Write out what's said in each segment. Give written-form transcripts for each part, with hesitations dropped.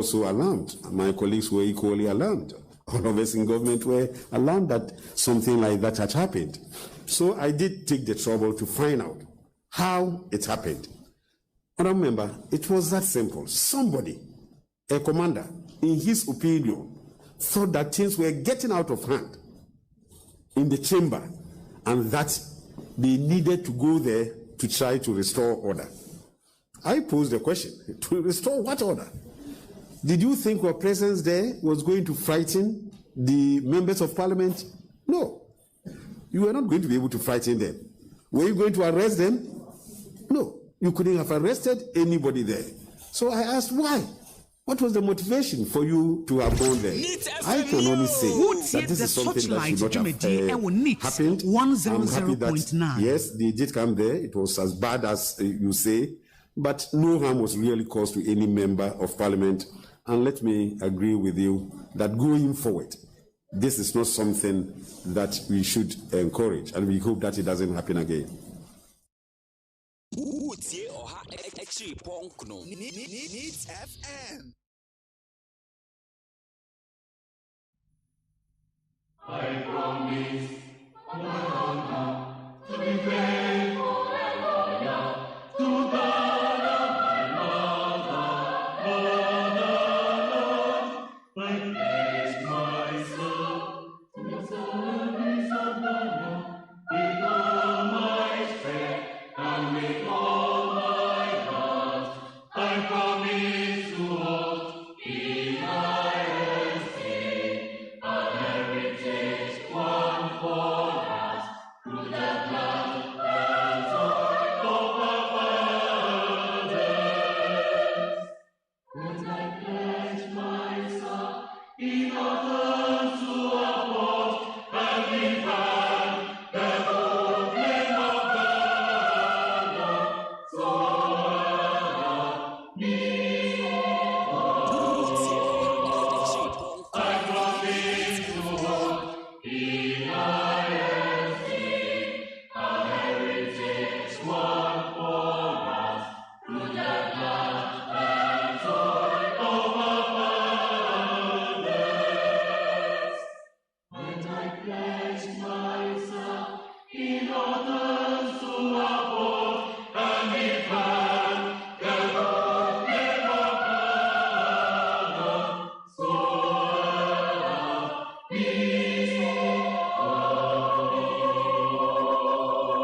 also alarmed. My colleagues were equally alarmed. All of us in government were alarmed that something like that had happened. So I did take the trouble to find out how it happened. And I remember, it was that simple. Somebody, a commander, in his opinion, thought that things were getting out of hand in the chamber and that they needed to go there to try to restore order. I posed the question, to restore what order? Did you think your presence there was going to frighten the members of parliament? No. You were not going to be able to frighten them. Were you going to arrest them? No. You couldn't have arrested anybody there. So I asked, why? What was the motivation for you to have gone there? I can only say that this is something that should not have happened. I'm happy that, yes, they did come there. It was as bad as you say, but no harm was really caused to any member of parliament. And let me agree with you that going forward, this is not something that we should encourage, and we hope that it doesn't happen again. Needs FM. I promise to be faithful and loyal to God and my mother, I pledge myself to the service of the Lord with all my strength and with all my heart. I promise to hold in my esteem a heritage won for us through the blood and soil of our fathers. And I pledge myself in order to uphold and defend the good name of God, so help me. I promise to hold in my esteem a heritage won for us through the blood and soil of our fathers. And I pledge myself in order to uphold and defend the good name of God, so help me.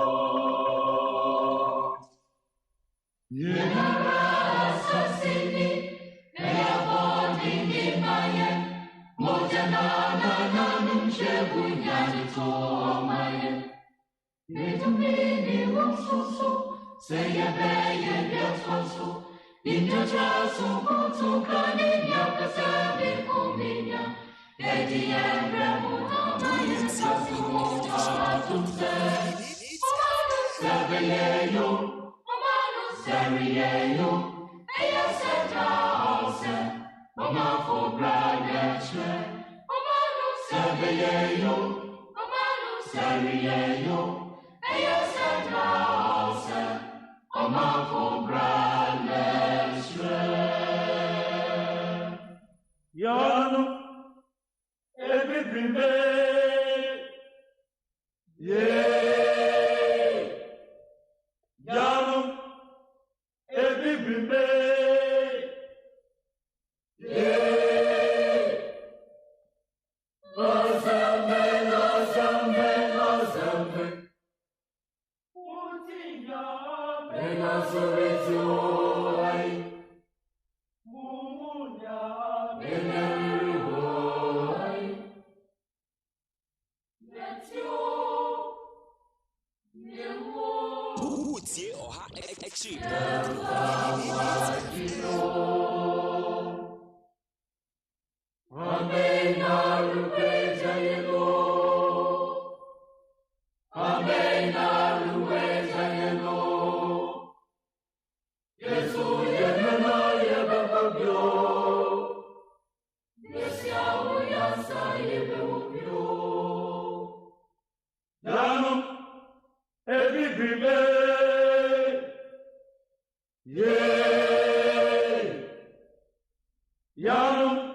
Yano,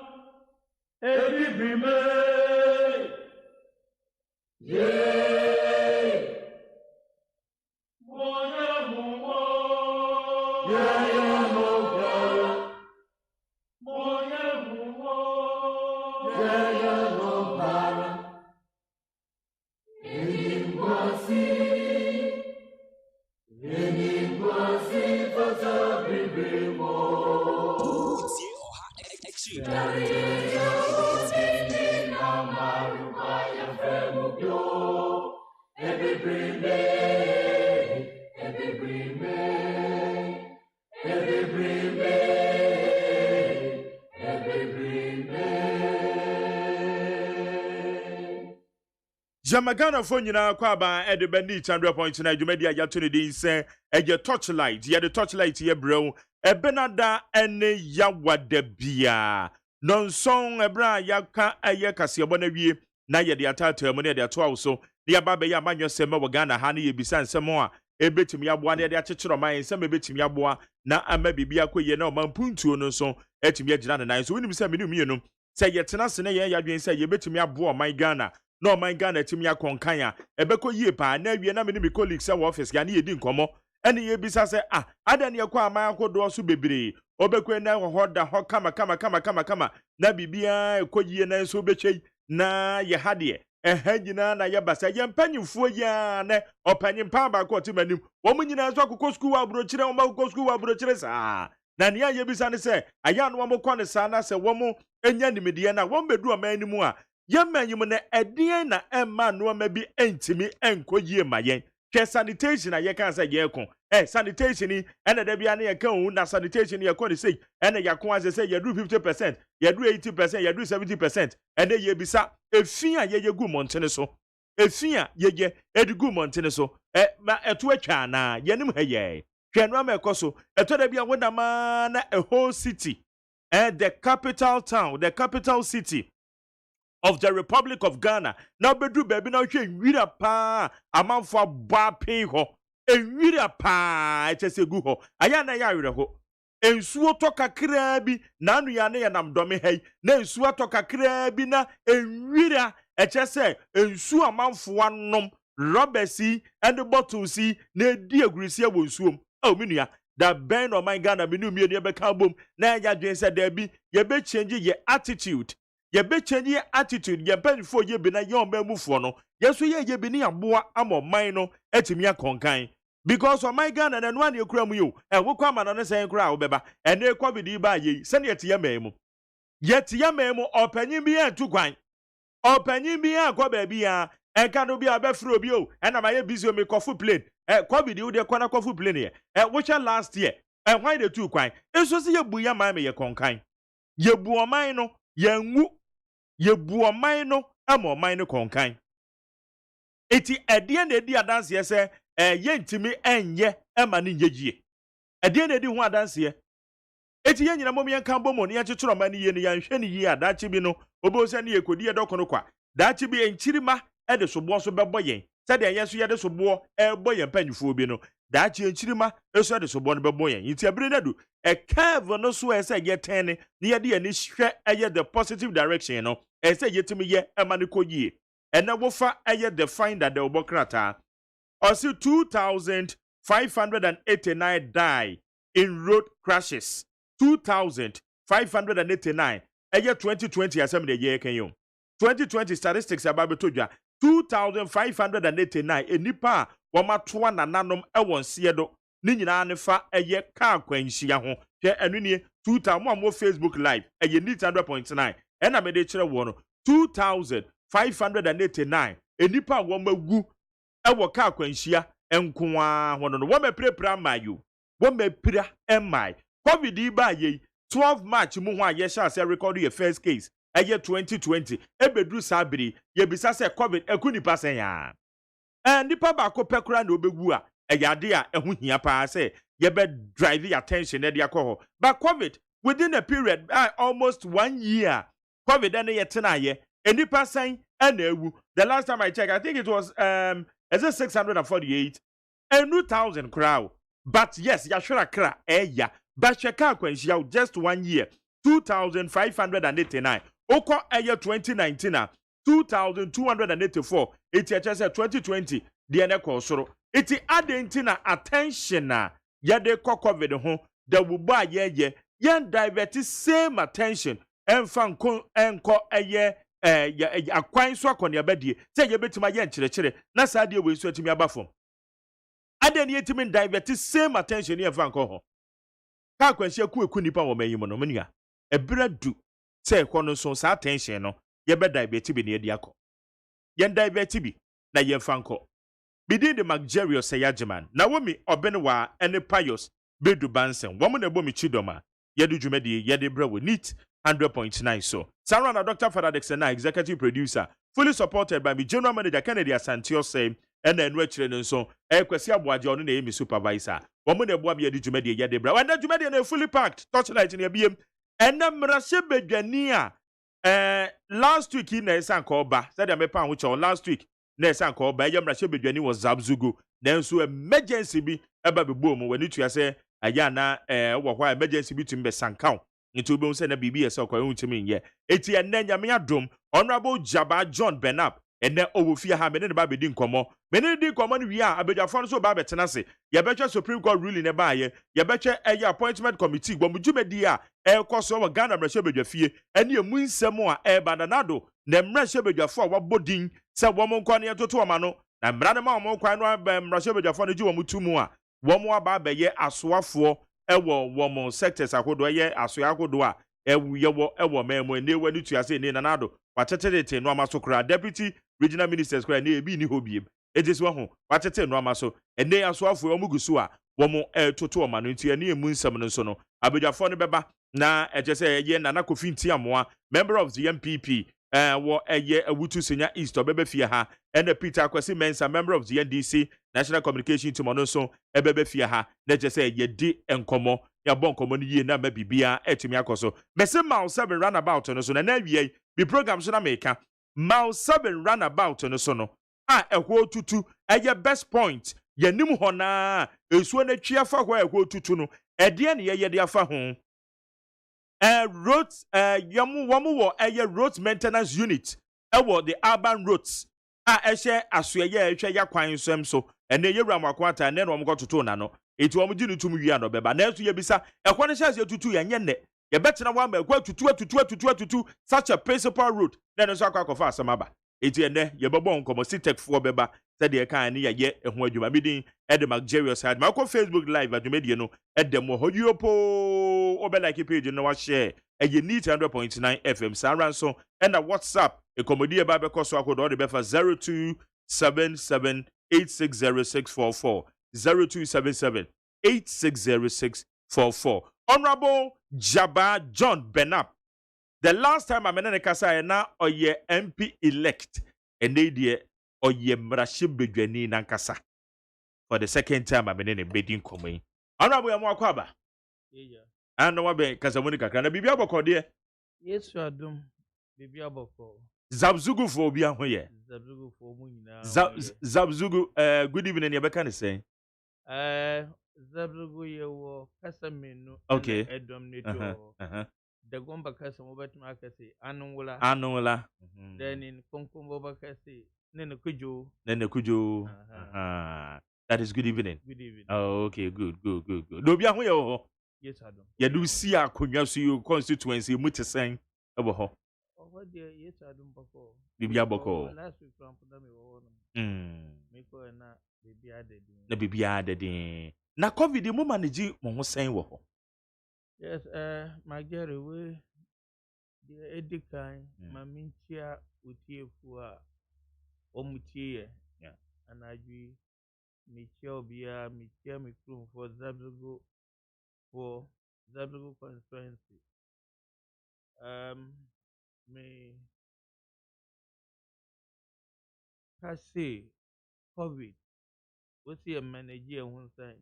every remain. Yay! Moya Mumo, Yaya Mobara, Moya Mumo, Yaya Mobara, Enimwasi, Fata Bibimo. Jamagana phone nyina kwa ba e de bandi 100.9 dwumadi a yato ne din se eje torchlight ye de torchlight ye bro e benada ene yawada bia nonson ebra yaka eye kasebo na wie na ye de atata mu ne de to awso ne ya ba be ya manyo sema wo Ghana ha ne ye bisa nsemo a ebetimi aboa ne de akyekyero man nsema ebetimi aboa na ama bibia koye na o man puntuo no so etimi agina ne nan so wonim se menu mienu se ye tena se ne ye yadwen se ye betimi aboa man Ghana no man Ghana timi akonkan ya ebeko yie pa na wie na me ni me colleagues e office ya na ye di nkomo ene ye bisa se adane ye kwa aman akodo so bebre obekwe na hoda ho kama na bibia ekoyie na so bechei na ye hade ehagina na ye basa ye mpanyimfo ya na opanyimpa ba ko timanim wo munyina so akoko school wa brochire wo akoko school wa brochire sa na ne ye bisa ne se aya no wo ko ne sa na se wo mu enya nimedie na wo medu omanimu a yemanyum na edien na emma no ma bi entimi enkoyie mayen ke sanitation ye kan say ye ko sanitation ni ene da bia na ye kan na sanitation ye ko ne say ene ya ko ase say ye do 50% ye do 80% ye do 70% ene ye bisa efin a ye gu montene so efin a ye edigu montene so ma eto atwa na ye nim ha ye hwenu ma ekoso eto da bia wona ma na a whole city the capital town, the capital city of the Republic of Ghana. Now bedru baby now hwe nwira pa amanfo aba pe ho. Enwira pa etesegu ho. Aya na ya werɛ ho. Ensuo to kakra bi na anu ya na ya nam dome hai. Na ensuo to kakra bi na enwira etese ensuo amanfo anom robesi and bottles si na di agurisi wɔ nsuom. Oh minua da ben o my Ghana minu mienu ye beka bom na ya dwen se da bi ye be change ye attitude. Ye be change attitude ye ben for ye be na ye omamufo no ye so ye be ni aboa amomman no etimi akonkan because o my Ghana na no an ekura mu yo wo kwa ma no ne sen kura wo beba ene covid ba ye se ne ye te mamu ye te mamu opanyin bi entu kwan opanyin bi akwa ba bi ya enka no bi abefro bi o ena ma ye busy o me kofu plane covid wo de kwana kofu plane ye which last year why the two kwan eso se ye bu ya ma me ye konkan ye bu oman no ye nwu ye bu oman no ama oman no konkan eti edie na edi adanse ye se ye ntimi enye ema ne nyejie edie na edi hu adanse eti ye nyina mom ye kan bomo ne ye kyetoro ma ne ye ne yanhwe ne ye adachi bi no obo se ne ye kodi ye dokono kwa dachi bi enchirima ede sobo so bebo yen se de ye so ye de sobo ebo ye panyifo bi no dachi enchirima eso de sobo no bebo yen iti abire nadu curve no so ese ye ten ne ye de ye ne hwe eye the positive direction no ese ye timi ye ema ne koyie ena wofa eye the find that the obokrata osi 2589 die in road crashes 2589 eye 2020 asem de ye kan yo 2020 statistics ababeto dwa 2589 enipa womatoa nananom ewon siedo ni nyina ne fa eye ka kwanhia ho hwe enune 2000 mo Facebook live eye ni 100.9 ena me de kire wo no 2589 enipa womagu ewo ka kwanhia enkoa ho no wo meprepra mayu wo mepira emai covid iba ye 12 March mu ho aye sha se record your first case eye 2020 ebedru sabiri ye bisa se covid ekunipa sen ya nipa ba ko pekura na obegu a eye ade a ehu hia pa se ye be drive your attention e de akọ but covid within a period almost 1 year covid and ye tena ye enipa sen na ewu the last time I checked I think it was is it 648 1000 crowd but yes ya shura kra ya but cheka kwanhia just 1 year 2,589. Oko eye 2019 2,284. Iti echese 2020 diene kosoro. Iti adentina attention na yade ko COVID ho da wuba ye yen divert same attention enfa enko eye akwan so akone abadie se ye betima ye nkyerechire na saa de we so atimi abafom aden ye timi divert same attention ye enfa nko ho ka kwanhia ku nipa wo mayim no menua ebradu se ko no so saa attention no ye be divert bi ne edi akọ yen divert bi na ye enfa nko bidin de magjerio say AGYEMAN na womi obenwa ene pious bedu bansen womo na ebo mi chidoma yedu dwumadi yede brewo neat 100.9 so Sarah na Dr. Father Dexter executive producer fully supported by me general manager Kennedy Asantio say ena enu akire no so kwesi aboaje ono na emi supervisor womo na ebo am yedu dwumadi yede brewo and dwumadi na fully packed torchlight na biem ena mrahye bedwani a last week na esan ko ba said me pa ho che last week na esan ko ba yam rahye bedwani was Zabzugu nanso emergency bi eba be bom wani tua se aya na wo kwa emergency bi tum be sankan nti obo se na bibi ese kwa huntimi nye eti enne nyame adom honorable Jaba John Benap enne owofia ha me ne ba bedi nkomo me ne di nkomo no wi a abedwafo no so ba betena se ye betwe Supreme Court ruling ne ba ye betwe appointment committee gbo mujumedi a ekoso wo Ghana mrahye bedwafie ene emu nsem a bananado na mrahye bedwafo a wabodin se wo mo nkwane atoto o ma no na mrade ma wo nkwan no mrahye bedwafo no ji wo mutumu a wo mo aba ba ye asoafo wo mo sectors akodo ye asoa akodo a ewo memo ne wani tuase ne nanado watetete no amasokra deputy regional ministers kra ne ebi ni hobiem ejesi wo ho watete no amaso ene asoafo wo mugusu a wo mo toto o ma no ntia ne emu nsam no so no abedwafo no beba na ejese ye nana kofi ntiamoa member of the MPP wo awutu senya east obebe fie ha ene Peter Kwesi Mensa member of the NDC National Communication Team no so ebebe fie ha na ejese ye di enkomo ya bon komo ni ye na mabibia etumi akoso mese Mile 7 runabout no so na wie bi program so na meka Mile 7 runabout no so no a ehwo tutu eye best point yanim ho na esuo na twa fa ho ehwo tutu no ede ne ye de afa ho roads wamu wo roads maintenance unit ewo the urban roads a ehye asoye ehwe ya kwan nsem so ene yewura makwata ne no mko toto na no eti wo mji nutum wi ano beba na esu ye bisa ekwo ne hyase tutu ya nye ye betena wa ma ekwa tutu such a principal road na no so akwakofa asamaba eti ene ye bebo nkomo sitek fo beba said ye kan ne ye eho adwuma bidin Edmark Jerry side ma ko Facebook live adwumedie no edemo hodiopo obe like page no wa share eye neat 100.9 FM saranso and a WhatsApp e komodie ba be koso akodo de befa 0277860644 0277860644 Honorable Jaba John Benap. The last time I menene kasa na oye MP elect and they die oye mrahye bedwani nankasa. For the second time I menene bedin komai. Honorable Yamu Akwaba. Yeah. Ano wabe kasa muni kakra na bibia boko de. Yes, adum. Bibia boko. Zabzugu for obi an ho ye. Zabzugu for mu nyina. Zabzugu good evening you can say. Zabzugu ye wo kasa menu. Okay. Edom ne do. The gomba kasa mo betima akase anunwula. Then in konkombo bakase nene kujo. That is good evening. Good evening. Oh, okay, good. Do bia ho ye ho. Yes, adum. Ya do see akonwa so you constituency mu te sen ebo ho. What dear, yes, adum bako. Bibia bako. Last week from Pudami wo no. Me ko na bibia dedin. Na bibia dedin. Na COVID mo manage mo ho sen wo ho. Yes, my Gary, we the edikan, my minchia utiefu a omutie, yeah, and I do michia bia michia mikrum for Zabzugu constituency. Me kasi COVID. What's your manager one side?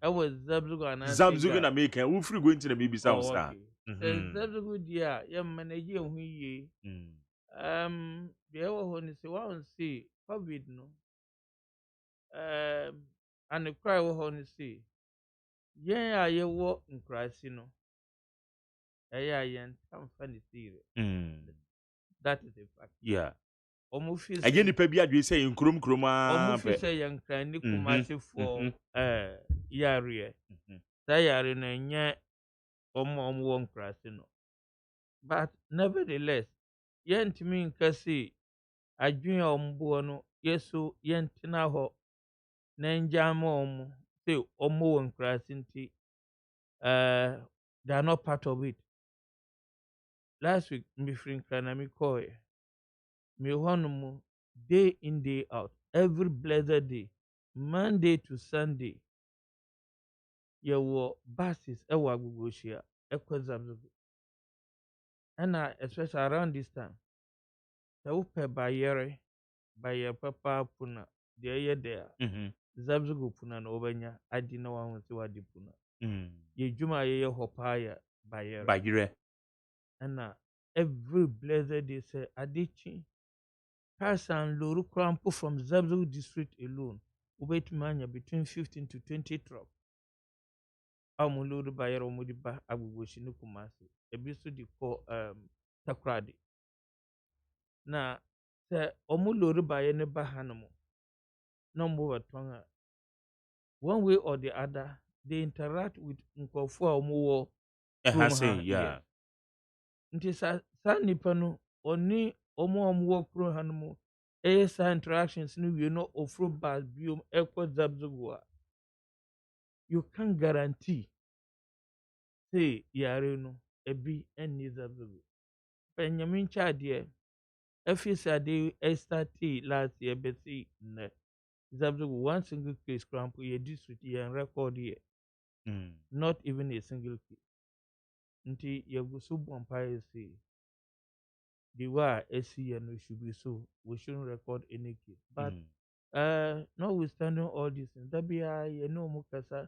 I was Zabzugu na make we free going to the baby south star. Zabzugu dia your manager who ye. There were only say one say COVID no. And the cry will only say, yeah, you walk in Christ, you know. yen tam funny serious. That is a fact. Yeah. Almost Again, the pebi adwi say in krum almost say young cranny kumasi for yare. Sayare na nye omo krasino. But nevertheless, yent mean kasi adwin ombo no yeso yentina ho na njama omo say omo won krasinti they are not part of it. Last week me free kranami call me honomu day in day out every blessed day Monday to Sunday your buses ewa agugoshia ekwezabzo and especially around this time the upe bayere papa puna de there zabzugo puna na obanya adi na wansi wadi puna ye juma ye hopaya bayere and every blessed day say adichi person loru crampo from Zabzu district alone ubet manya between 15 to 20 truck amuluru bayere omudiba agugoshi ni kumasi ebisu di ko takradi na se omuluru bayere ne bahanomo no mbo twanga one way or the other they interact with nkofo omuwo yeah. Nti sa nipa no oni omuwo kro hanomo sa interactions ni we no ofro bas biom ekwo zabzugwa you can guarantee say yare no ebi enni zabzugu penyamin chade efisa de start last year beti ne zabzugu one single case cramp ye district ye record here not even a single case nti yegusu bompire say the way SCN should be so we shouldn't record any case but notwithstanding all this that be you know mukasa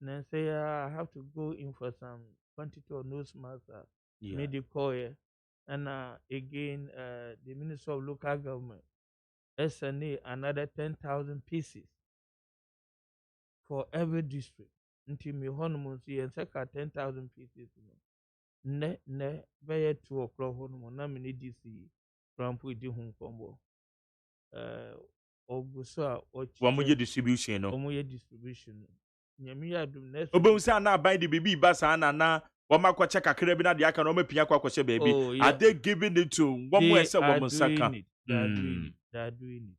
and say I have to go in for some quantity of nose mask medical and again the Minister of Local Government SNA another 10,000 pieces for every district until me honeymoon see and 10,000 pieces ne be 2 o'clock honeymoon na me DC rampo di hun kombo oguso a distribution no omo ye distribution nyame ya dum next obo say na buy the baby basa na wama kwa check akra bi na de aka na omapia kwa kwose baby are they giving it to one more say one saka they are doing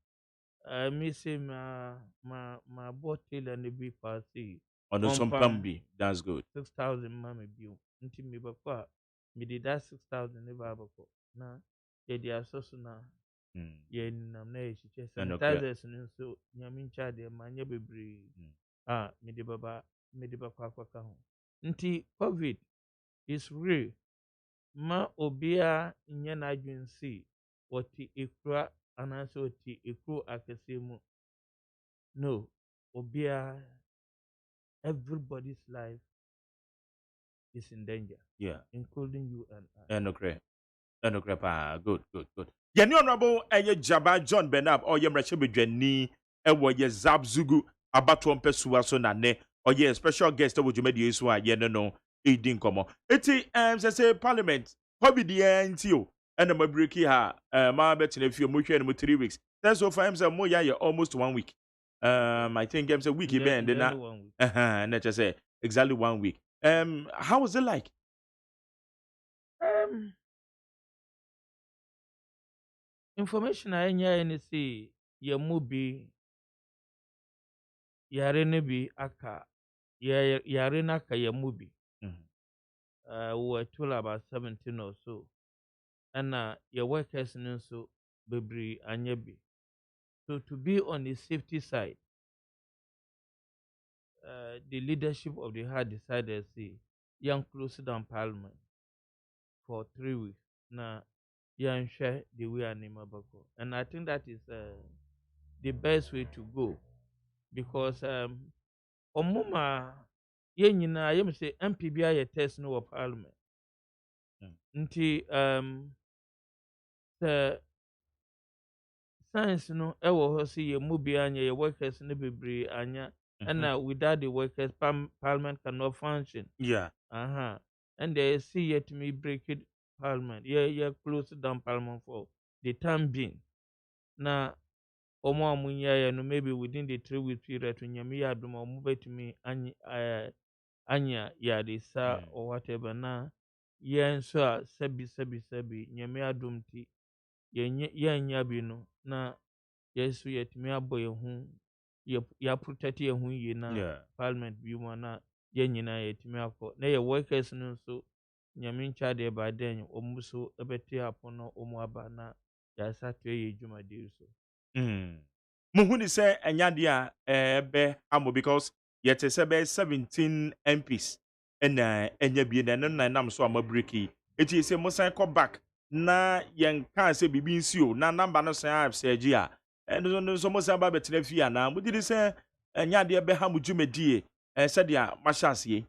it me say my bottle and be passy on the some pambi that's good 6,000 mama bio nti me bakwa me did that 6,000 never abako na ye dia soso na ye nam na ye chiche sanitizers nso nyame cha de manye bebre me de bakwa kwaka ho nti covid is real ma obia nye na adwensi oti ekura ananso oti ekuru akesemu no obia everybody's life is in danger including you and I good yani honorable Jaba John Benab or yemrache bedwani ewo ye Zabzugu abato mpesuwa so na ne or special guest wo dwumadi so a ye no edin komo eti say parliament hobi di ntio and ma breaki ha ma betina fie mo hwe no 3 weeks that's so for him say mo ya almost 1 week I think say week e been na na say exactly 1 week how was it like information I nya say ye mu bi yare ne bi aka yare na ka ye mu bi we were told about 17 or so and your workers so bebri anyebi so to be on the safety side the leadership of the House decided say young close down parliament for 3 weeks na young share the way animabako and I think that is the best way to go because omuma ye nyina yem say MPB aye test no parliament nti the science no ewo ho say ye mu bi anya ye workers no bebre anya and without the workers parliament cannot function and they see yet me break it parliament. Yeah, close down parliament for the time being. Now, omo amunya no maybe within the 3 week period to nyame ya adom omo betumi anya yadisa or whatever na yen so a sabi nyame adom ti yenya bi no na yesu yetumi abɔ yehu ya protect yehu yi na parliament bi mu na yenyina yetumi akɔ na ye workers no so nyame ncha de ba den omo so ebeti apono omo aba na ya sa to ye dwuma de so Muhuni say enyade a ebe amo because yet say be 17 MPs na enya bi na no na nam so amabreki eti say mo san come back na yen kan say bibi nsi o na number no san say agi a no so mo san ba betena fi ana mo didi say enyade ebe ha mo dwumadie say dia mahyasie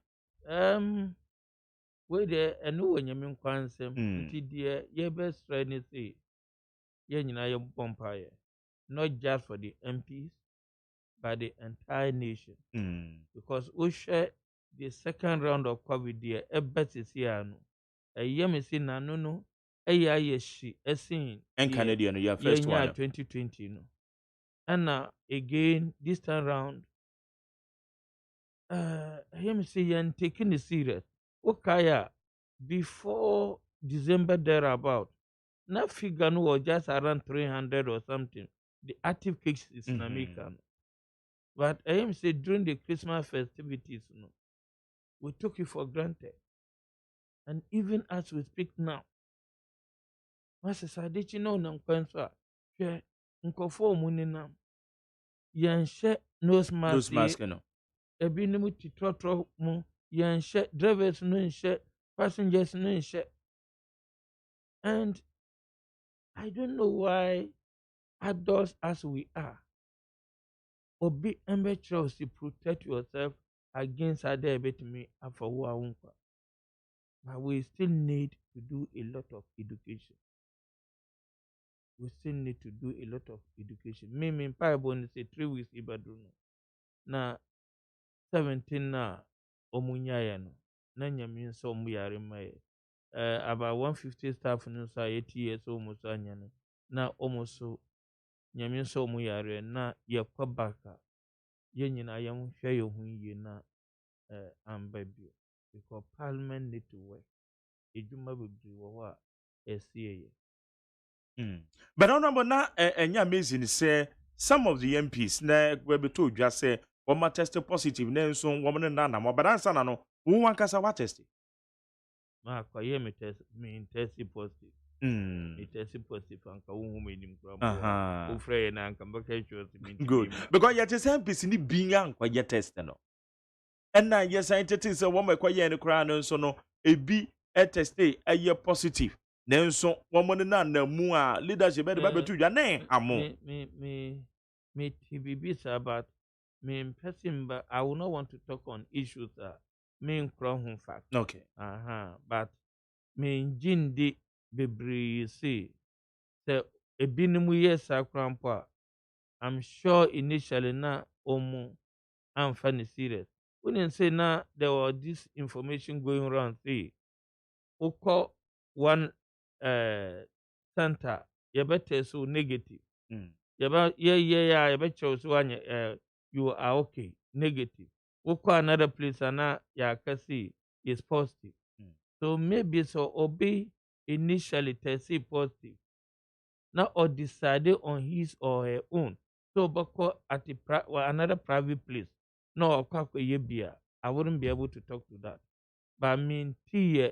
we de eno wonyame nkwansem nti de ye best friend ni say ye nyina ye bompaye not just for the MPs but the entire nation because we share the second round of COVID there ebet here no me say na no ye shi esin en Canadian no your first one 2020 no and again this time round me say yen taking it serious okay before December thereabout na figure no was just around 300 or something the active cases in America. But I am say during the Christmas festivities, we took it for granted. And even as we speak now, Master Sadichi no nam kwansa, share nkofo munina, yanshe nose mask no. Ebi nimu titrotro mu, yanshe drivers no nshe, passengers no nshe. And I don't know why adults as we are, obi amateur to protect yourself against other bit me for one. But we still need to do a lot of education. We still need to do a lot of education. Me in Bible say 3 weeks ibadruno. Na 17 na omunyaya no. Na nyame nso omuyare maye. About 150 staff no so 80 years almost anyane. Na almost so nyame nso omuyare na yekwa baka. Ye nyina yam hwe ye hu yi na ambabio because parliament need to work. Ejuma bebre wo ho a esie. But honorable na enya amazing say some of the MPs na we be told just say one tested positive na so woman na na but answer na no who wan kasa what test Ma kwa ye me test positive. Me test positive anka wo me nim kura mo. Wo frɛ na anka mbaka church me. Good. Because yet is MPs ni binya kwa ye test no. And na yes scientists say one kwa ye ne kura no so no ebi test ye positive. Nenso woman na mu a leadership be ba betu dwa ne amo. Me TBB about me in person, but I will not want to talk on issues me in crown fact. Okay. But me in jindi bebre say ebinimu yes akrampa. I'm sure initially na omu I'm funny serious. When say na there was this information going around say oko one center you better so negative. You better so you are okay negative. Oko another place and ya kasi is positive. So maybe so obey initially tested positive. Now or decided on his or her own. So bako at another private place. No I wouldn't be able to talk to that. But I mean tea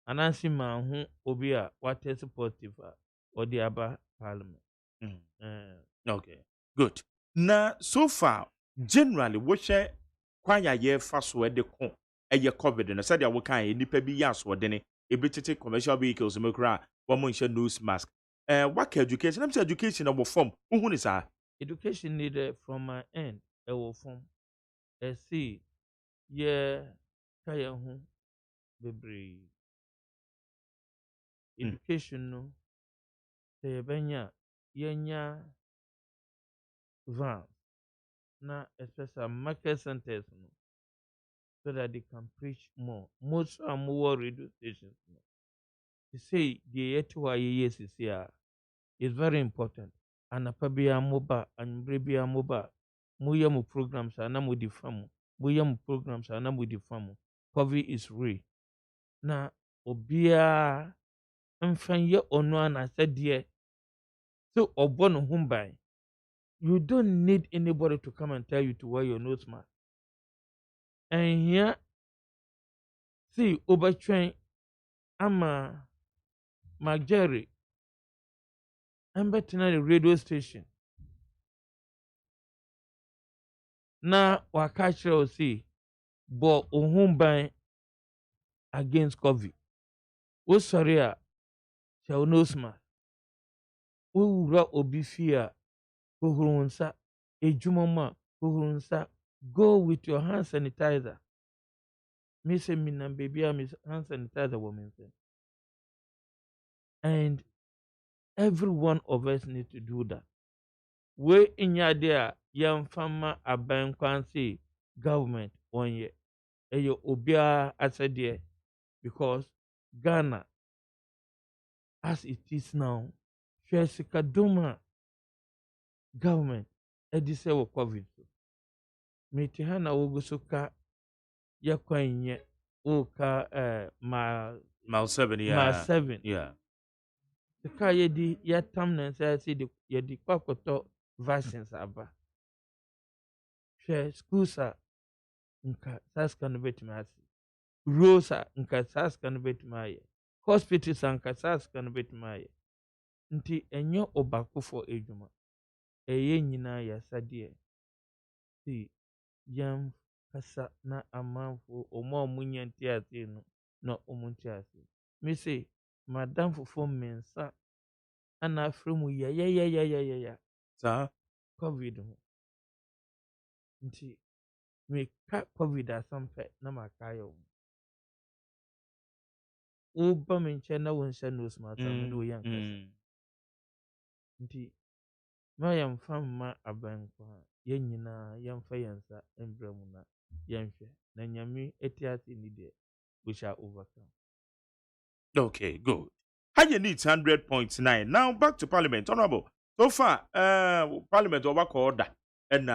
and answer man who obia what is positive or the other parliament. Okay. Good. Now so far generally what share kwanya ye fa so de ko eye covid no said ya wo kan nipa bi ya so de ne ebitete commercial vehicles mekra wo mo nche nose mask what education I'm say education no form who ni sa education needed from my end will form see yeah kaya hu bebre education no say benya yenya van na especially market centers no so that they can preach more. Most are more radio stations. They say the yes is here. It's very important. And a pabia moba and bribia moba. Muyamu programs are namu di famu. Muyamu programs are namu di famu. COVID is real. Na obia mfanye ono na said dear. So obono humbai. You don't need anybody to come and tell you to wear your nose mask. And here, see, overtrain, ama Jerry, I'm betting at the radio station. Na wakacha o see, but ohumbai against COVID. O sorry, shall nose mask. Ura obifia, kuhurunsa, ejumama, kuhurunsa. Go with your hand sanitizer. Me say me na baby I'm hand sanitizer woman say. And every one of us need to do that. We in your there, young farmer aban kwansi government 1 year. Eyo obia asa there because Ghana as it is now, Shesika Duma government edise wo COVID. Meti hana wogusuka ya kwanye uka Mile 7, yeah. ma 7. Yeah. The car yedi ya tam na say the yedi kwakoto vaccines aba. She schools nka saska no betimi ase. Rosa nka saska no betimi aye. Hospitals nka saska no betimi aye. Nti enyo obakofo edwuma. Eye nyina ya sadie. Si yam kasa na amanfo omo munyanti ase no na omunti ase. Me say madam fofo mensa ana afremu ya Sir? COVID ho. Nti me ka COVID asampe na makayo. Uba menche na wonsha nose mask me do yankasa. Nti ma yamfa ma abankwa yenyina yamfa yansa embremu na yamhwe na nyame etiate ni de we shall overcome. Okay, good. Higher needs 100.9. Now back to Parliament. Honorable. So far, Parliament over order and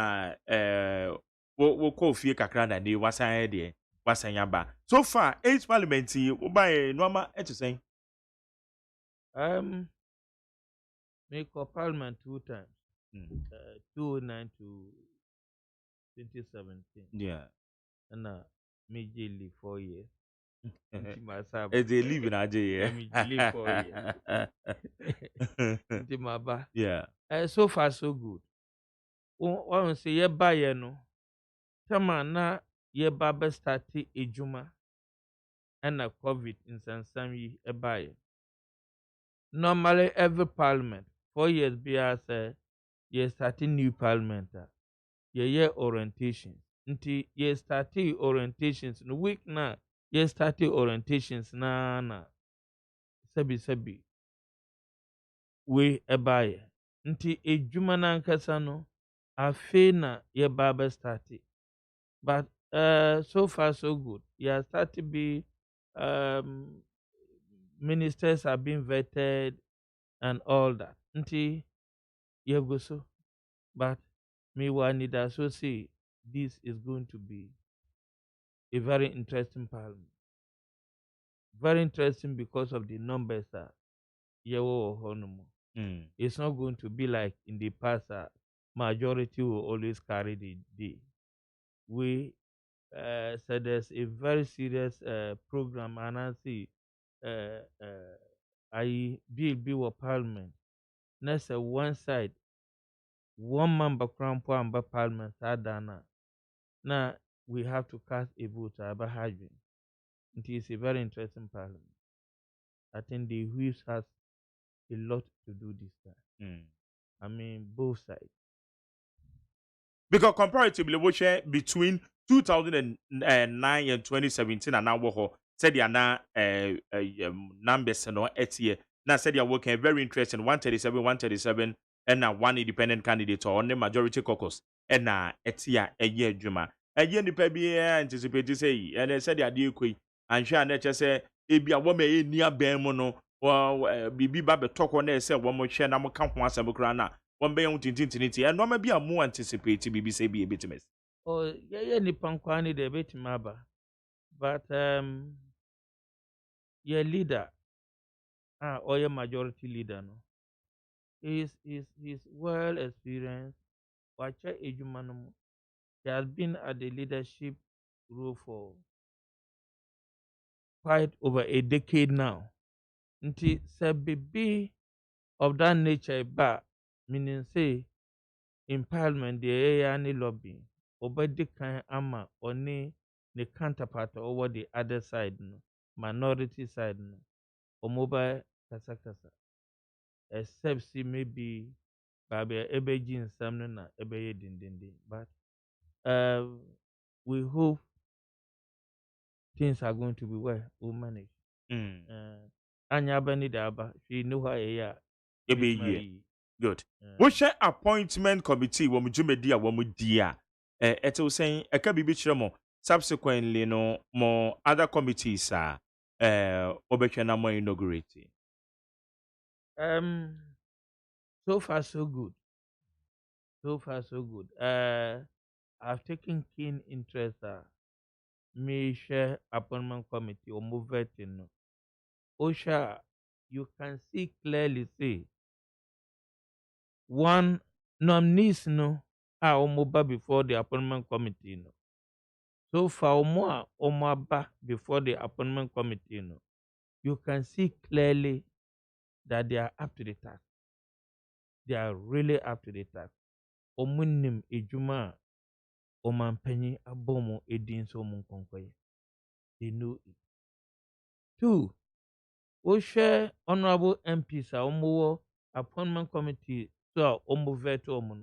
we'll call fear kakrana de wasan de wasanyaba. So far, 8 Parliament by normal to say. Make a Parliament 2 times. 2009 to 2017. Yeah. And majorly 4 years. It's a living AJ. Majorly 4 years. Yeah. So far so good. One say ye buy no. Tama na ye baba start ejuma. And a COVID in some ye buy. Normally every parliament 4 years be as ye starting new parliament. Ye orientation. Until ye starting orientations in week na ye starting orientations na sabi we ebaye nti ejuma na nkasa no afe na ye baba starting, but so far so good. Yeah, start to be ministers have been vetted and all that nti ye go so, but me one need so say this is going to be a very interesting parliament. Very interesting because of the numbers that it's not going to be like in the past. Majority will always carry the day. We said there's a very serious program, and I see I bill parliament. Next one side, one member crown parliament sadana. Now we have to cast a vote about hygiene. It is a very interesting parliament. I think the whips has a lot to do this time. I mean, both sides. Because comparatively, we share between 2009 and 2017, and now said you are numbers no 8 year. Now said you are working very interesting 137, and now one independent candidate or on the majority caucus, and now 8 year a year juma. ɛyɛ nipa bi anticipate say and said the ade koi anhwɛ na kyɛ sɛ ebi a wɔn ɛyɛ ni abɛn mu no bibi ba bɛtɔkɔ na ɛsɛ wɔn hwɛ na mo ka ho asɛm kora na wɔn bɛyɛ ho tintintinti ɛnɔɔma bi a mo anticipate bibi sɛ bi ebitimi. Oh, yeah, nipa nkwa ni de betimi aba, but your leader, or your majority leader, no, he's well experienced. Wacha AGYEMAN, he has been at the leadership role for quite over a decade now. Nti se baby of that nature ba, meaning say in parliament the area ni lobby obedi kan ama oni the counterpart over the other side no, minority side no, omoba kasa kasa, except see maybe babe ebeji nsam no na ebeye dindindin, but we hope things are going to be well. We'll manage. Anya bani daba. She know how yeah. Good. What share appointment committee when we media when we dia? It was saying a can be more. Subsequently, no more other committees are obekena more inaugurating. So far so good. So far so good. I've taken keen interest. Me share appointment committee or move it in. Osha, you can see clearly say one nominees no are omoba before the appointment committee no. So far more omaba before the appointment committee no, you can see clearly that they are up to the task. They are really up to the task. Omunim ejuma omampenyi abomo edin so munkonkoye. They know it. Two, we share honorable MPs omo appointment committee so omo veto omo.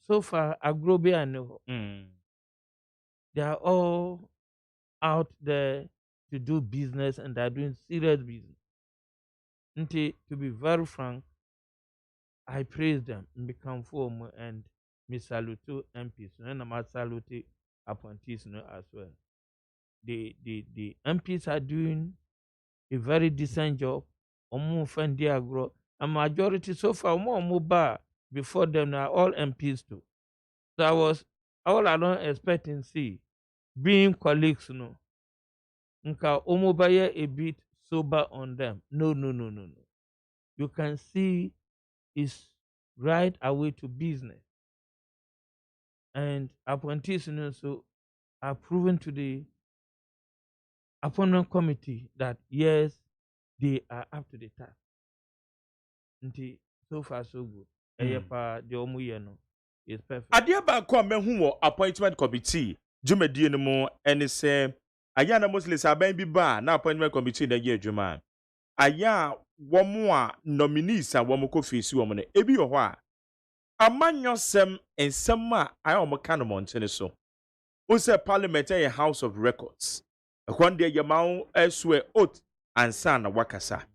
So far agrobe and they are all out there to do business and they are doing serious business. To be very frank, I praise them and become form and me salute MPs and I salute appointees as well. The MPs are doing a very decent job. Omo fendi agro. A majority so far omo bar before them are all MPs too. So I was all along expecting see being colleagues no. Nka omo baye a bit sober on them. No. You can see it's right away to business. And appointees so are proven to the appointment committee that yes, they are up to the task. So far so good. The omuye no is perfect. Adia ba ko mehu wo appointment committee dwumadie no mu ene se aya na mostly aban bi ba na appointment committee na ye adwuma aya womo a nominees a womo ko fesi womo ne ebi wo ho a amanyosem ensem a aya womo ka no montene so o se parliament a house of records ekwan de yemawo eswe oath ansa na wakasa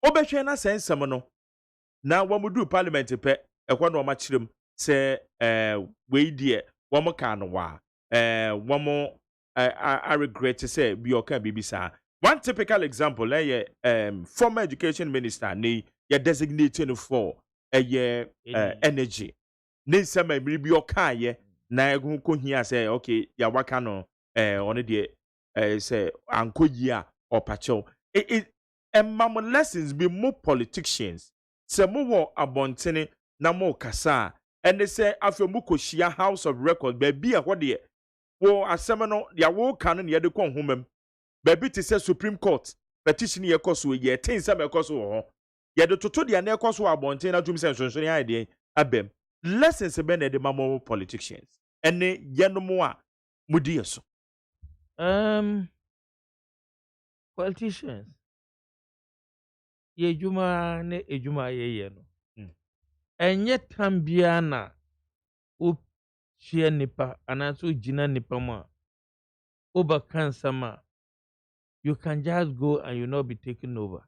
obehwe na sensem no na womudu parliament pe ekwan no ma kirem se we die womo ka no wa womo I regret to say be okay bibisa. One typical example former education minister ne ya designated for energy ne sama bi okay ye na egun ko hia say okay ya waka no on de say anko yi a opacho mam lessons be more politicians se mo wo abontene na mo kasa and say after mo ko shia house of record be a what de wo asem no ya wo kan no ye de kon homam baby to say Supreme Court petition ye koso ye tin say me koso ho ye de toto de na koso abonten na dum say sonson ya de abem lessons be na de mamo politicians ene ye no mo a mudi yeso politicians ye juma ne ejuma ye no enye tambia na o share nipa anaso jina nipa ma oba kansama you can just go and you not be taken over.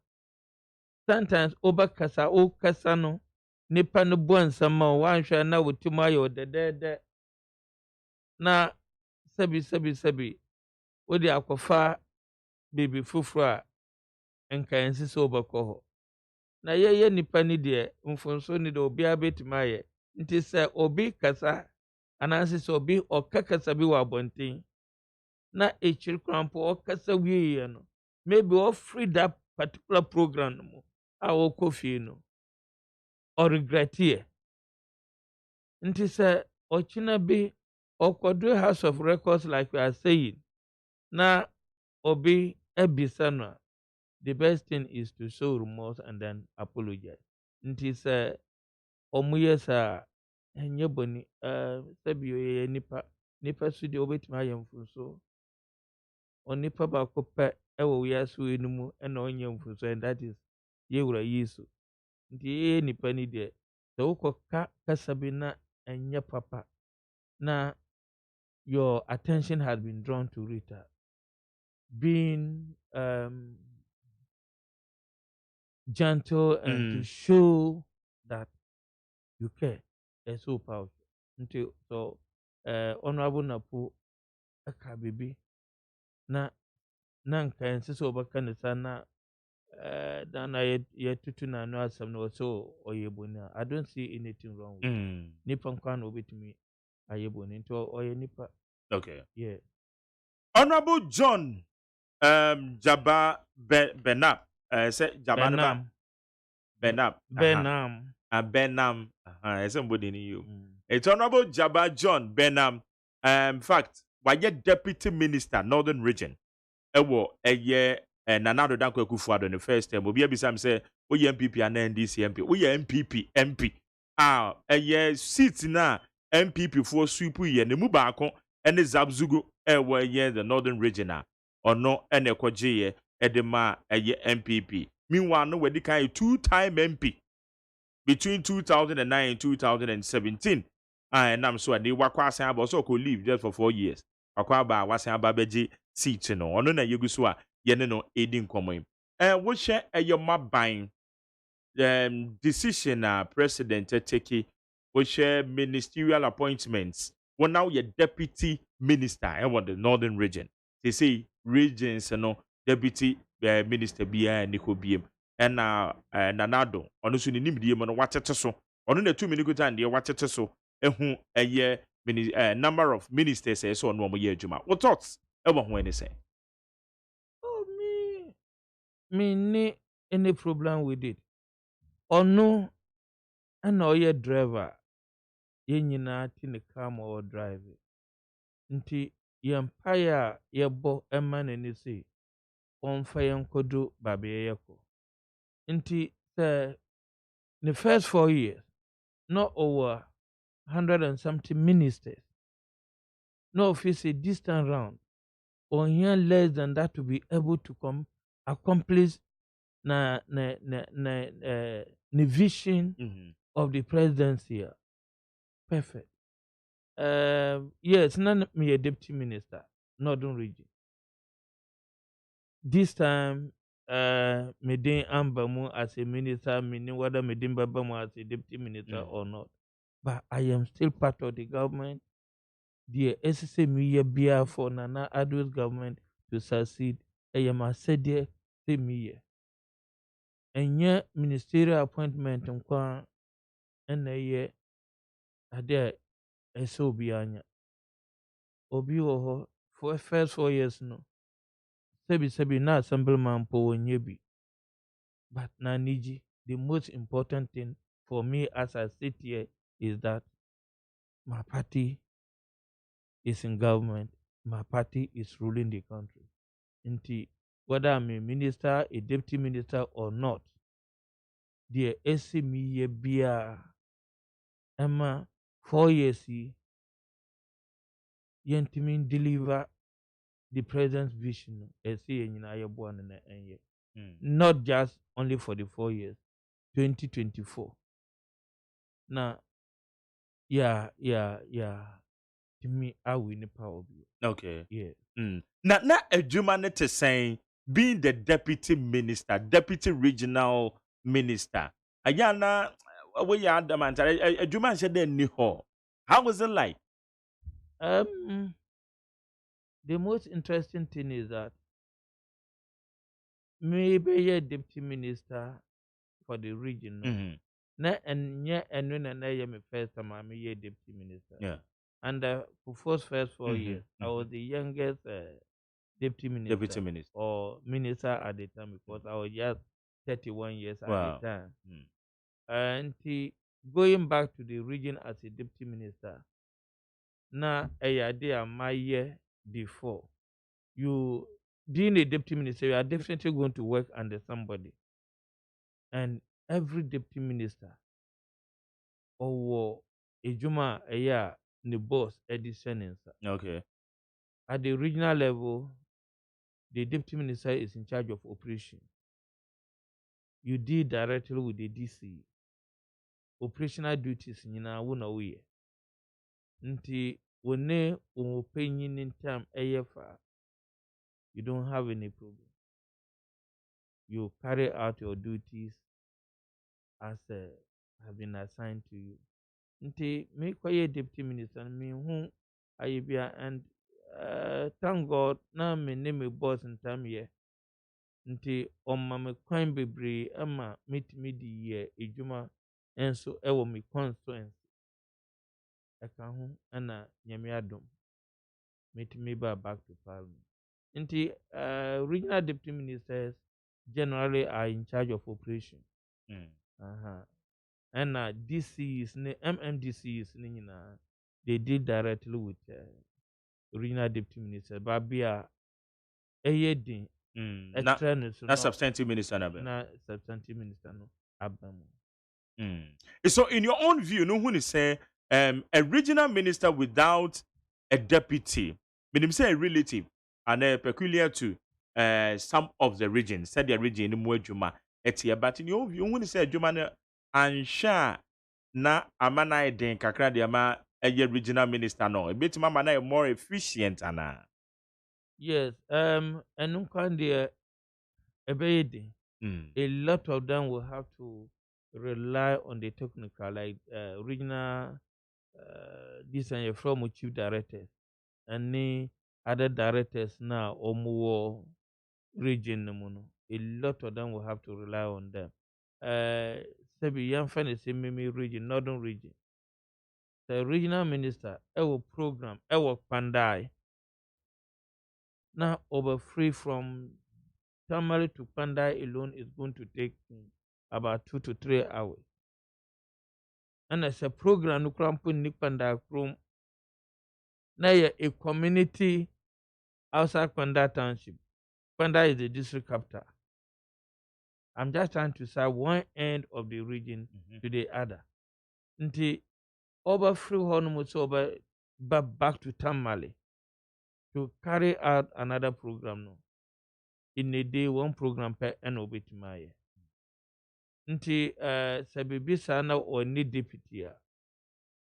Sometimes over kasa o kasa no nipa no bo ansama wan hwa na wotima yo de na sɛbi wode akɔfa baby foforɔ a nka ɛnsi sɛ wobɛkɔ hɔ na yɛyɛ nipa ni deɛ mfonso ni de obiara bɛtumi ayɛ nti sɛ obi kasa anaasɛ sɛ obi ɔka kasa bi wɔ abɔnten na ekyiri krampo ɔkasa wieɛ no maybe ɔfiri that particular program no mu a ɔkɔ fie no ɔregretie nti sɛ ɔkyena bi ɔkɔdo house of records like we are saying na obi ebisa no a, the best thing is to show remorse and then apologize nti sɛ ɔmo yɛ saa ɛnyɛ bɔni sɛbi ɔyɛ nipa so deɛ ɔbɛtumi ayɛ mfonso onipa baako pɛ ɛwɔ wiase wei no mu ɛna ɔnyɛ mfonso and that is yɛwura yesu nti yɛyɛ nipa ni deɛ sɛ wokɔka kasa bi na ɛnyɛ papa na your attention has been drawn to it being gentle and to show that you care is so powerful nti so honorable napo aka bibi na nka ɛnsi sɛ ɔbɛka ne sa na dana yɛtutu na no asɛm no so ɔyɛ boni a I don't see anything wrong with nipa nkwa na obetumi ayɛ boni nti ɔyɛ nipa. Okay. Yeah. Honorable John Jaba Benab say Jaba Benab Benam somebody in you. It's Honorable Jaba John Benam. In fact, why deputy minister Northern Region? Ewo eye Nanado Danko Kufuado the first time. Obi abisam say we MPP and NDC MP. We MPP MP. Eye seat na MPP for sweep ye ne mu baako ene Zabzugo ewo eye the Northern Region ono ene kwagye edema eye MPP. Meanwhile no wedi kai two-time MP between 2009 and 2017. And I'm so they wakwa asan aba so could leave just for 4 years. Akwa aba wasan aba beji seat no. Ono na yegu so a ye ne no edi nkomo im. Wo hye eye maban decision president take wo hye ministerial appointments. Wo now ye deputy minister in the Northern Region. They say regions no deputy minister bia ni ko biem. Na Nanado ono so ni nimdie mo no watete so ono na 2 minutes and dey watete so ehu eye number of ministers so ono mo ye adwuma what thoughts e wo ho any say Oh me ni any problem with it ono ana oye driver ye nyina ti ne car ma o drive nti ye empire ye bo ema na ni say on fa ye nkodo babe ye ko nti the first 4 years not over 100 and something ministers no office this time round or here less than that to be able to accomplish the vision of the presidency here. Perfect. Yes, none me a deputy minister, Northern Region. This time, Medin Ambamu as a minister, meaning whether Medin Babamu as a deputy minister or not. But I am still part of the government. The SSM year for Nana Adwo's government to succeed. I am a said there, same year. And yet, ministerial appointment and a year are there. So bianya obi wo for first 4 years no sebi na assemblyman po wonye but na niji the most important thing for me as I sit here is that my party is in government, my party is ruling the country. Nti whether I'm a minister, a deputy minister or not, the SME bia Emma 4 years yentimi deliver the president's vision not just only for the 4 years 2024 now yeah to me I win the power of you. Okay. Yeah. Na AGYEMAN te saying being the deputy minister, deputy regional minister. Ayana we ya adamant AGYEMAN said then ni ho. How was it like? The most interesting thing is that maybe a deputy minister for the region. No. Mm-hmm. Na my first time I'm a deputy minister. Yeah. And for first 4 years, I was the youngest deputy minister. Deputy minister. Or minister at the time because I was just 31 years at Wow. the time. And going back to the region as a deputy minister, now a day my year before you being a deputy minister, you are definitely going to work under somebody. And every deputy minister or a juma a year the boss edition. Okay. At the regional level, the deputy minister is in charge of operation. You deal directly with the DC. Operational duties in wuna way. Nti when opinion in time AFA, you don't have any problem. You carry out your duties as have been assigned to you. Nti me kwaye deputy minister me who ayebia and thank God na me name me boss in time here. Nti ɔma me kwan bebree ama metumi di yɛ edwuma nso ɛwɔ me constituency ɛka ho ɛna nyame adom metumi ba back to parliament. Nti regional deputy ministers generally are in charge of operation. Ɛna DCs ne MMDCs ne nyinaa they deal directly with regional deputy ministers. Babia ɛyɛ din. That's substantive minister. Na substantive minister no abamu. So, in your own view, no one is say a regional minister without a deputy, meaning say a relative and peculiar to some of the regions, said the region in Mwejuma etia. But in your own view, one is say Juma and sha na amana den kakra de ama a regional minister no. A bit mama more efficient ana. Yes, and a lot of them will have to rely on the technical, like regional, this and from chief directors, and the other directors now or more region. A lot of them will have to rely on them. Sebi Yanfan is a region, northern region. The regional minister, our program, our Pandai. Now over free from Tamale to Pandai alone is going to take about 2 to 3 hours. And as a program, you can put Pandai from now a community outside Pandai Township. Pandai is the district capital. I'm just trying to say one end of the region to the other. Until over free honeymoon over back to Tamale to carry out another program no. In a day, one program per annum bit my. Nti sabibi sana or ni deputy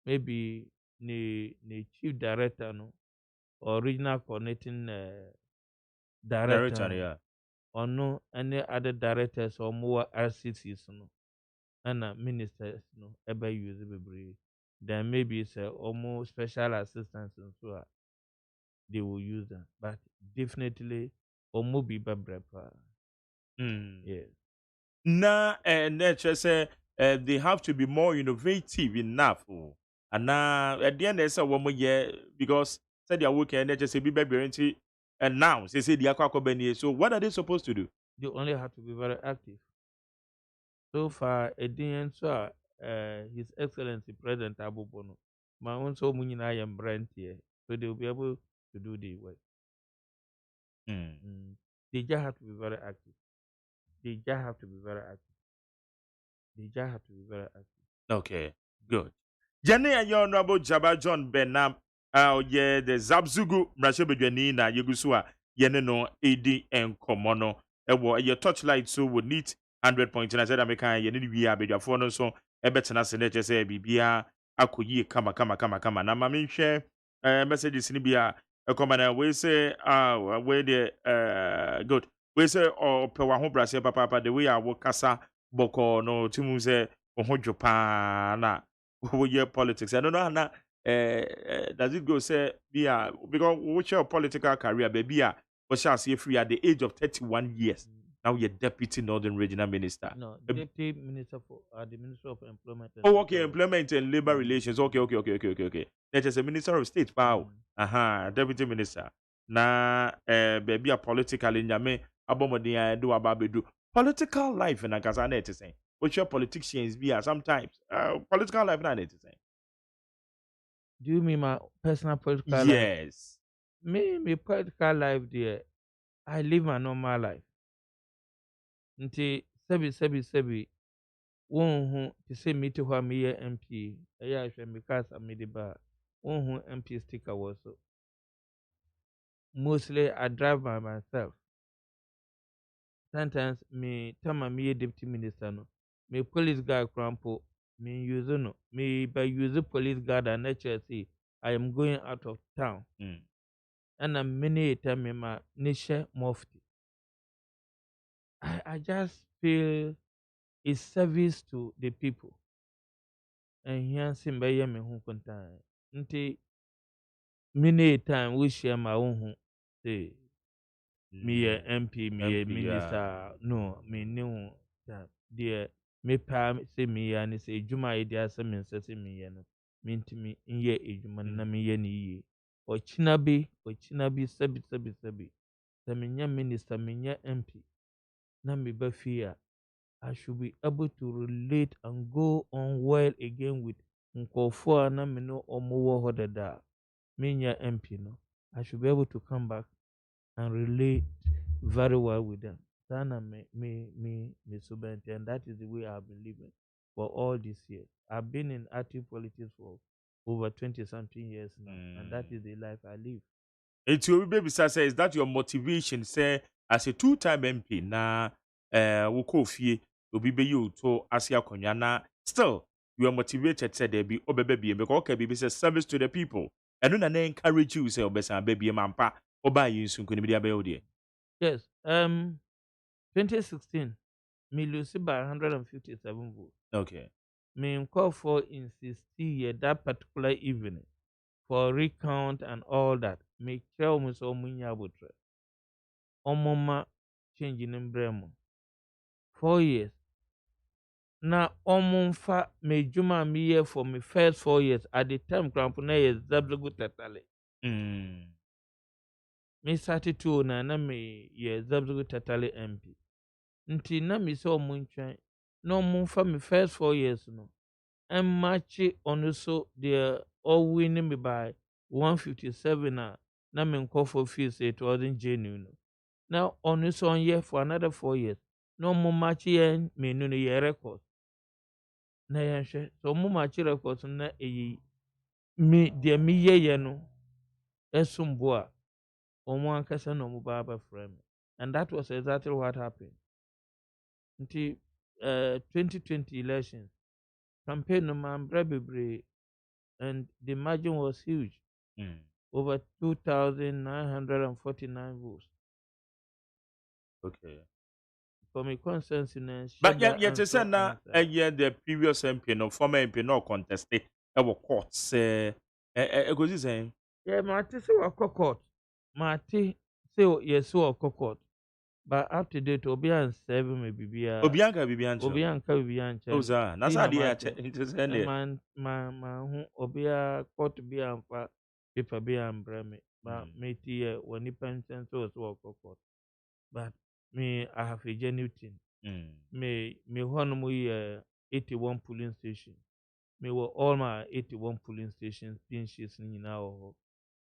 maybe ni chief director no or regional coordinating director Yeah. or no any other directors or more RCCs no and ministers no ever use it. Then maybe it's almost special assistants and so they will use them, but definitely almost be babrepa. Yes. Na nature say they have to be more innovative enough. And now at the end they say one more year because said they are working and they just say be guarantee and now they say they are quite. So what are they supposed to do? They only have to be very active. So far, so His Excellency President Abu Bono, my own so many I am brand here, so they will be able to do the work. They just have to be very active. They just have to be very active. Okay, good. Jane and your noble Jabba John Benam, yeah, the Zabzugu, Mrashebedwani na Yegusua, Yeneno, AD and Komono, your torchlight so would need 100 points. And I said, American, Yenny, we are better for no so, a better than Senator say, Bibia, Akuyi, kama. Now, mammy share messages in Bia, a commander, we say, where the good. We say, or Pewaho Brassia, Papa, the way I work Casa, Boko, no, Timuse, Ohojo Pa, na. Who year politics. I don't know how does it go say because what's your political career, baby? But shall see free at the age of 31 years. Now you're deputy Northern Regional Minister. No, deputy minister for the Minister of Employment. And Oh, okay, employment and labor relations. Okay. That is a minister of state. Wow. Deputy minister. Na baby a political in Yame abomodi do ababedu. Political life in Akazana it is saying. What your politicians be sometimes political life na it is saying. Do you mean my personal political life? Yes. Me political life there. I live my normal life. Nti sebi won to say me to who me MP. Yeah, because I made the bar. Won MP sticker was so. Mostly I drive by myself. Sometimes me tell me deputy minister no. Me police guy crampo. Me use no. Me by use police guard and HSC. I am going out of town. And I'm many time me ma nisha mufti. I just feel it's service to the people. And here simba me who contain. Nti many time we share my own say me MP, me minister, no, me no dear me pa say me and say Juma idea some say me no me in ye ejuma na me ye ni ye. Ochinabi sabi. Sa me nya minister me nya MP na me ba fear. I should be able to relate and go on well again with nkofo na me no omo wo da me nya MP no. I should be able to come back and relate very well with them. Sana me subente, and that is the way I've been living for all these years. I've been in active politics for over 20-something years now, and that is the life I live. It's your baby says, is that your motivation, say, as a two-time MP, na Wukofie, Obibe you to Asia Konyana, still, you are motivated, said there be Obebaby, and because baby says service to the people. And then I encourage you, say, Obesa, baby, mampa, or buy you soon, could be a Yes, 2016, me lose by 157 votes. Okay. Me call for in 60 year that particular evening for recount and all that. Me tell me so munya butre. Omoma change in Bremo. 4 years. Na omonfa me juma me year for me first 4 years. At the time Krampuna is Zabzugu Tatale. Me started to na me ye Zabzugu Tatale MP. Nti na me so omunchwan. No omonfa me first 4 years no. And match on so they all winning me by 157 na me call for fees it wasn't genuine. Now on so on year for another 4 years. No more match yen me no year record. Na yan hwe so mo match record na me de me ye no esumbo a omo ankasa no mo baba frame. And that was exactly what happened. Until 2020 elections. Campaign no man bebre, and the margin was huge. Over 2,949 votes. Okay. For me, consensus. But yet to say na the previous MP no former MP no contested our courts say saying. Yeah, Marty say wa court. Marty say yes wa court. But up to date, Obian 7 may be Obianka Bibiancho. Obianka Bibiancho. Oh, sir. That's how they are. Man, Obia court be and paper be and breme. But me tea when he pension so court. But me, I have a genuine thing. Me one we 81 polling station. Me were all my 81 polling stations being sheets now.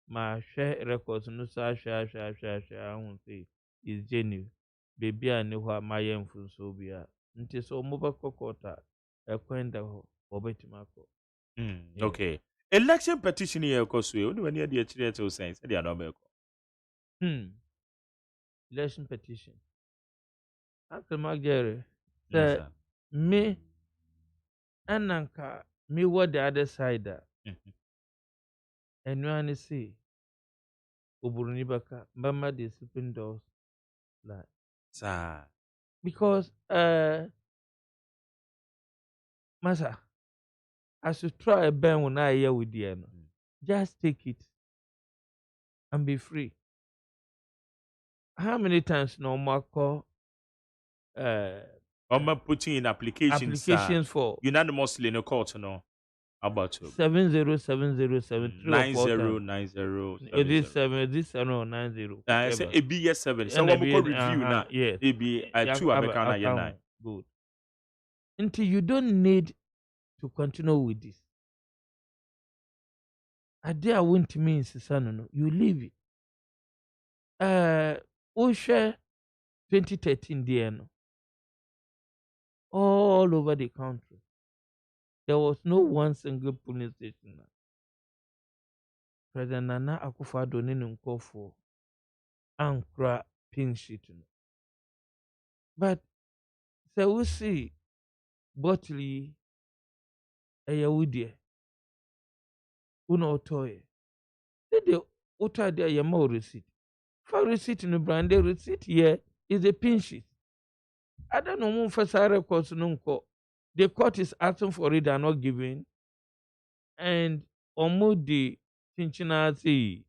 My share records no share. I won't say is genuine. Baby, I know what my influence will be. Until so mobile cockota a coin or betimako. Okay. Election petition here, because we only near the actual sense. They are not. Election petition. Uncle Margary said, me and Nanka, me what the other side. And you see, Uburunibaka, Bama discipline doors. Like, sir. Because, Massa, I should try a band when I hear with you. Just take it and be free. How many times normal call putting in applications for unanimously in a court, about 70707 or 4 times? 9090. It is 7 or 90. I say Whichever. ABS 7. So And when we call again, review now, yes. AB Yeah, 2 American account. Good. Until you don't need to continue with this. A day I went to me in Sisano, you leave it. OSHA 2013 there, no, all over the country. There was no one single police station. President Nana Akufo-Addo ne ne nkɔfoɔ ankora pin sheet no. But sɛ wosi bottle yi ɛyɛ wo deɛ, wo na ɔtɔɔɛ. Sɛ deɛ wotɔ adeɛ a yɛma wo receipt. Fa receipt no bra, the receipt here is a pin sheet. I don't know who for records no nkɔ. The court is asking for it, they are not giving. And ɔmo de kyenkyena ase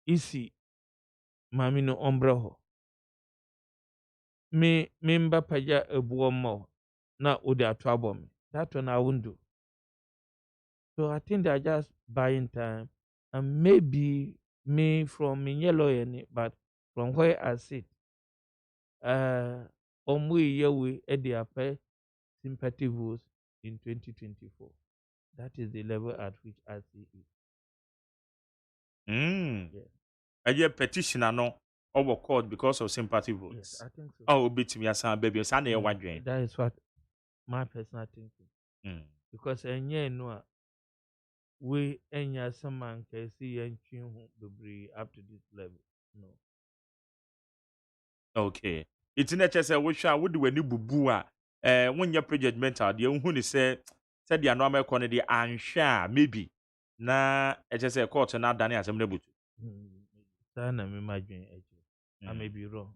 isi maame no ɔmbrɛ hɔ. Me mba pagya ebuo ma wo na wode ato abɔ me. That one I won't do. So I think they are just buying time, and maybe me from me lawyer ni, but from where I sit, ɔmo yɛ we ɛde apɛ sympathy votes in 2024. That is the level at which I see it. Yes. A petition no over court because of sympathy votes. Yes, I think so. Oh, bit me as a baby, son, That is what my personal thinking. Because no, we enya someone can see and be up to this level. No. Okay. It's not just a wish I would do a new bubua. When your prejudgmental, the who said the normal quantity and share maybe. Na it's just a court and not done as I'm able to. Sana me imagine I may be wrong.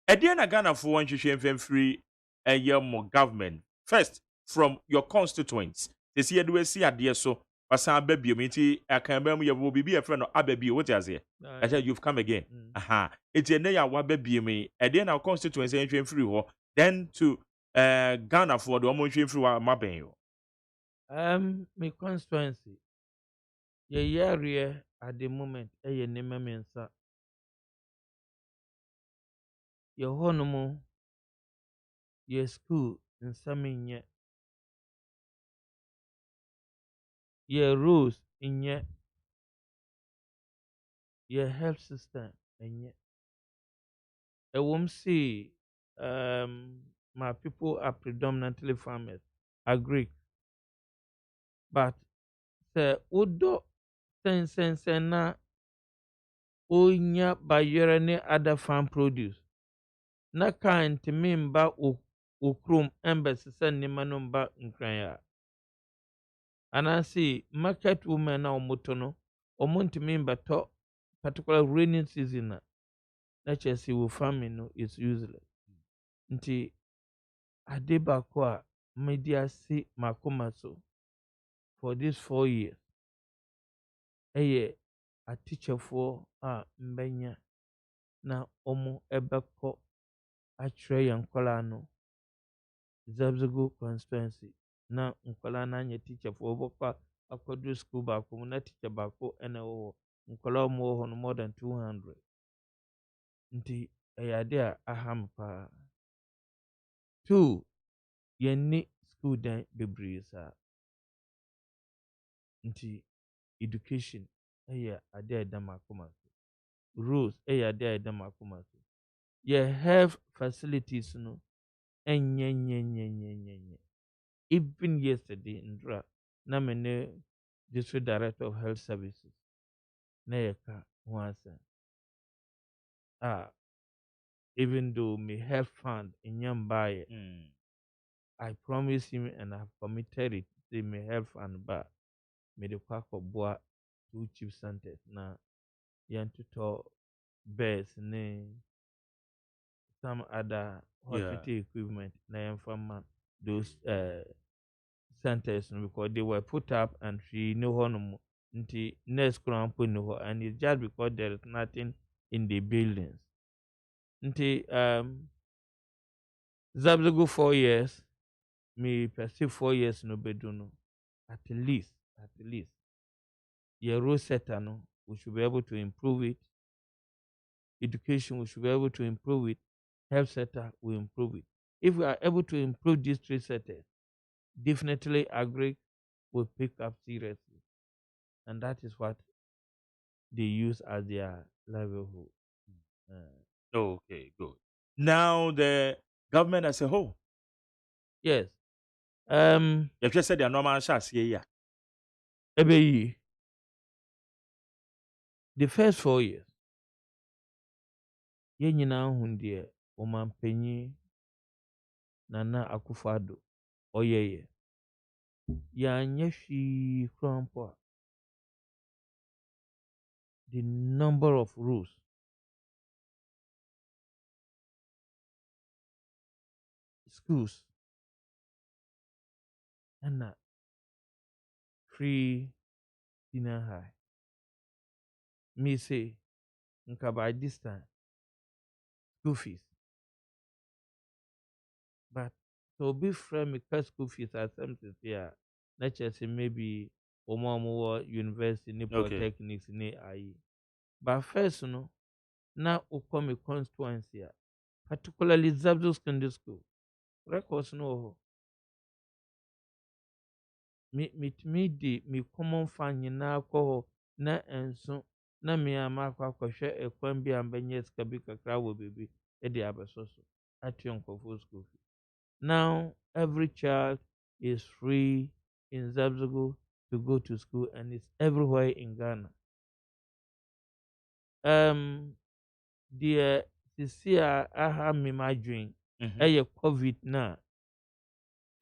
Ediana Ghana for one shame free a year more government. First, from your constituents. They see a see a dear so Pasan baby meeting I can remember you will be a friend of Ababy. What is it? I said you've come again. Aha. It's a naya wa baby me. Ediana our constituents and free war. Then to Ghana for the almost free war mapping. My constituency. Ye area at the moment, ye name mensa. Ye honomo, ye school in Saminya. Ye rules in ye health system and ye. I won't see my people are predominantly farmers, agree. But the Udo sense na onya bayere ne other farm produce. Na kan timi mba okrom embassy send ni manomba nkranya. Anasi market women na omotono omontimi mba to particular rainy season na chesi wo farming no is useless. Nti adeba kwa media si makoma so for these 4 years. Eye a teacher for mbenya na omo ebeko atire yankwala no Zabzago constituency na nkwala na anya teacher for obokwa akodu school back na teacher bako ene wo nkwala mo ho no more than 200. Nti ade a aham pa. 2 yenni school dan bebree sa. Nti education ade a dama akoma so. Rules ade a dama akoma so. Ye have facilities no enye. Even yesterday Ndra na mene district director of health services na yeka wansa. Even though me health fund in Yambaye, I promise him and I have committed it. Say me health fund ba me de kwa boa 2 chief centers na yantuto beds ne some other hospital equipment na yamfama those centers because they were put up and she knew honum until next crown and it's just because there is nothing in the buildings. Until Zabzago 4 years, me perceive 4 years no beduno. At least. Your rule setter no, we should be able to improve it. Education, we should be able to improve it. Health sector, we improve it. If we are able to improve these 3 sectors, definitely agri will pick up seriously. And that is what they use as their livelihood. Okay, good. Now the government as a whole. Yes. You just said they are normal shots here. The first 4 years, yɛn nyinaa hu deɛ ɔmanpanyin Nana Akufo-Addo ɔyɛyɛ. Yɛanyɛ hwee koraa mpo a. The number of rules, schools, and free senior high. Me say, nka by this time, school fees. But to be frame me school fees as something here, not just maybe Omo university ni polytechnics ni IE. But first, now come a constituency, particularly Zabzo Secondary School. Records no. Me di me common fan nyinaa kɔ hɔ na enso na me ama akɔhwɛ ekwan bi ambenye sika bi kakra wɔ bebi e de abeso so atu nkɔfo school fee. Now every child is free in Zabzugu to go to school and it's everywhere in Ghana. The CCA aha me my dream COVID na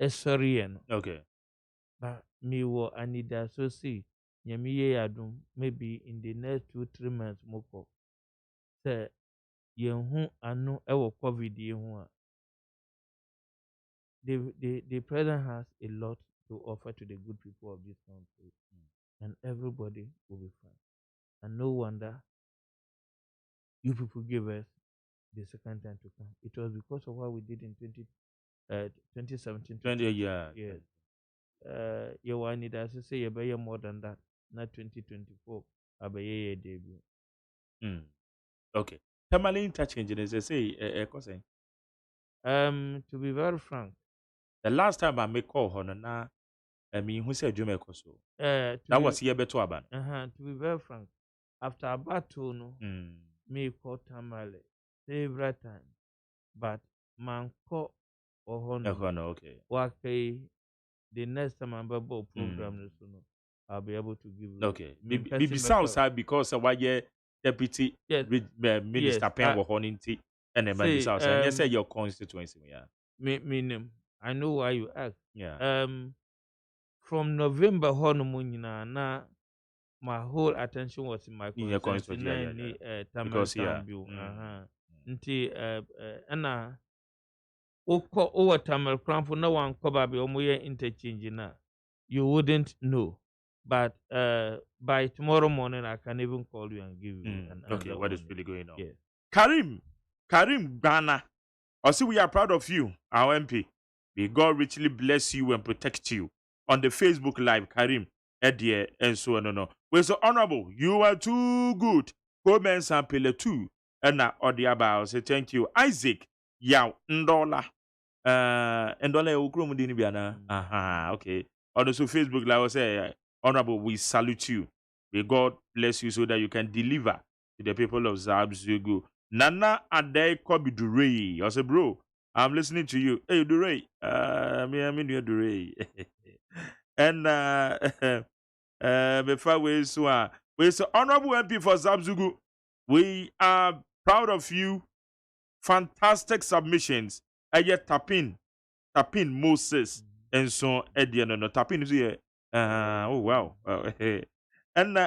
sorry no. Okay. But me wo anida so see nyamiye adum maybe in the next 2-3 months moko say yen anu ewo COVID yen the president has a lot to offer to the good people of this country, and everybody will be fine. And no wonder you people gave us the second time to come. It was because of what we did in 2017. 20 years. Yes. You want it as say you buy more than that. Not 2024. I buy a debut. Okay. Tamale interchange is say to be very frank, the last time I make call on na I mean who said Jume Koso. That was here beto aban. To be very frank, after a battle no me call Tamale several times, but man call okay. Okay. The next time I'm about program, I'll be able to give you. Okay. Maybe sounds sad because why your deputy minister pen were honinti and then maybe sounds and you say your constituency. Yeah. Me I know why you ask. Yeah. From November honeymoon na my whole attention was in my constituency. Because Anna over Tamil Crampo, no one probably interchange na. You wouldn't know. But by tomorrow morning I can even call you and give you okay, what is really going on? Yes. Karim Ghana. Also, we are proud of you, our MP. May God richly bless you and protect you. On the Facebook Live, Karim, Edie, and so on. No. We're so honorable. You are too good. Comments and Pele 2. And now, Odiaba, say thank you. Isaac, Yaw, Ndola. Ndola, Ukrum Dinibiana. Okay. On the Facebook Live, I say, honorable, we salute you. May God bless you so that you can deliver to the people of Zabzugu. Nana Ade Kobi Durey. I say, bro, I'm listening to you. Hey, Durey. Me you Durey. And before we so honorable MP for Zabzugu. We are proud of you. Fantastic submissions. Yet Tapin Moses and so Edian no Tapin is here. Oh wow. And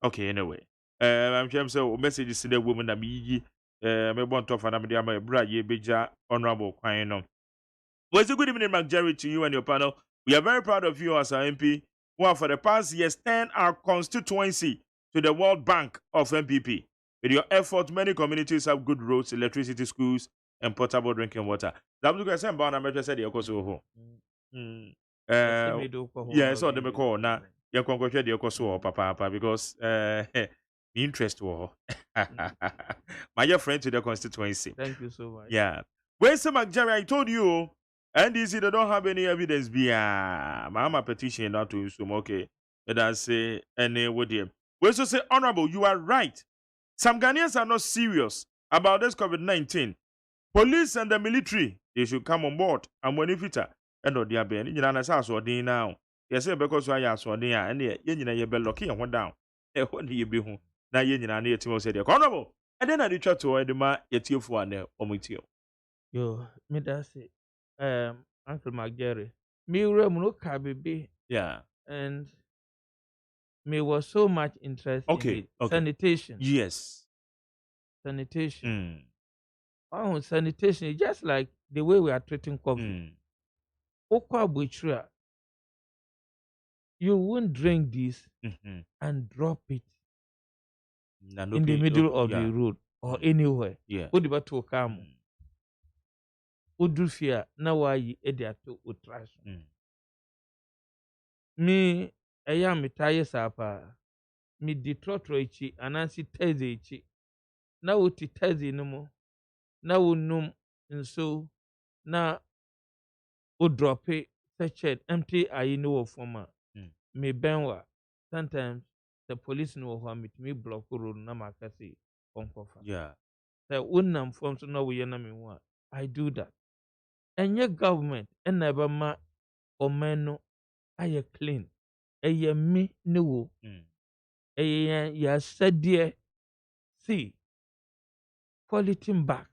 okay, anyway. I'm sure so messages to the woman that me want to find a bra ye beja honorable kwano. Well, it's a good evening, Mark Jerry, to you and your panel. We are very proud of you as our MP, who have for the past years turned our constituency to the World Bank of MPP. With your effort, many communities have good roads, electricity, schools, and potable drinking water. That was the same about America said, "You're so yeah, so the call now. You're going to go so papa because interest war. My dear friend to the constituency. Thank you so much. Yeah. Where's the Jerry? I told you. NDC, they don't have any evidence. My petition not to assume. Okay. And I say, any what you. We also say, Honorable, you are right. Some Ghanaians are not serious about this COVID-19. Police and the military, they should come on board. And when if it's and no dear Ben, you know, as I saw now. Yes, because I saw there, and you be lucky and went down. When you be home. Now, you know, near to say, Honorable. And then I did try to Edema, yet you for one omitio. Yo, me that's it. Uncle McGarry. Me no baby. Yeah. And me was so much interest in it. Sanitation. Yes. Sanitation. Oh, sanitation is just like the way we are treating COVID. You won't drink this and drop it in the middle of the road or anywhere. Yeah. What about to come? Udufia na wayi ediato utrash. Me ayam mitaye sapa. Me di trotro ichi anansi teze ichi. Na uti teze numo. Na unum nso na udrope sachet empty ayi no forma. Me benwa. Sometimes the police know how me block road na makasi onkofa. Yeah. The unam form so na we na me wa. I do that. And your government and never ma omeno aye clean. Aye me no. Aye ya said dear. See polythene bags.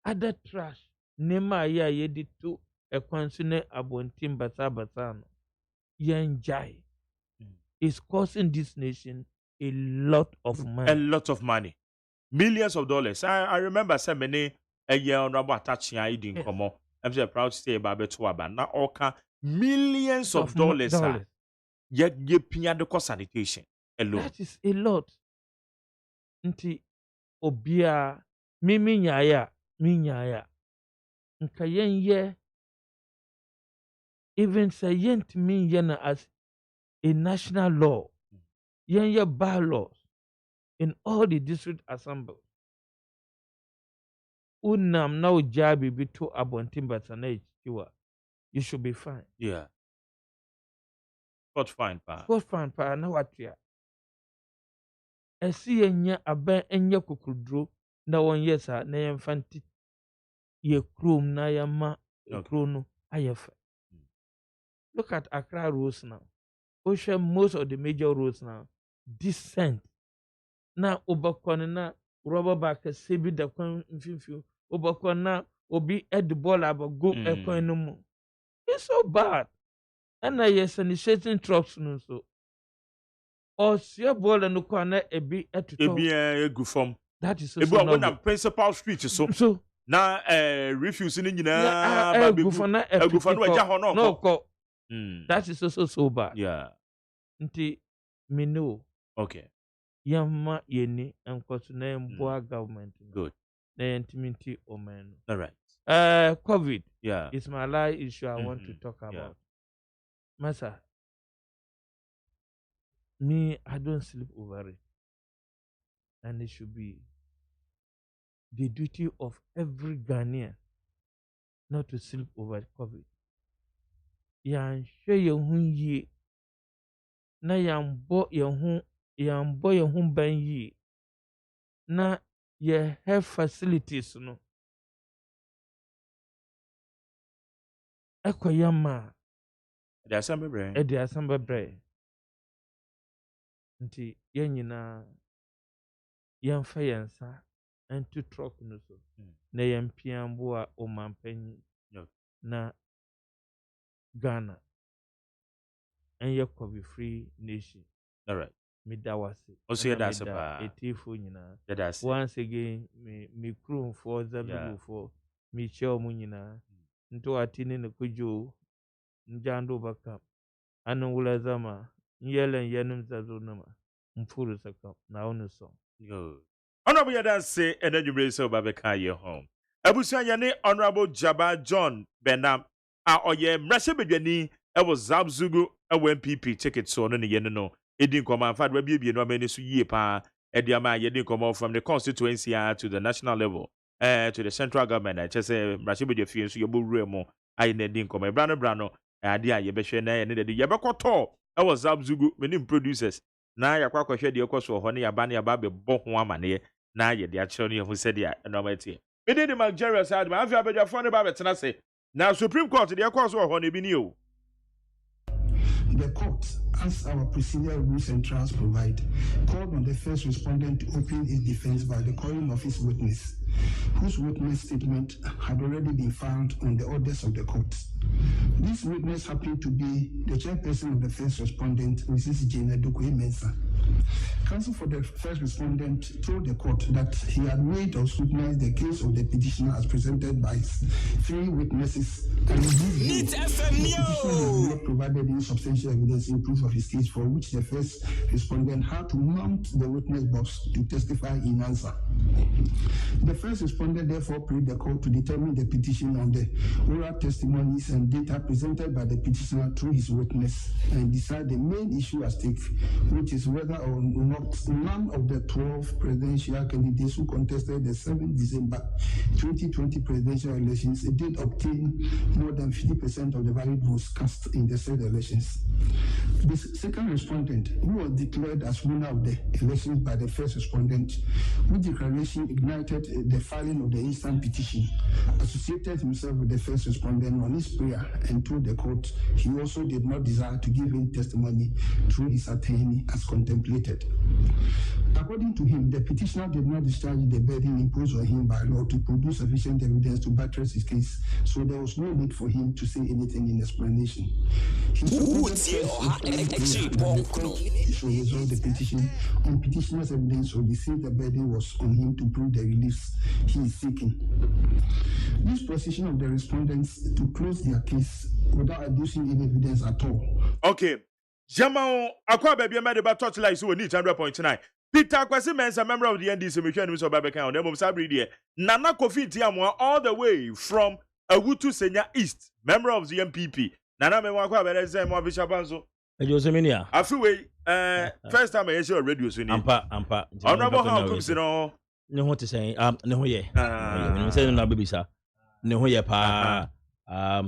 Other trash. Nema ya ye di to a consune abontim basabasano. Yenjai is costing this nation a lot of money. A lot of money. Millions of dollars. I remember so many a year on Rabba touching I didn't come on. I'm so proud to say about it but now all millions of dollars. Yet you pay the cost sanitation alone. That is a lot. Nti obia mimi nyaya nka ye even say yent me yana as a national law ye bylaws in all the district assemblies. Unam now jabi bitu abontim batana ichiwa. You should be fine. Yeah. What fine pa? What fine pa na what ya? Esi enya aben enya kukudro na won yesa na yemfanti ye krom na yama krono ayefa. Look at Accra roads now. Ocean most of the major roads now descent. Na obakwan na rubber back sebi da kwan mfimfio. Obakwan na obi ed ball abago ekwan no mu. It's so bad. And I yes initiating trucks no so. Or see ball no kwana ebi etuto. Ebi egu form. That is so. Ebi on na principal street so. Na refuse ni nyina ba egu for na eja ho no ko. That is also so bad. Yeah. Nti me know. Okay. Yamma yeni enkoso na mboa government. Good. Na intimity omen. All right. COVID. Yeah. It's my life issue I want to talk about. Yeah. Masa, me, I don't sleep over it. And it should be the duty of every Ghanaian not to sleep over COVID. Yan share your hun ye. Na yan bo your hun ban ye. Na ye have facilities no. Eko yama. The assembly brain. The assembly brain. Nti yen nyina yemfa yensa entu truck no so na yempia mboa o mampanyi na Ghana and your COVID free nation. All right. Me dawase. Also that's a etifo nyina. That's once again me crew for Zabibu for me show mu nyina Nto atini ne kujo njando baka anu wula zama yelen yenum zazo nama mfuru saka na onu so. Honorable Yadanse and then you bring so babeka ye home. Abusia yane Honorable Jaba John Benam oye mrashe bedwani e was Zabzugu e MPP ticket so no ne ye no. Edin koma fa do bie no amani so yie pa e dia ma ye din koma from the constituency to the national level to the central government. I just say mrashe bedwafie so ye bo wura mu ayi na din koma brano ade a ye behwe na ye ne de ye bekoto e was Zabzugu many producers na yakwa kwahwe de ekoso ho ne yaba ne yaba be bo ho amane na ye de akere ne ho se de normal me dey the Nigeria side ma afia bedwafo ne ba betena se na Supreme Court de ekoso ho ne bi ni o. The court, as our procedural rules and trials provide, called on the first respondent to open his defense by the calling of his witness, whose witness statement had already been found on the orders of the court. This witness happened to be the chairperson of the first respondent, Mrs. Jane Mensah. Counsel for the first respondent told the court that he had weighed or scrutinized the case of the petitioner as presented by 3 witnesses, and the petitioner had not provided any substantial evidence in proof of his case, for which the first respondent had to mount the witness box to testify in answer. The first respondent therefore prayed the court to determine the petition on the oral testimonies and data presented by the petitioner through his witness and decide the main issue at stake, which is whether or not none of the 12 presidential candidates who contested the 7th December 2020 presidential elections did obtain more than 50% of the valid votes cast in the said elections. The second respondent, who was declared as winner of the elections by the first respondent, whose declaration ignited the filing of the instant petition, associated himself with the first respondent on his prayer and told the court he also did not desire to give any testimony through his attorney as contemplated. According to him, the petitioner did not discharge the burden imposed on him by law to produce sufficient evidence to buttress his case, so there was no need for him to say anything in explanation. He should resolve the petition on petitioner's evidence, so he said the burden was on him to prove the reliefs he is seeking. This position of the respondents to close their case without adducing any evidence at all. Okay. Jamao, akwa baby made about Torchlight so we need 100.9. Peter Kwesi Mensah, member of the NDC, Mission Mr. Babeka on them Sabri Nana Kofi Tiamwa all the way from Awutu Senya East, member of the MPP. Nana Memwakwa Bereze Mo Bishabanzo. Joseminia. Afiwe first time I hear radio so ni. Ampa. Honorable how comes you know? Ne ho te sen ne ho ye. Me say na bebisa. Ne ho ye pa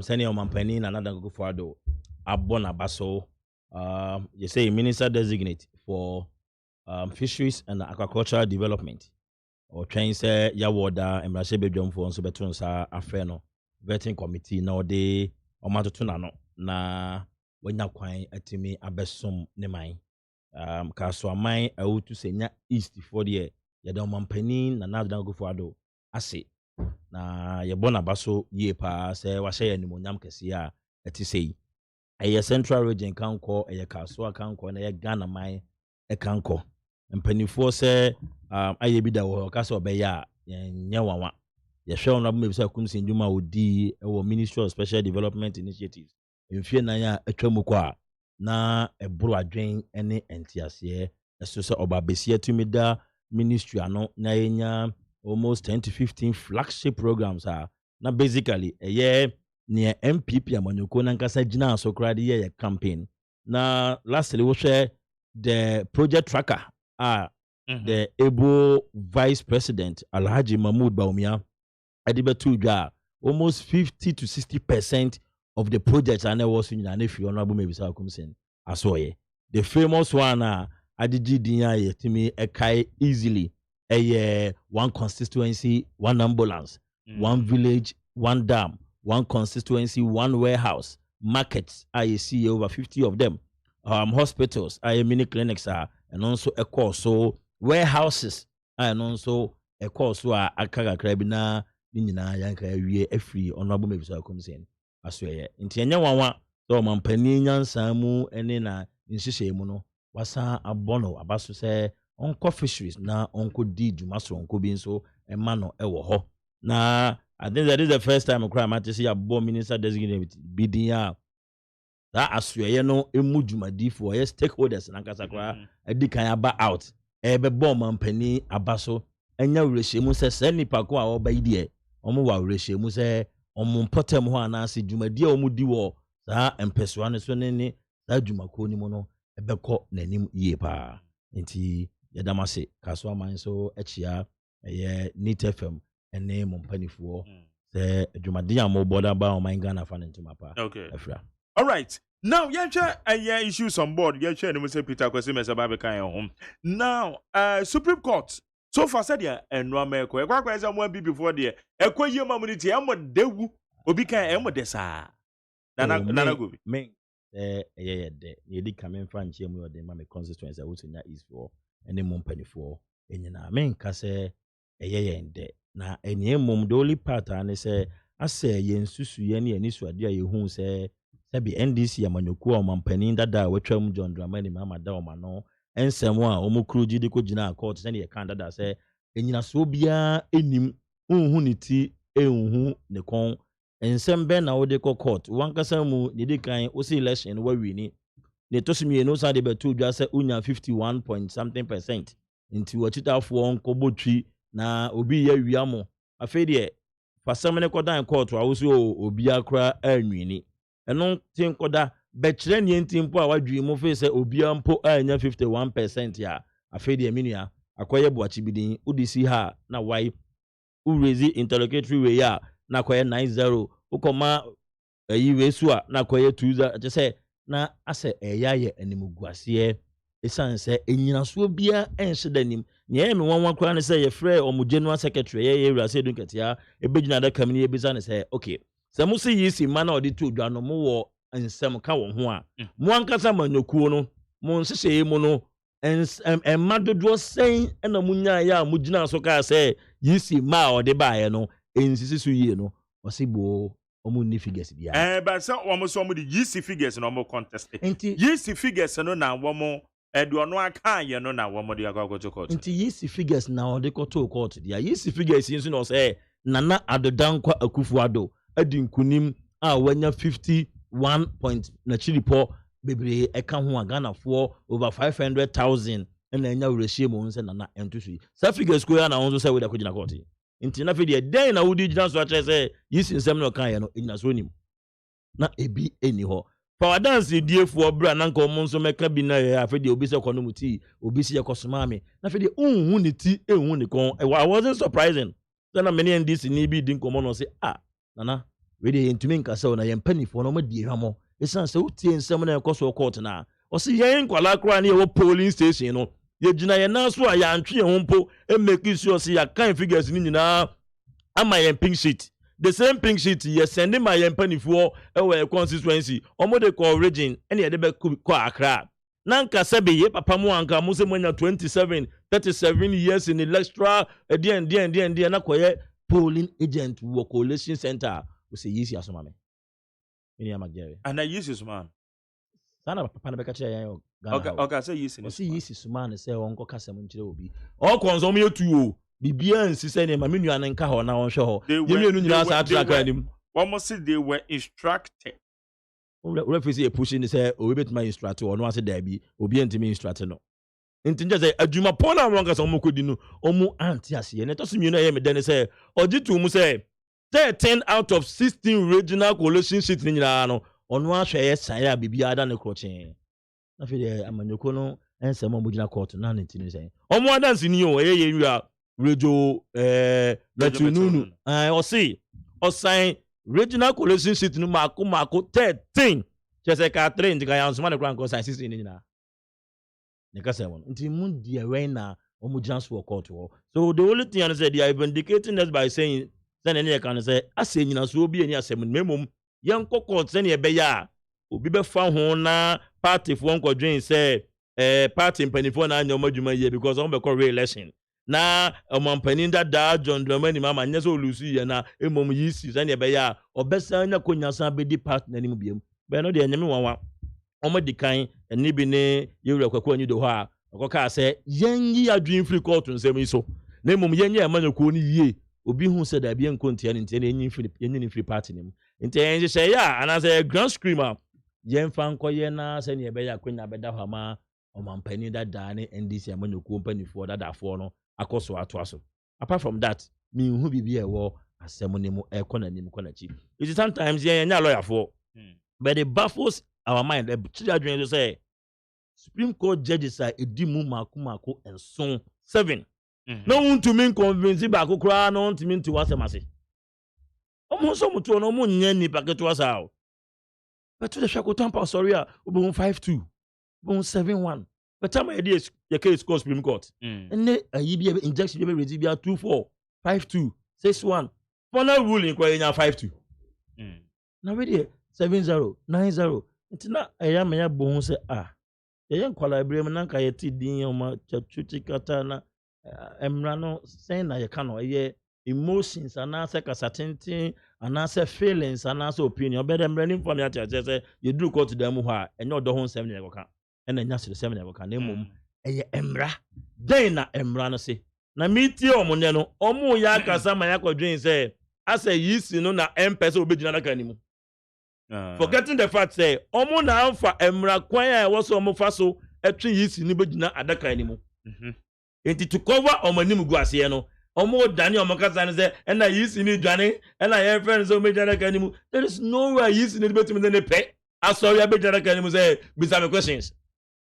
sani o mampani na nada go for ado. Abona baso. You say minister designate for fisheries and aquaculture development or train say yawoda emrase bedwam for nso beton sa afre no vetting committee na ode o matoto na no na wanya kwan atimi abesom ne man ka so aman awutu senya east for the yeda mampani na nada go for ado ase na yebona baso ye pa say wa hye animonyam kese a eti sei eye central region kanko eye kaso kanko na ye Ghana man e kanko mpanifo se aye bi da wo ka se obeya nya wawa ye hwe on abu mebisa kumsin djuma odi e wo Ministry of Special Development Initiatives mfie na ya atwamu kwa na eburu adwen ene entiase eso se obabesia tumida ministry ano na yenya almost 10 to 15 flagship programs na basically eye near MPP amanyoko na nkasa gina so krade ye campaign na lastly wo share the project tracker the able vice president Alhaji Mahmoud Baumia adibetu dwa almost 50 to 60% of the projects are now was in an if you honorable maybe sa kumsen asoye the famous one adiji dinya yetimi ekai easily one constituency one ambulance one village one dam one constituency, one warehouse, markets, I see over 50 of them, hospitals, mini clinics, and also a course, so warehouses, and also a course, so akaga krabina, nina yanka free honorable maybe so comes in. I swear, in Tianya Wawa, so Mampanian Samu, and then in Shishamuno, wasa a bono, abasu say, on fisheries, na uncle D, Jumaso, uncle Binso, and Mano Ewo, na I think that is the first time I might see a bomb minister designate bidding. That asweye no emu dwumadifo ye stakeholders na nkasa kwa edi kan aba out ebe bomb ampani abaso enya wrehemu se se nipa ko a oba ide omo wa wrehemu se omo potem ho anase dwumadi a omo di wo saa empesoa ne so ne saa dwumako ni mu no ebekọ nanim yie pa nti yedamase kaso aman so echia ye Nit FM ene mompanifo se dwumadi a mo border ba o man Ghana fa ntima pa efra. All right. Now, yeah, issues on board. Yeah, share Mr. Peter Kwesimes about home. Now, Supreme Court. So far said yeah, and no America. Kwa someone be before there. Ekwa yema muniti amo dewu obi kan amo desa. Nana go be. Me yeah de. Ye di come in fan chie mu de ma me constituency wo nya is for ene mompanifo enyina me nka se de. Na enye mom the only part ane se ase ye nsusu ye ne ani suade a ye hu se Sabi NDC amanyoku a mampanin dada wetwam John Dramani mama da omano ensem a omukru gidi ko gina court se ne kan dada se enyina so bia enim unhu ne ti enhu ne kon ensem be na wode ko court wankasa mu ne di kan o se election wa wini ne tosumi no sa de betu dwa se unya 51 point something% nti wachitafo onko botwi na obi ya wiamo afei de fasam ne kodan court wa wo so obi akra anwini eno tin koda bekyere ne ntimpo a wadwi mu fe se obi ampo anya 51% ya afei de minua akoye boachi bidin udisi ha na why urezi interrogatory we ya na akoye 90 ukoma yi wesu a na akoye 20 je se na ase eya ye animguase esanse enyinaso bia enhye danim ne me wanwa kra ne se ye frɛ omo general secretary ye Ewurase Dunketia ebegyina da kamni ebisa ne se okay Samusi yisi mana odi to dwa no mo wo ensem ka wo ho a mo ankasa manyokuo no mo nsese mu no madodo sen na munya ya mo gina so ka se yisi ma odi baaye no ensisi so yie no osibo omo ni figures bia but so omo so omo di yisi figures no mo contest yisi figures no na wo mo edo no aka ye no na wo mo di agogo court nti yisi figures na odi ko to court dia yisi figures yin so no say nana adodankwa Akufo-Addo adinkunim a wanya 51 point na chilipo bebre eka ho Ghana for over 500,000 na enya wrehie mo nse na entusu sa figures ko ya na won so say we da kugina court nti na fe de den na wudi gina so ache say yisi nsem no kan ye no egina so nim na ebi eni ho power dance diefo bra na nka mo nso meka bi na ya fe de obi se kono muti obi se yakosoma me na fe de unhu ne ti enhu ne kon I wasn't surprising then many NDC ni bi din komo no say nana we dey ntumi nkasa na yempanifo no madi hwamo esan se utie nsem na ekoso court na o se yen kwala kra na ye polling station no ye gina ye na so a ya antwe ho mpo e make sure se ya kan figures ni nyina ama yen pink sheet the same pink sheet ye send my yempanifo e we constituency omo de ko origin ene ye de be ko Accra na nkasa be ye papa mu anka mu se monya 37 years in electoral dien na koye polling agent wo coalition center we say yisi asoma me eni amagere and I use his man sana papa na beka che yan okay say yisi no say yisi suma ne say onko kasa mu nkire obi o konzo me yetu o bibia nsi say ne ma me nua ne nka ho na won hwe ho ye me nu nyina sa track anim almost they were instructed we face e pushing say o we bet my instructor o no ase da bi obi antimi instructor no ntinja say adwuma pona wonka so mo kodi no omu anti ase ne to so mi no ye me den say ogitu mu say 13 out of 16 regional coalition seats ni nyina no ono ahwe ye san ya bibia ada ne krochen na fe de amanyoko no ensem mo gina court na ntini say omu adansi ni o ye nwia rejo latununu o see o sign regional coalition seat no mako 13 chese ka 3 ndika ya nsoma ne kran ko sign 16 ni nyina ne ka say won nti mun dia we na omu gina so court wo so the only thing I said they are vindicating us by saying then any can say ase nyina so obi ani asem memom yen kokot se ne be ya obi be fa ho na party fo nkodwen say party mpanifo na anya omadwuma ye because on be call re-election na omampanin da John Dramani mama nya so lusu ye na emom yisi se ne be ya obesa anya konyasan be di partner ni mu biem be no de nyame wanwa omadikan eni bi ne yewura kwakwa anyi do ho a okoka say yen yi adwin free court nsem so na emom yen ye amanyakuo ni yie obi hu said that be enkontia ntia enyi free party nim ntia enje say ya and as a grand screamer yemfa nkoye na se ne ebe ya kwenya beda hama omampani da ne NDC amanyoku mpanifo da fo no akoso ato apart from that me hu bibia ewo asem ne mu ekonanim konachi it is sometimes nya lawyer for but it baffles our mind children say Supreme Court judges are edimu mako and son 7 no want to mean convince ba kokra no want to mean to wasemase omo so muto no mo nya ni paketo asa but to the shako tampa sorry obo 5-2 obo 7-1 but time e dey your case court Supreme Court and ayi bi injection bi ready bi 2-4 5-2 6-1 final ruling kwa nya 5-2 na we dey 7-0 9-0 ntina ayama ya bo se ye nkwala ibrahim nanka ye ti din oma chachuti kata na emra no sen na ye ka no ye emotions anase kasatenti anase feelings anase opinion be dem running from ya say you do court dem ho a enye odo ho nsem ne goka ena nya sere sem ne goka na emom eye emra den na emra no se na miti omonye no omo ya kasa ma ya kwadwen say asa yisi no na empese obegina na kanimu forgetting the fact say omo na amfa emra kwan a wo so omo fa so etwe yisi ni begina adaka animu enti to cover omo nim gu ase no omo dani omo kasa ne say na yisi ni dwane na ye friends o megina adaka animu there is no way yisi ni betim ne pe asori abegina adaka animu say bisa me questions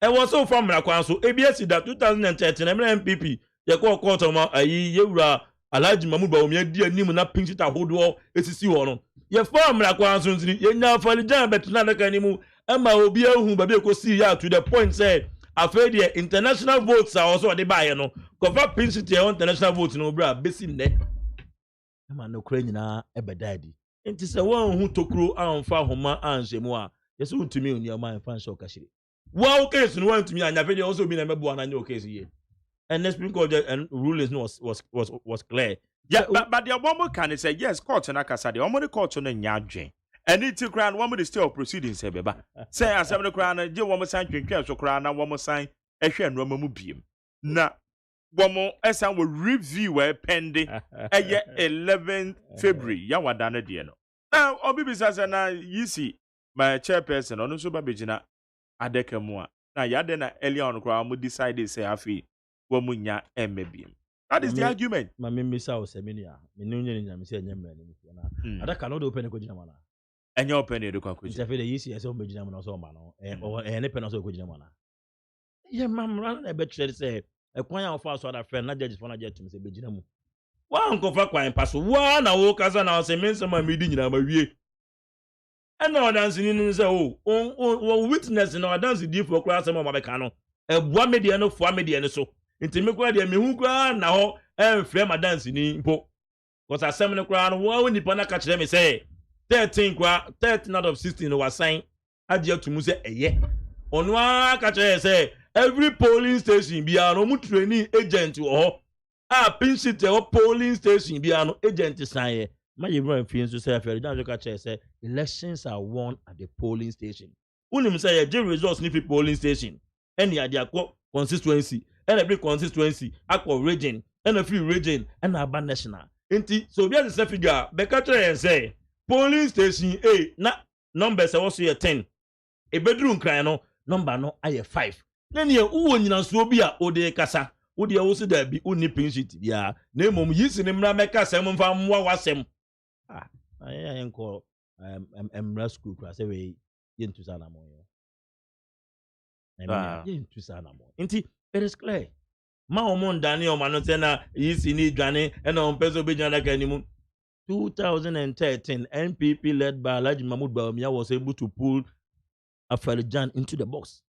e was so from mra kwan so abs that 2013 emra MPP ye ko court omo ayi yewura Alhaji Mahmoud Bawumia di anim na pink sheet ahodo esisi ho no ye form la kwan so nsiri ye nya falijan betuna na kanimu ama obi ehun ba be kosi ya to the point say afraid the international votes are also the buy no cover pink sheet your international votes no bra besi nne ama no kra nyina ebedadi enti se won hu tokuro anfa homa anhemu a yeso untumi oni ama anfa nso kashire wa case no wantumi anya fe also bi na mebo ananya case ye. And the Supreme Court ruling was clear. Yeah, but the one can say yes, court and akasa the only court on nyadwen. And it crown one with still proceedings say beba. Say as the crown je one sign twentwa so crown na one sign ehwe no mamu biem. Na one esan will review pending 11th February ya wadane de no. Now obi bisa say na yisi my chairperson onu so ba begina adeka mu a. Na yade na earlier on crown mu decide say afi womunya emebiem. That is the argument. Mami misa o seminia. Minunye nya misa nya mrani mu na. Ada kana do open ko gina mana. Enya open e do kwa ko gina. Ntafe de yisi ese o begina mana so ma no. Ne pe na so ko gina mana. Ye mamra na be chere say ekwan ya ofa so ada friend na judge for na judge se begina mu. Wa nkofa kwan paso wa na wo kaza na o se mensa ma medi nyina ma wie. Ena o dance ni ni say o witness na o dance di for class ma ma be ka no. Ebua media no fo media no so. Inti me kwa de me hu kwa na ho enfre ma dance ni mpo because asem ne kwa no wo nipa na ka kire me say 13 kwa 13 out of 16 no was sign age atumu say eye onu aka kire say every polling station bia no mu training agent wo ho pinch te polling station bia no agent sign ye ma ye bro mfin so say afere dan ka kire say elections are won at the polling station unim say ye the results ni polling station any ade constituency and every constituency akwa region and a free region and aba national enti so be as figure be ka try say polling station A na number say was 10 e bedroom kran no number no aye 5 na ne uwo nyina so bi a ode kasa ode wo se da bi uni pinshit bia na emom yisi ne mra meka sem mfa mwa wasem aye enko emra school kra say we yentu sana mo yo yentu sana mo enti it is clear. Ma omon dani o manote na yisi ni dwane e na ompeso be jana kanimu 2013 NPP led by Alhaji Mahmoud Bawumia was able to pull Afarijan into the box.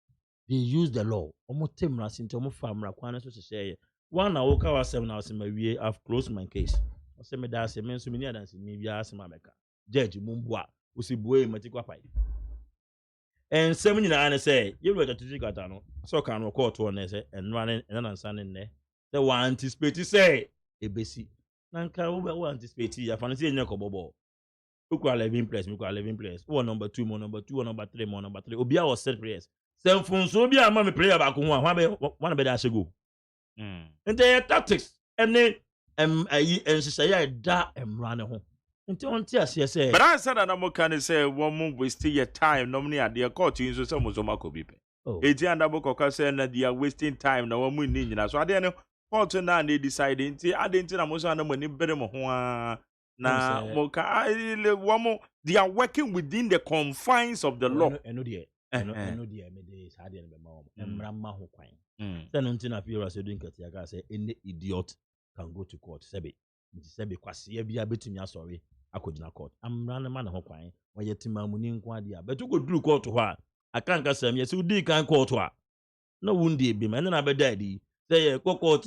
They used the law. Omo temra sinti omo famra kwana so se one na woka wa 7 hours ma wie I've closed my case. O se me da se men so me ni adanse ni bia asema meka. Judge mumbua osibue matikwa pai. And 7 nyina say you were to take at no so can court one say and running and answer ne the one anticipate say ebesi nanka we anticipate ya fancy enye kobobo ukwa 11 place me kwa 11 place one number 2 more number 2 number 3 more number 3 obi a was set prayers sem funso obi a ma me prayer ba ko ho a one be da shego ente tactics and ayi nhyehyɛ da mmara ne ho nti on ti ase say but I said that I'm kind of say one more wasting your time normally at the court in so some could be eti andabo koka say na they are wasting time na one mu ni nyina so ade no court na they decide nti ade nti na mo so na mo ni bere mo ho na mo ka they are working within the confines of the law eno de me de sa de no be ma wo mmara ma ho kwan say no nti na fi so do nkati aka say any idiot can go to court sebe nti sebe kwase ya bia betumi asori akogina court amra na ma na ho kwan oye timamuni nko ade a betu go duru court ho a akanka sam ye se udi kan court ho a na wundi bi ma na be dadi say ye court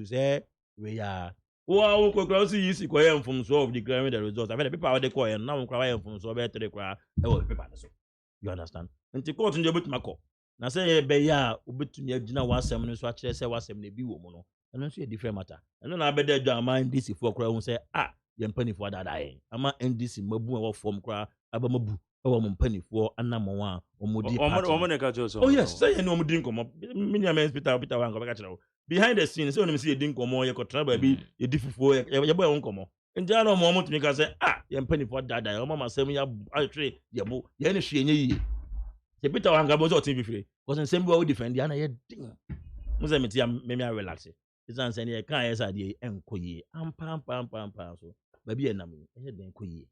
say we ya wo kokra si yisi ko ye mfum so of declaring the results I mean the people how they call ye na wo kra ye mfum so be tere kra e wo paper so you understand nti court nje betuma ko na say ye be ya obetumi agina wasem no so a kire say wasem na bi wo mu no eno so a different matter eno na abeda dwa ama NDC for kra hu say ye mpanifo dada yen ama NDC mabu e wo form kra aba mabu e wo mpanifo anamon a omodi party omo ne ka so oh yes say no omodi nkomo mini am Peter wan ko be ka kire behind the scenes say onim say ye din nkomo ye ko traba bi ye difufuo ye boy won nkomo nja na omo tumi ka say ye mpanifo dada yen omo masem ya atwe ye bo ye ne hwe enye yi se Peter wan ga bo so tin bifire because nsem bi wo defend ya na ye din mo say me ti me relax isan send ye kan yes ade enkoye ampa so ba bi enam ye den koye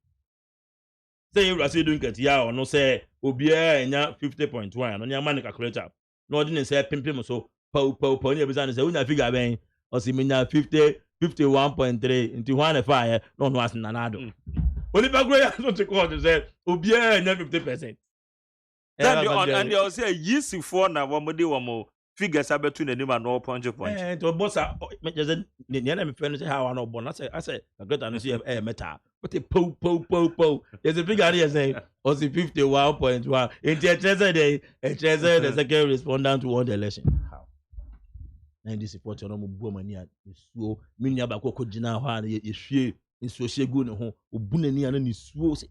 say you say do nkati ya ono say obia enya 50.1 no nya man calculator no ordinary say pimpim so pa ni ebisa say unya figure ben o si menya 51.3 into 1.5 no no as nanado oni ba grow ya so to call say obia enya 50%. And they say yisi for na wo mode wo mo figures abetu na nima no point. To bossa me just ne na me friend say how no bon I say calculator no see meta but po there's a figure here say o si 51.1 into a treasure the second respondent to won the election how na this support no mo bu mani a suo minia ba ko gina ho a ye hwie nsuo hyegu ne ho obu nani ana ne suo say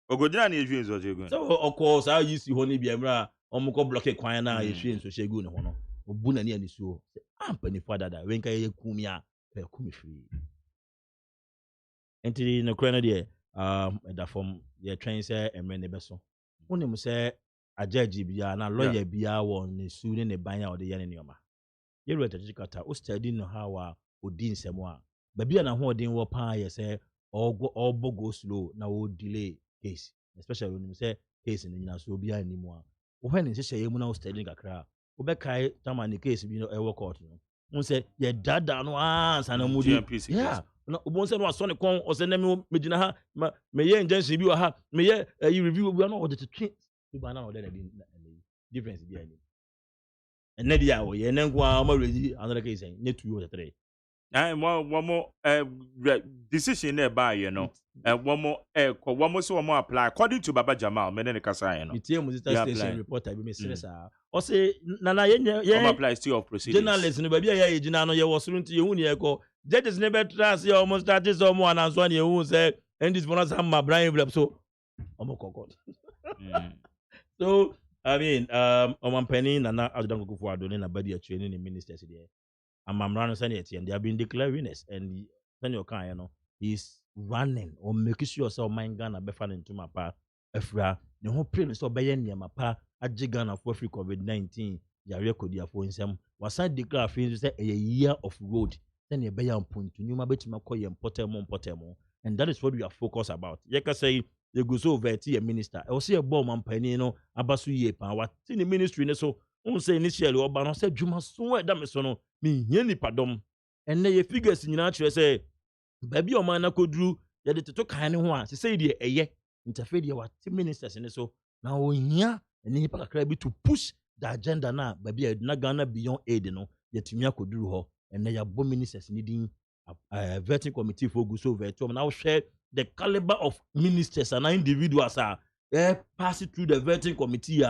ogojina na hwie nsuo hyegu so of course how you see ho ne bia mra omko block kwan na ye hwie nsuo hyegu ne ho no obu nani ani suo ampani father da wenka ye kumi a pe kumi free enti no kra na de da from ye train say emre ne beso wonim say ajaji bia na lawyer bia won ne su ne ban a ode ye ne nioma ye rete kata o study no how a odi nsem a ba bia na ho odin wo pa ye say obo go slow na o delay case especially when you say case ni na so bia ni mu a wo hwe ne hye ye mu na o study kakra wo be kai tama ni case bi no e work out no won say ye dada no sana mu di yeah no obon say no aso ne kon o say na me gina ha me ye injunction bi wa ha me ye review bi no o de twin bi ba na o de na difference bi ani and na dia wo ye na nko ma ready another case nye 2 or 3 one more decision na ba ye no one more so one more apply according to Baba Jamal me ne kasa ye no itie mu station reporter bi me stressa o say na ye apply still of proceedings journalist no ba bia ye gina no ye wo soro nti ye hu ne ye ko judges ne betra say almost start so mo ananso ne ye hu say and this bonus am Brian Blab so omo kokot so I mean Omampeni Nana Adodan Kufuor Adoni na body training in ministers there amamra no say and they have been declared winners and then you can you know he's running or making sure so mind Ghana be fan into mapa afra ne ho pray so be ye mapa agi Ghana for free COVID-19 ya record ya for nsem wasa declare free say a year of road then you be ya point nyuma betima call ye important and that is what we are focused about ye can say you go so over to your minister I will say a bomb Omampeni no abasu ye pa what in the ministry ne so un say initially oba no say dwuma so da me so no me hia nipadom enne ye figures nyina kire say baby o man na koduru ye de toto kan ne ho a say de eye interfere de what ministers ne so na o hia enne nipa kakra bi to push the agenda na baby na Ghana beyond aid no ye tumi akoduru ho enne ya bo ministers ni din vetting committee for go so veto na share the caliber of ministers and individuals are pass it through the vetting committee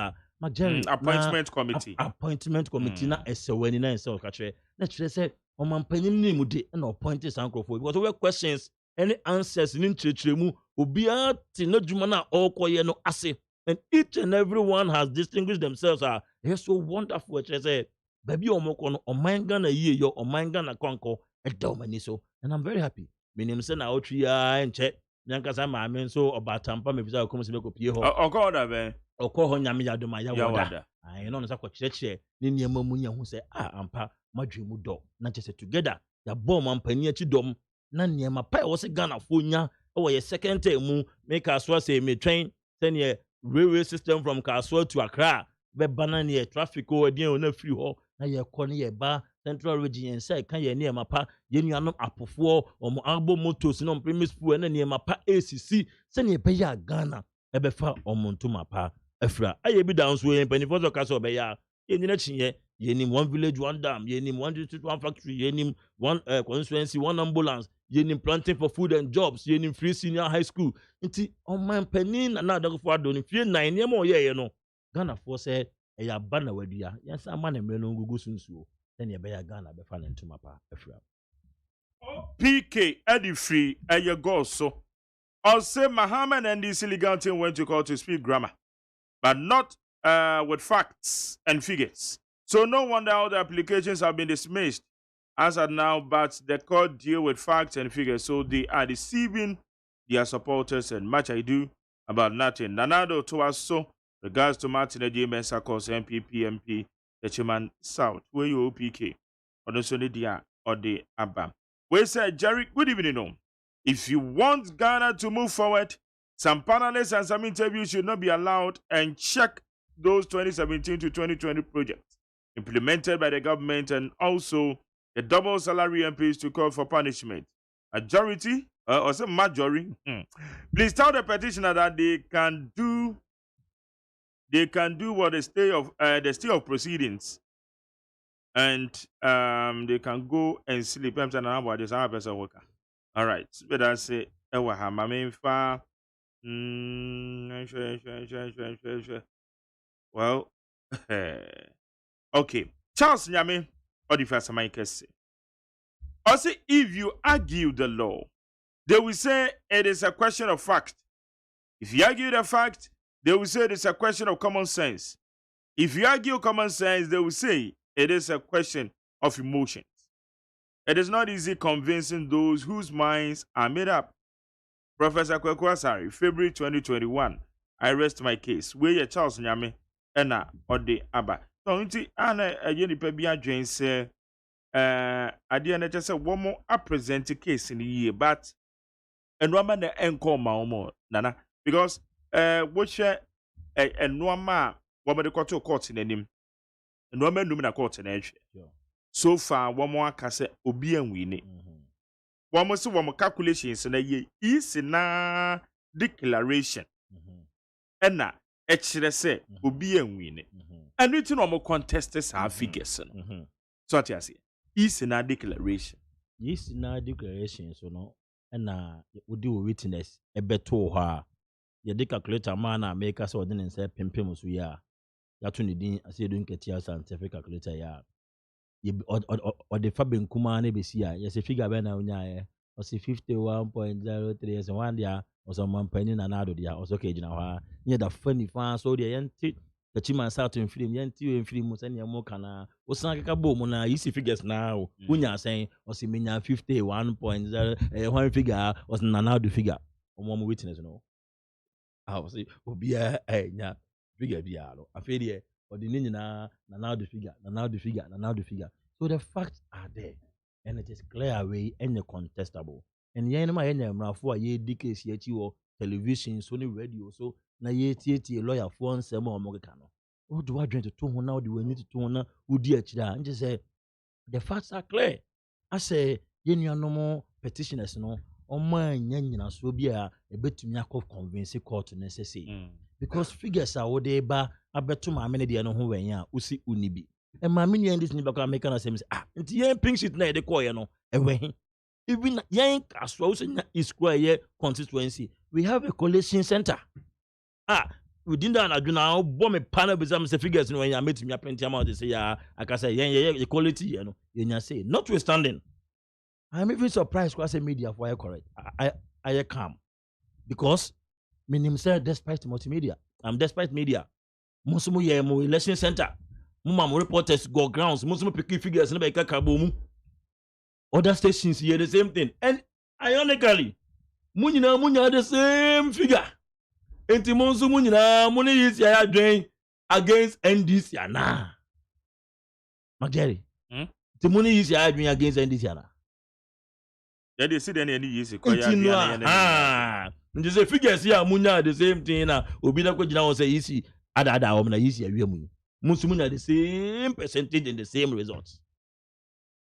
appointment committee na eseweni na ense okatre na kire say Omampeni ni mu de na appointed sancrophone because we questions any answers ni nchirechiremu obia ti na dwuma na okoye no ase and each and everyone has distinguished themselves so wonderful kire say baby omoko no omanga na yiye yo omanga na kwanko Edomani so, and I'm very happy. Minim say na otria enche. Nyankasa maame so obatampa me bisa ko se pie ho. Okọ da be. Okọ ho nyame yadoma ya Ya woda. wada. Ayi no nsa ko kyerɛkyerɛ ne nneɛma mu nya ho sɛ ampa madwe mu dɔ na kyerɛ sɛ together ya bɔ mampani akyi dɔm na nneɛma pa ɛwɔ sɛ Ghana fo nya ɛwɔ yɛ second term mu make Kaswa sɛ me train sɛneɛ railway system from Kaswa to Accra bɛba na neɛ traffic o ɛdeɛ o na free hɔ na yɛkɔ ne yɛba central region sɛ ka yɛ nneɛma pa yɛ nuanom apofoɔ ɔmo arbo motors no premise pool ɛna nneɛma pa ACC sɛneɛ ɛbɛyɛ a Ghana ɛbɛfa ɔmo ntoma pa afra ayɛ bi da nso yɛ mpanimfoɔ sɛ ɔka sɛ ɔbɛyɛ a yɛnyina kyinyɛ yɛnim one village one dam yɛnim one district one factory yɛnim one constituency one ambulance yɛnim planting for food and jobs yɛnim free senior high school nti ɔman panin na adɔfoɔ adɔ no fie 9 nneɛma ɔyɛɛyɛ no Ghanafoɔ sɛ ɛyɛ aba na wadua yɛnsa ama ne mmerɛ no ngugu so nsuo sɛneɛ ɛbɛyɛ Ghana bɛfa ne ntoma pa afra PK Eddie Free ɛyɛ goal so say Mohammed and this illegal team went to court to speak grammar but not with facts and figures. So no wonder all the applications have been dismissed as of now, but the court deal with facts and figures. So they are deceiving their supporters and much I do about nothing. Nanado to us so regards to Martin AGYEMAN Sakos MPP MP AGYEMAN South. Where you PK or the Sonidia or the Abba. We said Jerry, good evening. No. If you want Ghana to move forward, some panelists and some interviews should not be allowed and check those 2017 to 2020 projects implemented by the government and also the double salary MPs to call for punishment. Majority, or say majority, please tell the petitioner that they can do what the stay of proceedings and they can go and sleep. I'm saying about this person worker. All right, but I say, well, okay. Charles Nyame, or the first Mike say. Also, if you argue the law, they will say it is a question of fact. If you argue the fact, they will say it is a question of common sense. If you argue common sense, they will say it is a question of emotions. It is not easy convincing those whose minds are made up. Professor Kwekwasari, February 2021. I rest my case. Where Charles Nyame ena ode aba. So nti ana nipa bi adwen se ade na kyese wo mo present case ni ye but enwama na enko ma wo nana because wo hwe enwama wo me de koto court nanim enwama num na court na ehwe so far wo mo aka se obi anwini wo mo se wo mo calculations na ye is na declaration ena ekire se obi anwini and we no more contest our figures so what you say is na declaration so no ena we do witness ebeto ho a ye de calculator man na make us ordinance say pempem so ya ya to ne din ase do nketia scientific calculator ya ye o de fa benkuma na besi a ye se figure be na onya o se 51.03 so one dia o so mampani na na do dia o so ke gina ho nye da fani fa so de yenti AGYEMAN South in film yenti film se ne mo kana o san kaka bo mu na isi figures na o unya sen o se menya 51.0 one figure o na na do figure o mo witness no o se obia nya figure bia no afede o de nyina na do figure so the facts are there and it is clear away and contestable and yen ma yen mrafo a ye dicase ye chi wo television so ni radio so na ye tie lawyer for nsem o mo keka no o do adwen to ho na o de wani to ho na o di akira nje say the facts are clear I say ye nuanom petitioners no o ma nya nyina so bi a ebetumi akọ convince court necessary because figures are wo de ba abeto ma me ne de no ho wen a usi unibi e ma me nua this ni baka make na say nti yen pink sheet na ye de call ye no ewe even yen Kaswa usenya is square constituency we have a collation center within that aduna bo me panel bizam say figures no yen metumi apenti am out say ya aka say yen equality you know yen say notwithstanding I'm even surprised because say media for correct I calm because minim say despite multimedia despite media musumu ye mo election center mo reporters go grounds musumu pick figures no be kaka bo mu other stations hear the same thing. And ironically, munya the same figure. Enti monsu munyina muni yisi ya drain against NDC ana. Mageri. Ti muni yisi ya drain against NDC ana. Yeah, they see then any yisi ko ya. Nti say figures here munya the same thing na obi na ko gina won say yisi ada o na yisi ya wiamu. Monsu munya the same percentage and the same results.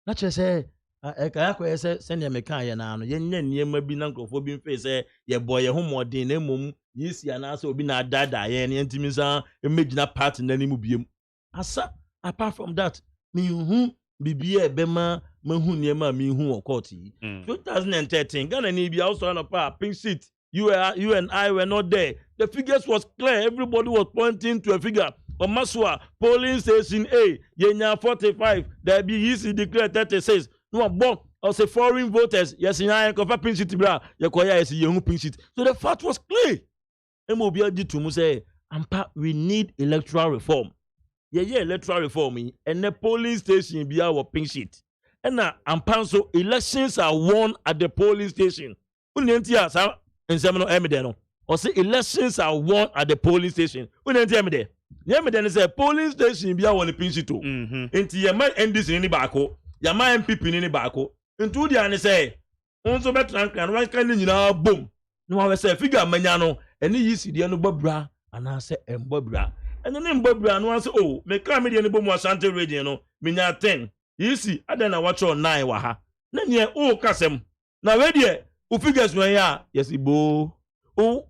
Na che say kaya ko say send ya meka ya na no yenye niema bi na nkrofo bi mfe say ye boy ye ho modern na mum yisi anase obi na dada ye ne ntimi san emegina part na ni mu biem asa apart from that me hu bibia ebema mahu niema me hu okoti 2013 Ghana ni bi also on a pink sheet you and I were not there. The figures was clear. Everybody was pointing to a figure. Omaswa polling station A yenya 45 there be yisi declare 36 no bon or say foreign voters yes in cover pink sheet bra yakoya yes yehu pink sheet. So the fact was clear. MOBLG to say, we need electoral reform. Yeah, electoral reform. And the polling station be our pink sheet. And now, so elections are won at the polling station. Or say elections are won at the polling station. Yemeden is a polling station be our pink sheet. Into your man NDC in the bako, your man MPP in the bako. Into the and say, also better and one kind of boom. No, I say figure manano. And he is the Bobra, and I say, Bobra. And the name Bobra, and one say, oh, make come in the Bomo Santa Radio, no, Mina 10. You see, I don't know what your 9 waha. Then ye, oh, Cassam. Now, ready, who figures when ya, yes, he bo. Oh,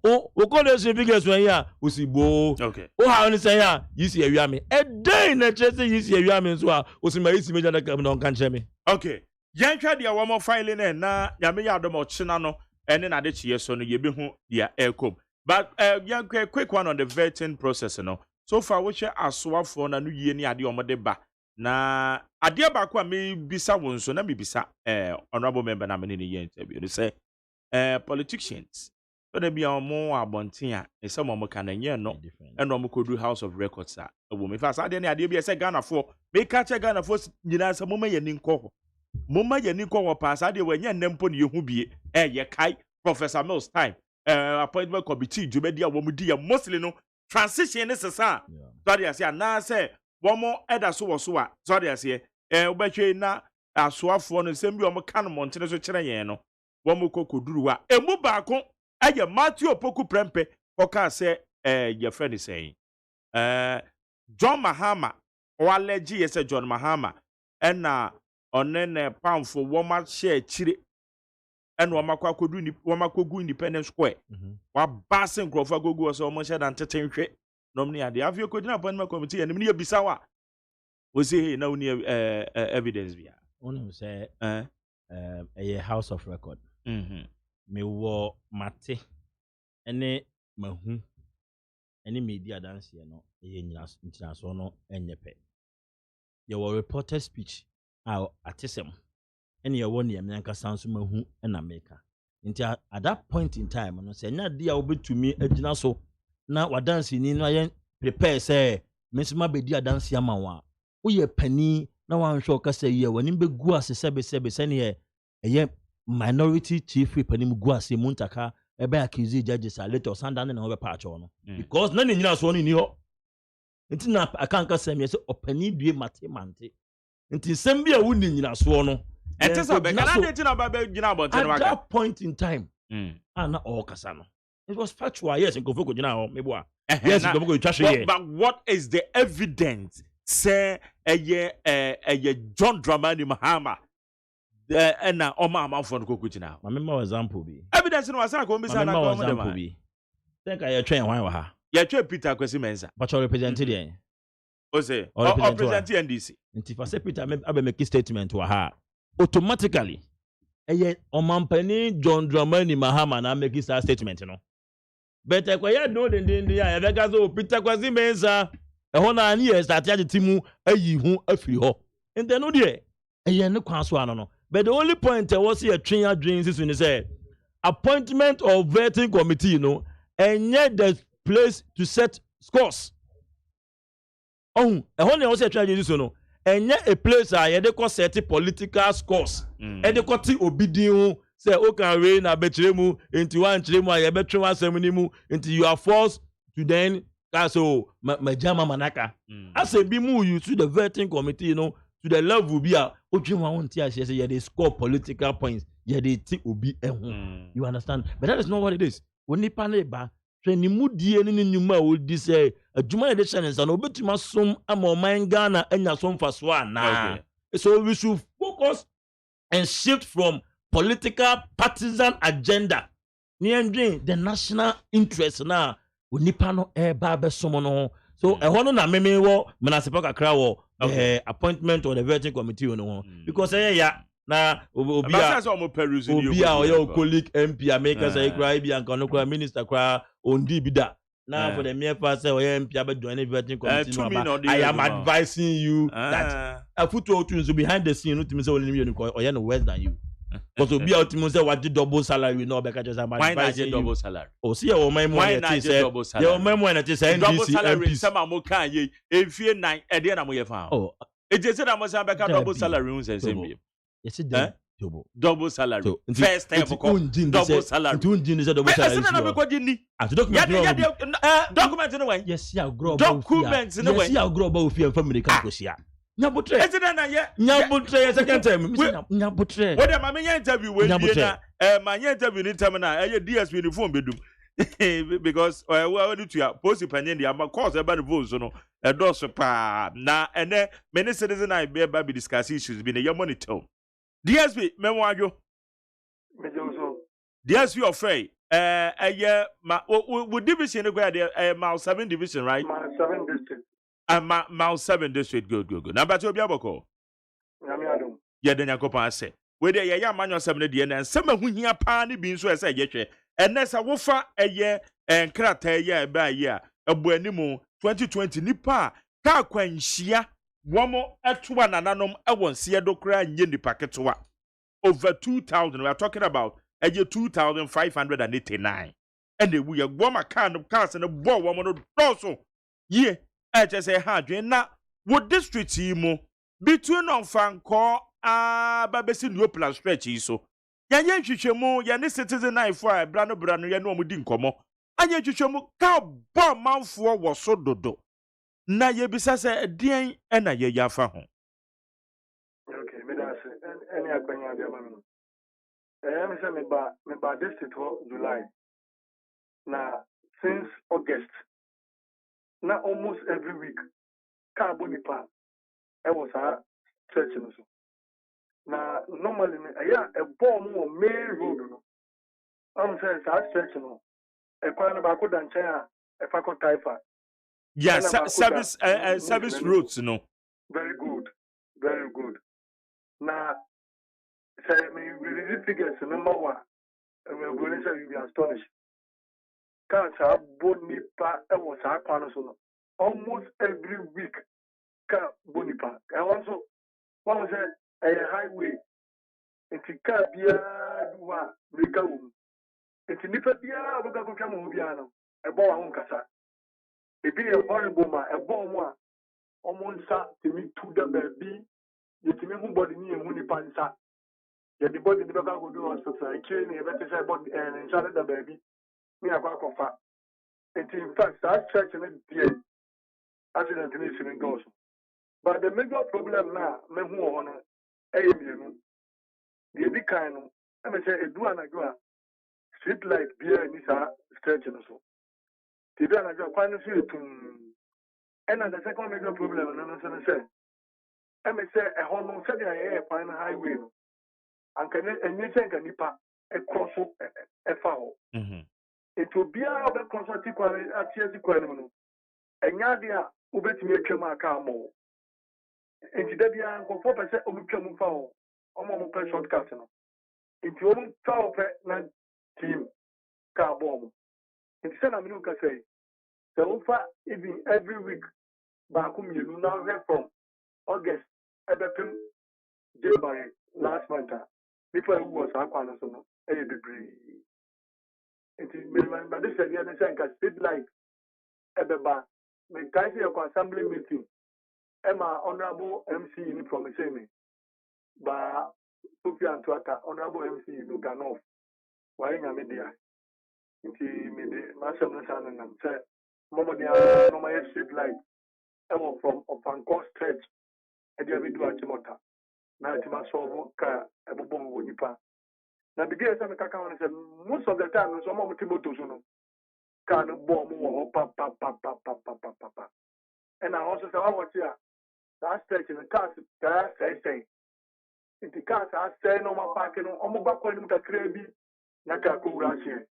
call us figures when ya, who see bo. Okay. Oh, how you say ya, you see a yammy. A day in a chest, you see a yammy as well, who see my easy major that come on, can't me. Okay. Yanka, the one more filing, and now, Yamia Domo Chinano, and then I did yes, so you be home, yeah, aircom. But young quick one on the vetting process, no. So far, which are swap for na new year ni adi omode ba. Na adi ba kwa me bisa wonso na me bisa honorable member na me ni year interview. They say politicians. So they be on more abontia. E some mo kan enye no. And no mo could do House of Records a. Wo me fa sa adi ni adi be say Ghana for. Me catch Ghana for nyina sa mo ma yani nko. Mo ma yani nko wo pass adi we nya nempo ne yehu bie. Ye kai Professor Mills time. Appointment committee jumedi a womudi ya mostly no transition is sa sorry I say na say one more eda so a sorry I say obetwe na asoafo no sem bi o kan montene so kire yen no wo mo kokoduru wa emu baako eye Matthew Opoku Prempe oka say your friend is saying John Mahama o allergy yes John Mahama na onene pamfo wo ma share chire and wamakogu Independence Square. Wa basin krofa gogu so mo sheda nteten hwe nomni ade afio kodina appointment committee and me bisawa we say na uni evidence bia one say a House of Record me wo mate ene mahu ene media dance no nyina so no enyepe your reporter speech atesem and your one year America sounds mahu and America. Until at that point in time, and I say, not dear obi to me, a so now what dancing in I prepare, say, Miss Mabby, dance yamawa. We a penny, no one shock us a year when in Beguas, a sebe, send here a minority chief whip and Muguasi Muntaka, a bear accused judges are little sundown and over patch on. Because none in us one in your. It's not I can't say me, or penny be matemante. Until some be a wound in your swan. At that point in time, not all Casano. It was factual, yes, and Kofuko, maybe. Yes, but what is the evidence? Say a John Dramani Mahama. And now, Oma for Kokujina. My member example be evidence in Wasaka, example be. Think I train one. Yeah, Peter Kwesimensa. But you represented here. Ose, or represent NDC. And if I say Peter, I make a statement to her. Automatically, Omampani John Dramani Mahama na make his statement, you know. But I quite know the Peter Kwesimensa, a honor years that Timu, a you a free ho. And then, no, dear, a yen no conswan. But the only point I was here, trainer dreams is when he said appointment of vetting committee, you know, and yet the place to set scores. Oh, a honor was a tragedy, you know. ɛnyɛ a place a yɛde kɔ set political scores ɛde kɔ ti obidin say o can reign na bekyerɛ mu nti wan kyerɛ mu a yɛbɛtwe wasɛm ni mu nti you are forced to then so majama manaka as a bi mu you to the vetting committee you know to the level bi a odwuma won ti ahye say they score political points they ti obi ehun you understand but that is not what it is onipa na ba hwɛ ni mudie ni nyuma o di say adwuma na de hyɛ nsa na obetuma som ama ɔman Ghana anya som faso ana so we should focus and shift from political partisan agenda near the national interest na onipa no eba besom no so ehɔ no na meme wo menasepa kakra wo appointment or the vetting committee no because ya na obi a oya colleague MP America say cry bi anka no cry minister cry ondi bi da now for the mere fact say oya MP abe join the vetting committee no I am advising you that a football team so behind the scene no team say only me oya no worse than you. Because we be out say what double salary no because just why not double salary see your money double salary your money say double salary some am kan ye efie 9 e dey na mo ye fa e je say na mo say beka double salary un say same yes double salary first time ko double salary tu njin say double salary na be ko ni document no wen yes ya grow document no wen yes ya grow ba ofie family kan ko sia Nyabutre. Nyabutre second time. Nyabutre. What am I interview when my interview in time na DSP the phone bedum. Because we do to post panyen the am course about the votes no dos pa na ene many citizens I be discuss issues be your monitor. DSP memwajo. DSP of Frey we division go there Mount 7 division right? Mount 7 district. Mount 7 district good. Now, but you be able yeah, then you go pass it. Whether you are manual 7 day and some who hear panny being so as I get you, and that's a woofer a year and crater a year by year, a buenimo 2020 nipa, car quen shia, one more at one and anum, I won't see a docra in the packet to over 2,000. We are talking about a year 2,589. And we are one kind of cars and a ball woman also. Yeah. I just say hard na what district mo between on fanko babesi new plan stretch so ya hwehwemu ya ne citizen knife for brano ya no mudi nkomo anya hwehwemu ka bo manfo wo so dodo na ye bisa se den na ye yafa ho okay me da say any akwanya bia mami me say me ba district for July na since August. Now almost every week, Carbonipa, I was a church. Now normally, a bomb or main road. I'm saying that church. A kind of Baku than China, a Faco Taifa. Yeah, service routes, no. Very good, very good. Now, say me release figures number one, and we're going to say you'll be astonished. Cancer Bonipa was our panel almost every week. Bonipa. I also one said a highway. It's a car bia dua Rika. It's Nipa bia Bukamubiano, a boa uncasa. It be a horrible man, a bomb almost to me to the baby. The Timu body near Munipansa. Yet the body the Baka would do us to say, killing a better body and inside the baby. Me a back of fat. And in fact, that church in the accident in goes. But the major problem now, me who on AMU, the big kind of, I may say, a do and a go, street light beer and this stretch and so. The do and a go, find a few to. And the second major problem, and I say, I may say, a home said I find a highway, and can you think a nipa, a cross, a foul. It will be a consulting at the and Yadia, Ubet Chema Camo. And Debia and 4% of Chemu foul, almost per shortcut. If you won't foul team car bomb. Instead of Nuka say, so far, even every week, Bakum, you now hear from August, Ebepim, January, last winter, before it was Aquanason, a degree. It is but this is the other side, street light at the bar. The Kaisi of assembly meeting. Emma Honorable MC in from the same. But Sophia and Tuata, Honorable MC Luganov, why in a media? Into Master Nasan and said, Mama, they are no my street light. Ever from Opanco Stretch, and you have to do a Chimota. Now, it's my soul, a bomb nipa. Now, the girls and the said, most of the time, some of the Timotos can bomb or papa. And I also said, I was here. That stretch in the car, that say. In the car, I say, no more parking, almost back when you got crazy, Naka Kurashi.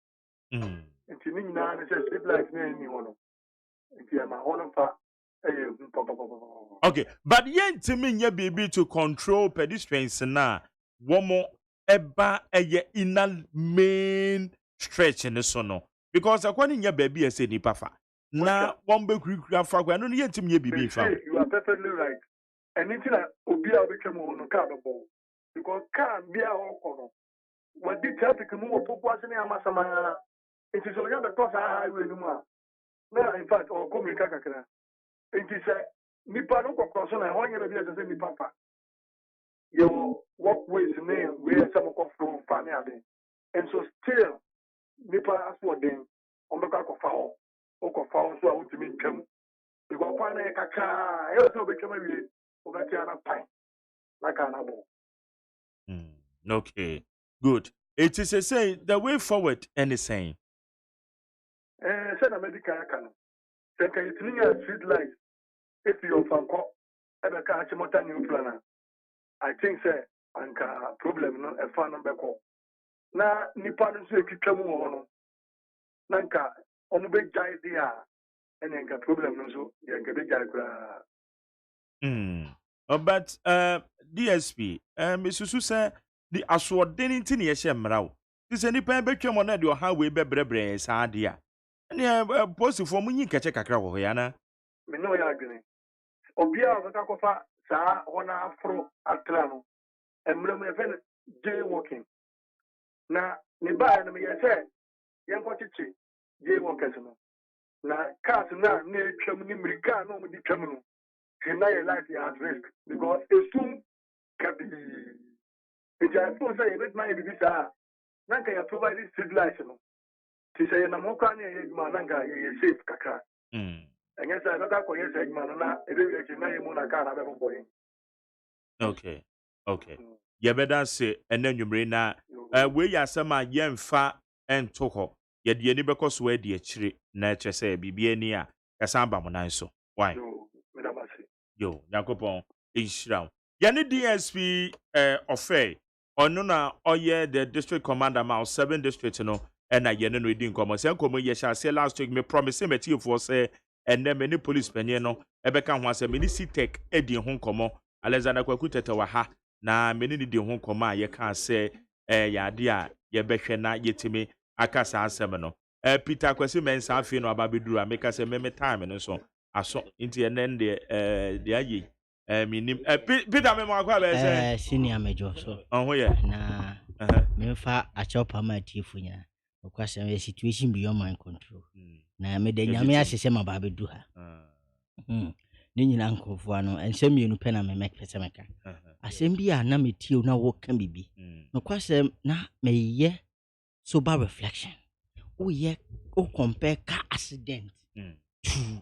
And to me, now, it says, sleep like me, anyone. If you are my own part. Okay, but yen to me ye be to control pedestrians na womo eba eye inner main stretch in the sono because according your baby I say ni pafa na one be quick fa kwa no yen to me ye be fa. You are perfectly right. And it's like obia become on car because car be our corner. What did traffic move population amasama? It is only the cross highway no more. No, in fact, or come in Kakakra. It is a nipa no cross on a one year as a nipa. Your walkways name where some of from family. And so still nipa as for them on the back of foul. Oko foul so I want to mean come. Because find a kaka, I also become a way over Tiana Pine. Like an abo. Okay, good. It is a say the way forward and the same. Send a medical can. Then can you street lights if you're from ever catch a new planner? I think, sir, and problem no a fan number call. Now, Nippon say Kikamu Nanka, on the big giant there, and then problem no so, you get a big But DSP, Mrs. Susa, the asword didn't in your this any pen became on your highway bebre is idea. And yeah, post for me, catch a cacao, Yana. Me no agony. Obia the Tacofa, Sa, one afro Atlano, and Mlumen Jay walking. Now, Niba and me, I said, young Potichi, Jay walkers. Now, cars now near Germany, no with the terminal. And now your life is at risk because it soon can be. It's a full say, let my be Nanka, you provide this street license. To say, I'm not going to Mananga, you safe, Kaka. And yes, I don't know yes, Manana, Okay, okay. You better say, and then you bring now. We are some young fat and toko. Yet the because where the tree, nature say, be near Casamba Monaiso. Why? Yo, Yakopon, Ishram. Yani DSP Ofe, or Nuna, or yeah, the district commander, Mouse 7 districts, no, and I yen reading commerce. And come, yes, I say last week, me promise him a tea for say, and then many police penino, Ebeka was a mini tech Eddie Hong Komo, Alexander Kwakuteta Waha, na many the Hong Koma, ye can't say, ya dear, ye beshena yetime, Akasa Semino. Peter Kwesi men Safino Ababidura, make us a meme time and so. I saw into an end the aye. Peter Memo, senior major. So, oh, yeah, na me fa a chop my tifunya. Because a situation beyond my control. Na me de nyame asese ma ba bedu ha. Ni nyina nkofo ano ense mienu pe na me make pese meka. Asem bi a na me tie na wo kan bibi. No kwasem na me ye sober reflection. O ye o compare car accident to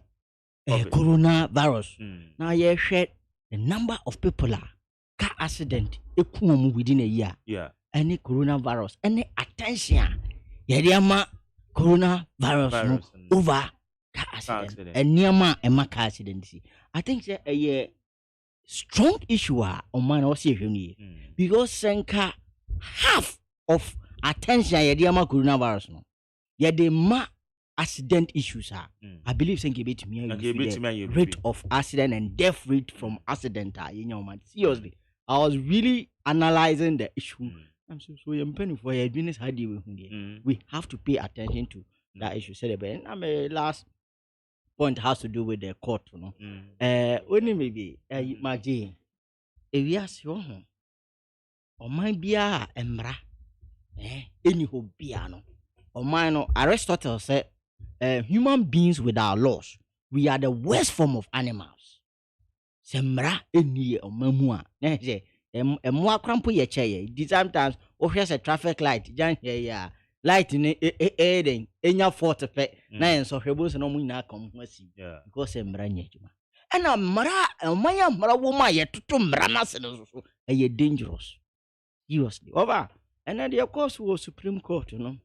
coronavirus. Now ye share the number of people car accident ekum within a year. Yeah. Any coronavirus, any attention. Yediama coronavirus no, over car accident. And nearma a car accident. I think a strong issue on mine also because senka half of attention yediama coronavirus no. Yedema accident issues are. I believe senke bit me rate of accident and death rate from accident seriously. I was really analyzing the issue. I'm so penny for your business. How do we have to pay attention to that issue? Said and I'm a last point has to do with the court, you know. Only maybe Maggie, if we ask your home, or my beer emra, any who piano, or mine, Aristotle said, human beings with our laws, we are the worst form of animals. Semra eni omamu a na je emo akrampo ye cheye di sometimes o hwe se traffic light jan here ya light ni den enya 40 pe na en so hwebo se no mu nyina kam ho asi because semra nya adwuma ena mra omanya mra wo ma ye toto mra na se no so e dangerous seriously over ena the course was Supreme Court no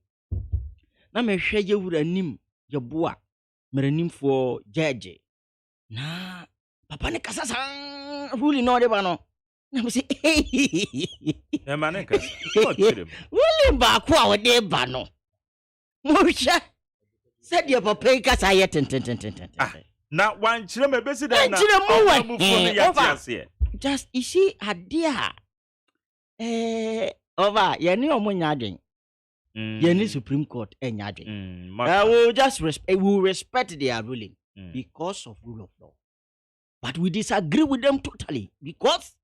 na me hwe ye wura nim ye boa mranim for judge na papa ne kasa san ruling no de ba no na me say e maneka ruling ba ko a de ba no mo hwe said your papa kasa ye ten na wan kire me besi da na mu fo ya tiase just you see adia over ye ni omunya adwen ye ni Supreme Court enya adwen we will respect their ruling because of rule of law. But we disagree with them totally because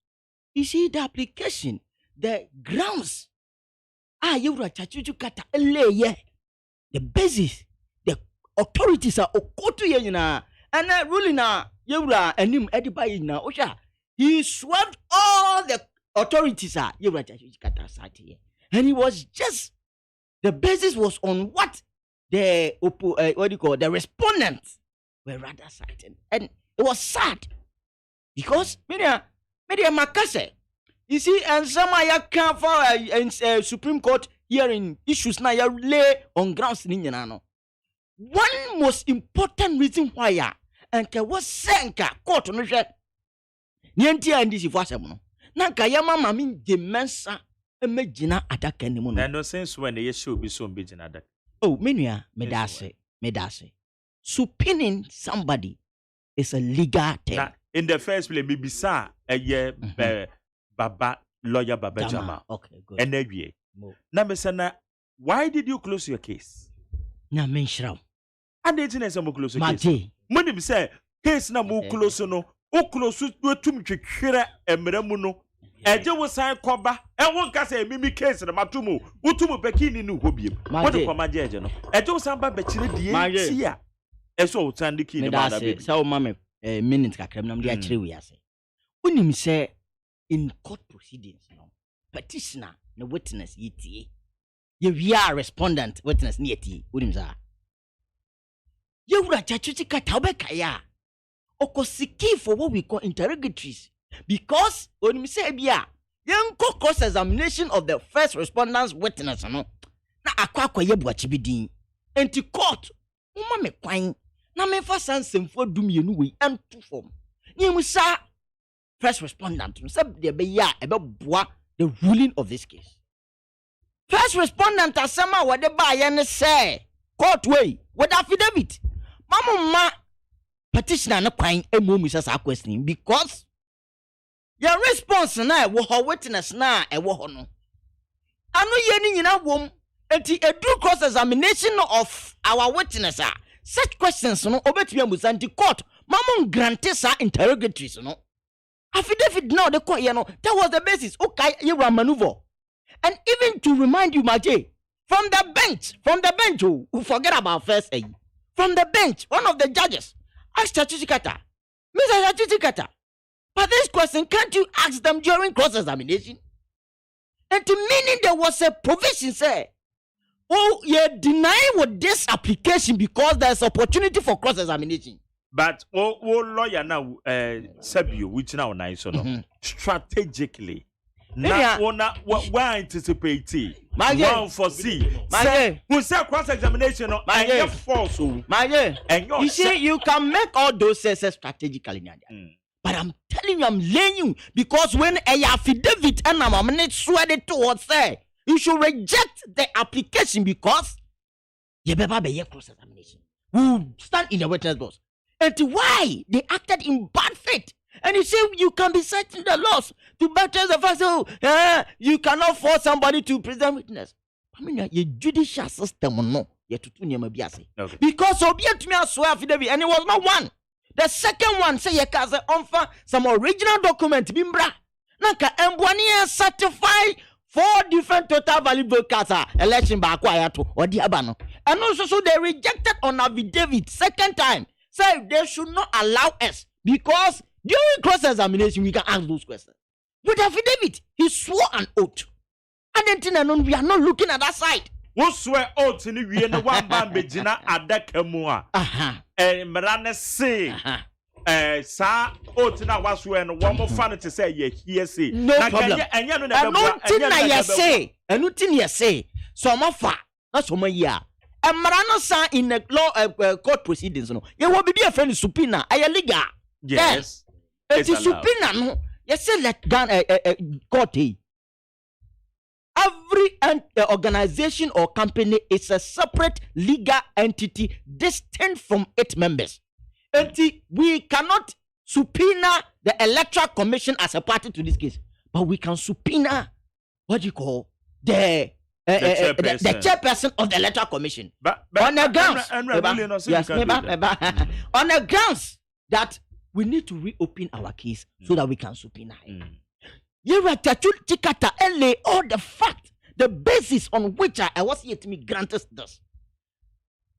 you see the application, the grounds you were chachuchu kata the basis, the authorities are okotu yena and ruling na you were enim edibai na osha he swept all the authorities you were chachuchu kata sati and he was just the basis was on what the the respondents were rather citing and it was sad because media makase you see and some ya can for Supreme Court hearing issues na ya lay on grounds ni nyina no one most important reason why ya and ke was senka court no hwe ni antia ndisi fo asem no na ka ya mama mi gemensa emagina adaka ni mu no no sense when they show be so begina adaka oh menua medase supinning somebody is a legal term. In the first place, maybe sir, Baba lawyer Baba Jama. Okay, good. And then Namesana, why did you close your case? Na menshraw. And it is a close your case. When say case na mo close no, o close to twetwere emremuno. Eje wo san koba, e won ka say mimi case na matumu, utumu pekini ni hobiem. What the kwamaje eje no. Eje wo san ba bekire die tia. Eso o tan diki ni ba da be. Say o mama minute kakram na mde akire wi ase. Unim say in court proceedings no. Petitioner na witness yitie. We are respondent witness ni yitie. Unim za. Ye wura chachuchi kata obekaya. Okosiki for what we call interrogatories. Because when we say bia, yenko cross examination of the first respondents witness no. Na akwa ye buachibidin. Enti court, uma me kwan na me fa sansemfo dumienu we entu form. Ni musa first respondent no say de be ya e be boa the ruling of this case. First respondent asema what de ba ye ne say court way with affidavit. Mama petitioner na kwan emu sa question because your response na wo ho witness na e wo ho no. Anu ye ni nyina wom enti edu cross examination of our witness such questions no obetumi amusa nti court mamon grante sa interrogatories no. Affidavit now the court here no that was the basis okay you were maneuver. And even to remind you Maje from the bench who forget about first from the bench one of the judges asked Chachuchikata Mr. Chachuchikata, but this question, can't you ask them during cross-examination? And to meaning there was a provision, say, oh, you deny with this application because there's opportunity for cross-examination. But lawyer now, Sabio, which now nice or no, strategically. Now, why anticipate? One foresee. Who say cross-examination or false? You see, you can make all those senses strategically. But I'm telling you, I'm laying you because when a affidavit and I'm not sweated towards say you should reject the application because you better be cross-examination. Who stand in the witness box. And why they acted in bad faith. And you say you can be citing the laws to better the fact you cannot force somebody to present witness. I mean, your judicial system no, because obedient to me I swear affidavit, and it was not one. The second one say yekaze onfa some original document bimbra. Nanka embwani certify 4 different total value votes election ba akwa to odi abano. And also so they rejected on affidavit second time. Say they should not allow us because During cross-examination, we can ask those questions. With affidavit, he swore an oath. And then we are not looking at that side. Who swear oath in the one band begina Adakamua? And Marana say, Sir, oath now was when one more fan to say, ye say. No problem. And nothing you say. So I'm far. That's what year. And Marana sign in the law court proceedings. No, you will be a friend subpoena. I legal. Yes. It is subpoena. No, you say let gun court. Every organization or company is a separate legal entity distinct from its members. And we cannot subpoena the Electoral Commission as a party to this case, but we can subpoena what you call the chairperson of the Electoral Commission. But on the grounds, on the grounds that we need to reopen our case so that we can subpoena him. You were to all the fact, the basis on which I was yet to me granted this.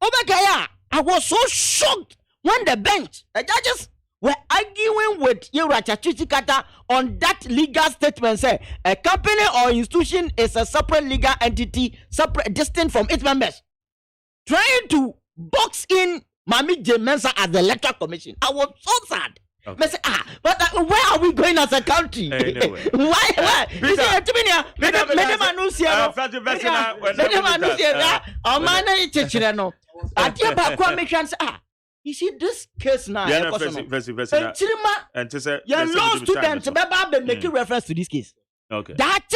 Obagaya, I was so shocked when the bench, the judges were arguing with Yurachachichikata on that legal statement. Say a company or institution is a separate legal entity, separate, distinct from its members. Trying to box in Mami J. Mensa as the Electoral Commission. I was so sad. Okay. Say, but where are we going as a country? Why? You see this case now. Your law students be making reference to this case. Okay. That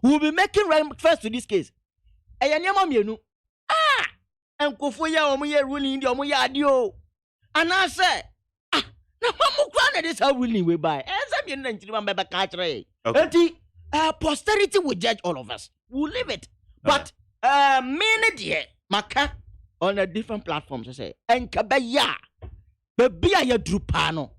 will be making reference to this case. And Kofoya omuye ruling the omuya adio. And I say, na mamu kwana this how ruling we buy. Ensam yen Nigeria member kachre. Okay. Posterity will judge all of us. We'll leave it. But minute maka on a different platform to say and kabaya baby ya drupano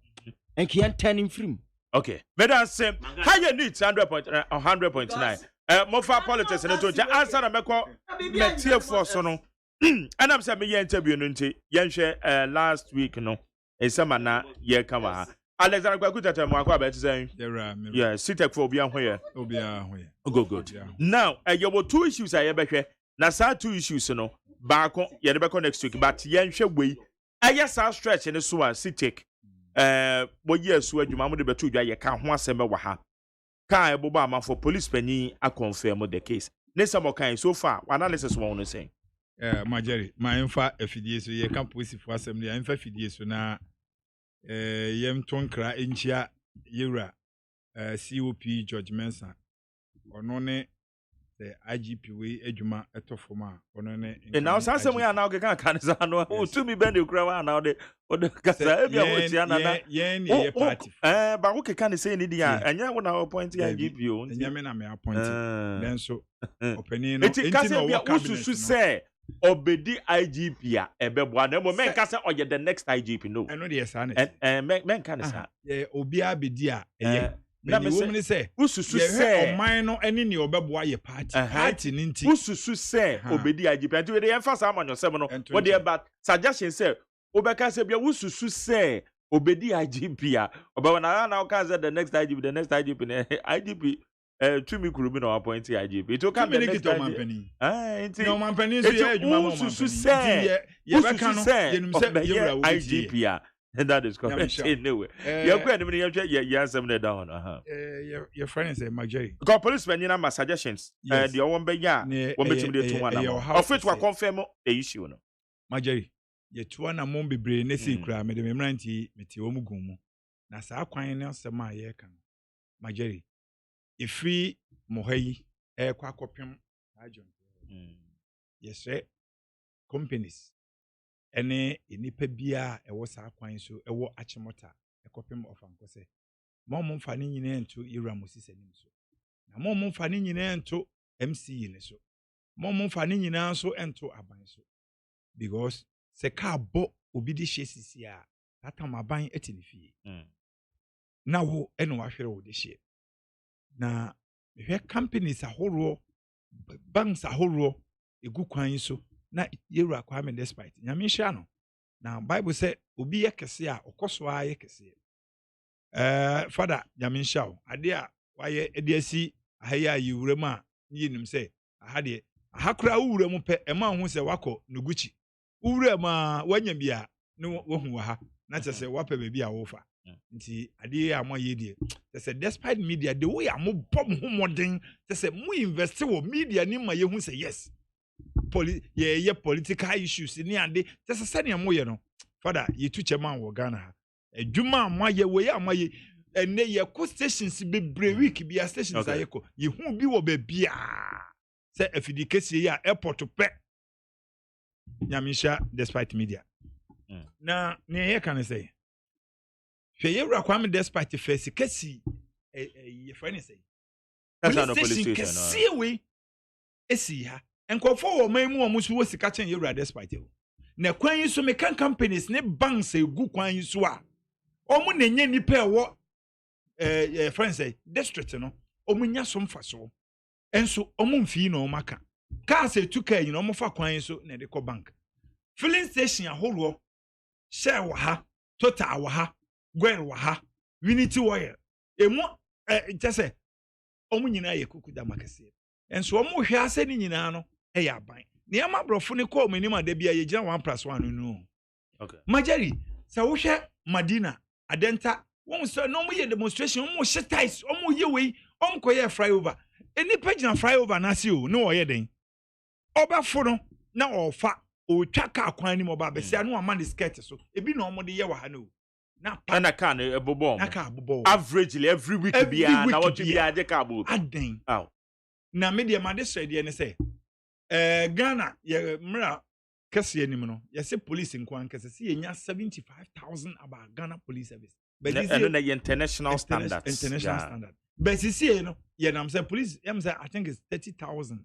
and kian turning free. Okay. Madam Sim, how you need 100.9. Mofa politics and to answer na meko metie for so no. And I'm saying me interview no nti yen hwe last week no esamana ye kama Alexander Kwakuta mo akwa about say yeah sitek for obi ahoye good. Now you were two issues I behwe na sa two issues no baako ye de beko next week but yen hwe we aye sa stretch ne so a sitek boye so adwuma mo de beto dwa ye ka ho asem wa ha ka eboba ama for police pani a confirm the case ne some kind so far analysis one no say Majeri, my infa FDS, so ye can police for assembly, infa FDS, so na yem tonkra inchia yura COP George Mensa, or none the IGP way ejuma etofoma, or none. And now, some we are now can who to me bend you crowd now the Casa, yeah, party. But what can say in the and ya when I appoint the IGP, and Yamena may appoint then so opening it say. Obedi IGP ya ebebwa na mo men ka say oye the next IGP no I know the san men ka say obi abedi a na me say ususu say o man no ene ne obebwa ye party ninti ususu say obedi IGP and we dey emphasize am yourself no what dey about suggestion say obeka say bia ususu say obedi IGP ya oba na ka say the next IGP IGP to me could be no appointee IGP. It will come the next time. No man penny so yeah IGP and that is correct anyway. You're going to yeah some down your friend is Majay. Because policemen you know my suggestions the one be ya one between the two one of which will confirm the issue no Majay ye two na mom bebre na se kura me de memranti meti wo mugum mu na saa kwan na sema ye kan Majay ifri mohayi kwa kopem ajon yes companies ene enipa bia ewo saa kwan so ewo achimota ekopem of ankose mom mfa ne nyina ento ira mosisa nim so na mom mfa ne nyina ento MC ne so mom mfa ne nyina so ento aban so because se ka bo obi di hyesisi a atam aban etinifie na wo eno ahwere wo de hye na we companies ahoro banks ahoro egu kwan so na yewura kwame despite nyame hia no na bible say obi yekese a okoso a yekese Father Yaminshaw, Adia, why Ediasi, Ahaya, you rema, yin say, Ahadi, Hakra Uremupe, a man who say Wako, Nuguchi. Urema, when you be a no woha, not just a wapper baby a offer. Nti ade a mo yedie they say despite media the way am bom homodin they say mo invest wo media ni ma ye hu say yes ye political issues ni ade they say ne mo ye no father ye tu chairman wo Ghana ha adwuma mo ye we ya mo ye ene ye ko stations bebre week bia stations ayeko ye hu bi wo ba bia say afidikesi ya airport pe nyamisha despite media na ne ye kan say Feye Rakwame despite the face, Cassie, a friend say. That's not a police station. See we, see her, and call for my more almost was catching you despite you. Na kwan you so me can companies ne bank say good kwan you so a. Omo na nya ni pair what friend say district no. Omo nya som fa so. Enso omo mfi na omo aka. Car say 2K you know omo fa kwan so na de ko bank. Filling station ahoro share wa ha, total wa ha. Gwen waha unity wire emu just omu nyina ye kukuda makase enso omu hwe ase ni nyina no ya aban ne ma brofo ne ko mani ma da bia ye gina 1+1 no okay majari sa wo hwe Madina adenta won so no mu ye demonstration omu hye ties omu ye wei omu ko ye flyover eni pagina flyover na se o ne wo ye den obafo no na ofa o twa ka kwan ni mo ba be se anu ama ne skirt so ebi na omu de ye wa ha no and I can't a bobo. Averagely every week be na what you be a decabo. Aden. Ow. Na media ma this ready and say Ghana ye mra kase anim no. Ye say police in kwan kase see enya 75,000 about Ghana police service. But this is international standards. International standard. But you see no, ye na say police say I think it's 30,000.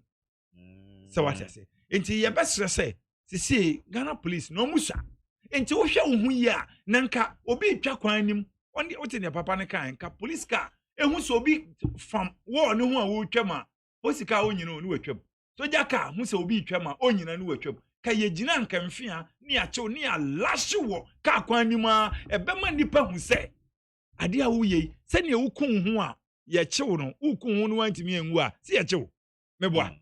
So what I say. Until ye best say see Ghana police no musa. Enti wo hwe wo hu yi a nanka obi twa kwan nim onde wote ne papa ne kan ka police car ehu so obi fam wo ne hu a wo twam o sika o nyina onu watwam so jaka hu se obi twam a o nyina nu watwam ka ye gina nka mfia ne a chew ne a lashe wo ka kwan nim a ebema nipa hu se ade a wo ye se ne wo kun hu a ye chew no wo kun hu no wantimi enwu a se ye chew meboa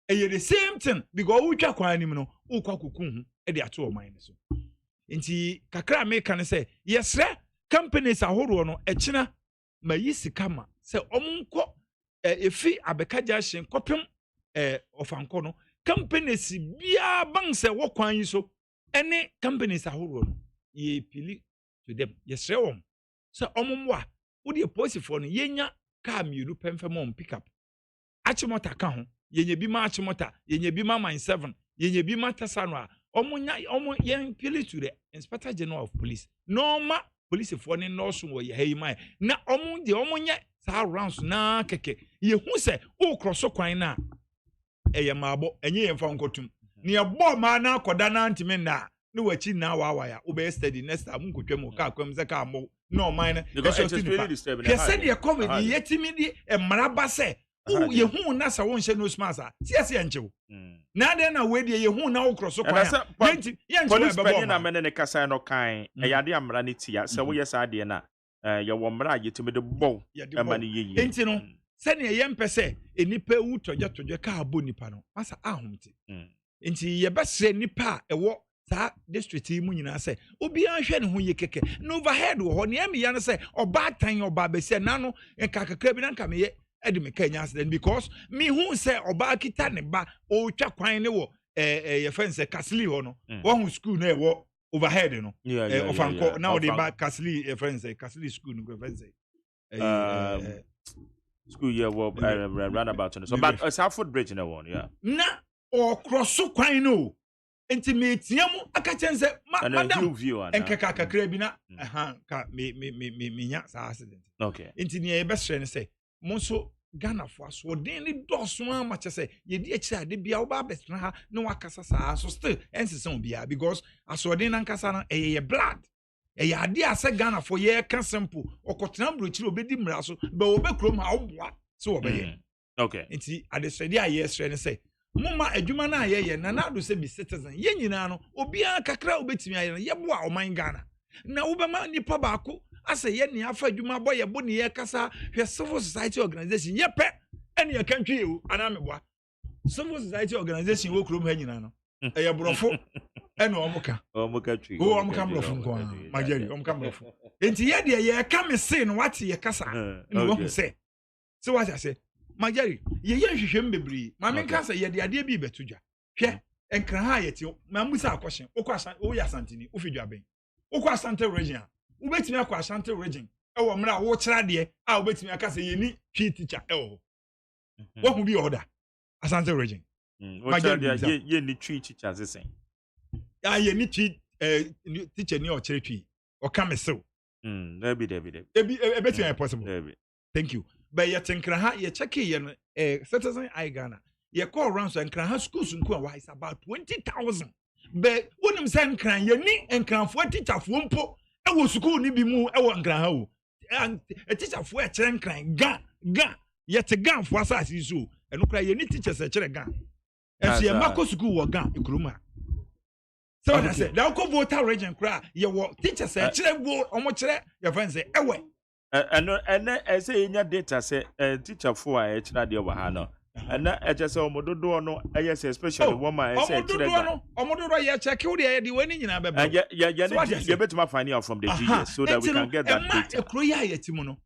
eye the same thing because wo twa kwan nim no wo kwa kokun hu e de ato o man so Inti kakra me kan say yesre companies ahoro no echina mayi sika ma say omunko efi abekaja hyen kopem ofanko no companies bia ban say wo kwan yi so ene companies ahoro no ye pili to them yesre won say omumwa wo de posifo no yenya car miru pemfem on pick up achimota ka ho yenya bi ma achimota yenya bi ma man 7 yenya bi ma tasano omo yen pili to the Inspector General of Police normal police for ne no so ye hey mai na omo de omo nye sa rounds na keke ye hu se o cross kwan na eye maabo enye ye mfa nkotum ne ye bo ma na akoda na ntime na ne wachi na wa ya o be steady next time nkotwam ka akwam se ka mo no man na because it's really disturbing he said ye covid yetimi di emraba se ye hu na sa won hye no smasa sie enchew na de na we de ye hu na wo cross kwa ya police penny na mene ne kasa no kan e yade amra ne tia se wo yesa de na ye wo mra yetimi de bow e ma ne yeyi enti no se ne ye mpese enipa wu toje ka abo nipa no masa ahomte enti ye besre nipa e wo sa district mu nyina se obi anhwe ne ho ye keke no overhead wo ho ne am ya no se oba tan oba bese na no enka kakra bi na nka me ye edime kanya accident because me who say oba kita ne ba o twa kwan ne wo ye fence Castle ho no wo hu school na wo overhead no of anko now the ba Castle fence Castle school no fence school year wo roundabout no so but Southwood Bridge na one na o cross kwan no intimate yamu akachense madam enkaka kakra bi na ka me nya sa accident okay intini e besre ne say monso Ghana for so den ni doso ma chese ye di akira de bia wo ba besna ha na wakasa sa so still ensesan bia because asodin na nkasa na ye blood ye ade ase Ghana for ye ka simple okotena brochire obedi mra so be wo be krom ha oboa so wo be ye okay enti adesrede aye sre ne say mumma adwuma na ye na na do se bi citizen ye nyina no obi an kakra obetimi aye ye boa o man Ghana na wo be ma nipa baako I say yen ni afa adwuma boy ye bo ne ye kasa hwe civil society organization ye pe ene ye kan twi o ana meboa civil society organization wo krom ha nyina no e ye brofo ene omuka twi omuka brofo nko majeri omuka brofo enti ye de ye ka me say no what ye kasa ni wo say so what I say majeri ye hwehwem bebri ma me nka say ye de ade bi betudwa hwe enkran ha ye ti ma musa akwhye okwa o ya santini o fidwa ben okwa Asante region ubetimi akwa Asante region e wo mra wo kira de a ubetimi aka say ye ni twi teacher e wo wo hu bi order Asante region majeri ye ni twi teacher sesen ye ni twi teacher ni o kire twi o ka mesew Debbie. Ebetimi possible thank you but ye tenkran ha ye check ye no citizen I Ghana ye call around so enkran ha schools nko wa is about 20,000 but wonim say enkran ye ni enkran fo teacher fo mpo e wo school ni bi mu e wo enkran ha wo teacher fo e kire enkran ga ye te gan fo asase so eno kra ye ni teachers e kire gan e ye mako school wo gan ekroma so I say na ko voter region kra ye wo teachers e kire wo omo kire ye fan say ewe and say nya data say teacher for a kira de wa ha no and e je say omododo no yes especially woman say kira omododo ye check wo de wani nyina bebe ye betuma find out from the GS so that we can get that data ekro ya yetimu no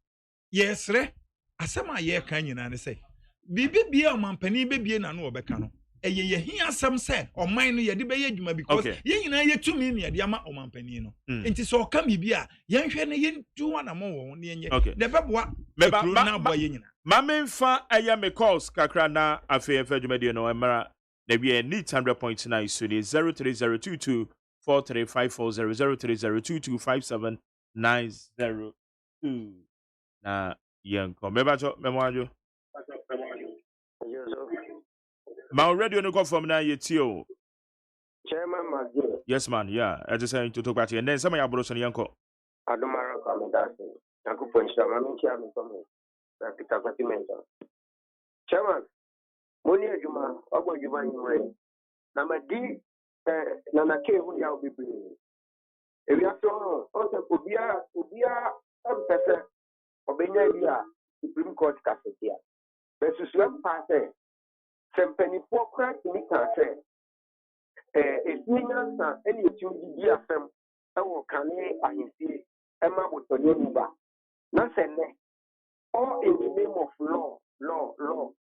yesre asema ye kan nyina ne say bibi bia omampani bebie na no obeka no ye hia asem say oman no ye de be ye adwuma because ye nyina ye tumi ne de ama omampani no enti so ka bibi a ye nhwe ne ye ntu na mo wo ne ye de beboa ekro na boa ye nyina mamemfa aya me calls kakra na afi efa adwuma no emara na bi need 100.9 so ni 03022 4354 030225790 na yenko mebacho memwajo ma radio no go from na yetio Chairman Maggie. Yes man, yeah. I just saying to talk about it. And then some of your brothers and yanko. Adomara Kamidasi. Naku Poncha, Mammy Chairman from Peter Patimenta. Chairman, Moni Juma, Ogo Juvan Way. Number D, Nana K, who you be bringing. If you have to also Ubia, some person, Obenia, Supreme Court Cassia. Versus one party. Sempeni Pokra, Nika said. Ebinyasa eni etundi di afem ewo kane ahisi ema botonyuba na sene all in the name of law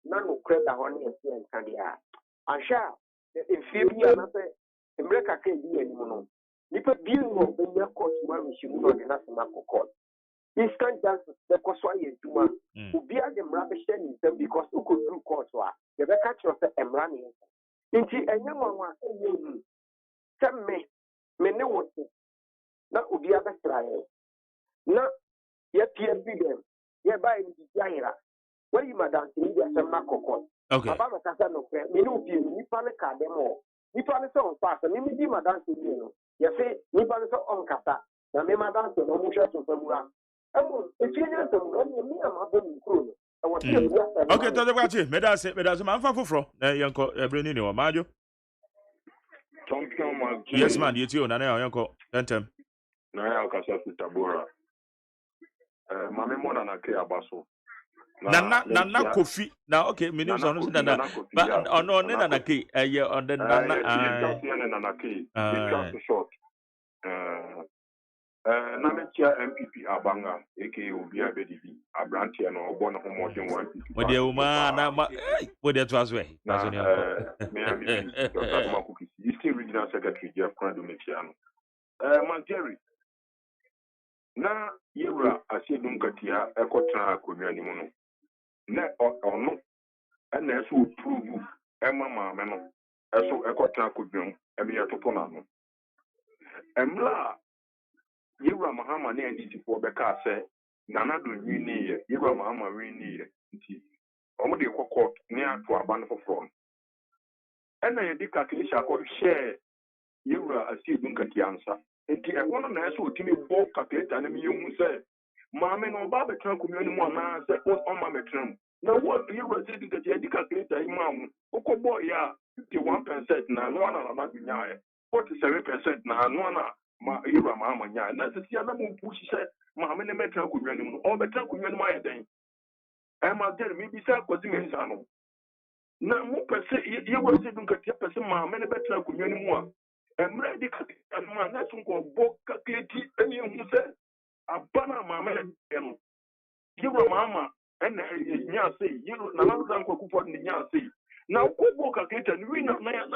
na no credit on esi enkadia asha efibia na se emreka ka ebi enimu no nipa bi no benya court ma mishimu no de na sema court instant justice the koso ayeduma obi ade mra be hye ni nsem because uko through court wa ye be catch yourself emra ni nti enyanwa eyehu semme me ne wote na obi abesraye na ye PMB dem ye buy ni biayira where you madam ni dia semma kokon aba makasa no kre me ne obi ni pa ne ka dem o ni pa ne so pass me mi di madam ni no ye fe ni pa ne so on kasa na me madam so no mu hwe so famura emo etienya so no ni mi amabo ni kro no okay, to the watch. Medase, man, for yanko, Brenny, or Majo. Yes, man, you too, Nana, yanko, Tentem. Naya Casa Tabora. Mammy Mona Kea Basso. Nana Kofi. Now, okay, minutes on Nana, but on Nana Key, a year on the Nana Key, short. Nametia MPP Abanga, aka Ubia BDB, Abrantia, or born of more than one. When the woman, what it was way. Eastern Regional Secretary Jeff Crandomitiano. Mantieri. Na Yura, I see Dunkatia, Ecotra, Kumianimono. Ne or no, and as who prove Emma Mamano, as so Ecotra Kumian, Emia Toponano. Emla. Yura Mahama ne nditi for beka say nana do nwini ye Yura Mahama nwini ye nti omo de kokot ne ato aban foforo ena ye di calculation akọ share Yura asi dunkati ansa nti ekono na so otimi bo calculator na mi hu say maame no ba betra komuni mu ana say on ma metram na what Yura say dunkati ye di calculator imam okobo ya 51% na no na ma dunya 47% na no na ma yɛwura maama nyaa na sɛ sia na mompusi sɛ maame ne mɛtena akonnwa no mu no ɔbɛtena akonnwa no mu ayɛ dɛn ɛma gyere mebisa kɔsi me nsa no na mopɛ sɛ yɛwura sɛ dunkatia pɛ sɛ maame ne bɛtena akonnwa no mu a mmerɛ di kakra no a na so nkɔbɔ kakrati ne ɛhu sɛ aba no a maame ne deɛ no yɛwura maama ɛna nya ase yɛwura nanasa nkɔkufɔ ne nya ase na wokɔbɔ kakrata no wi na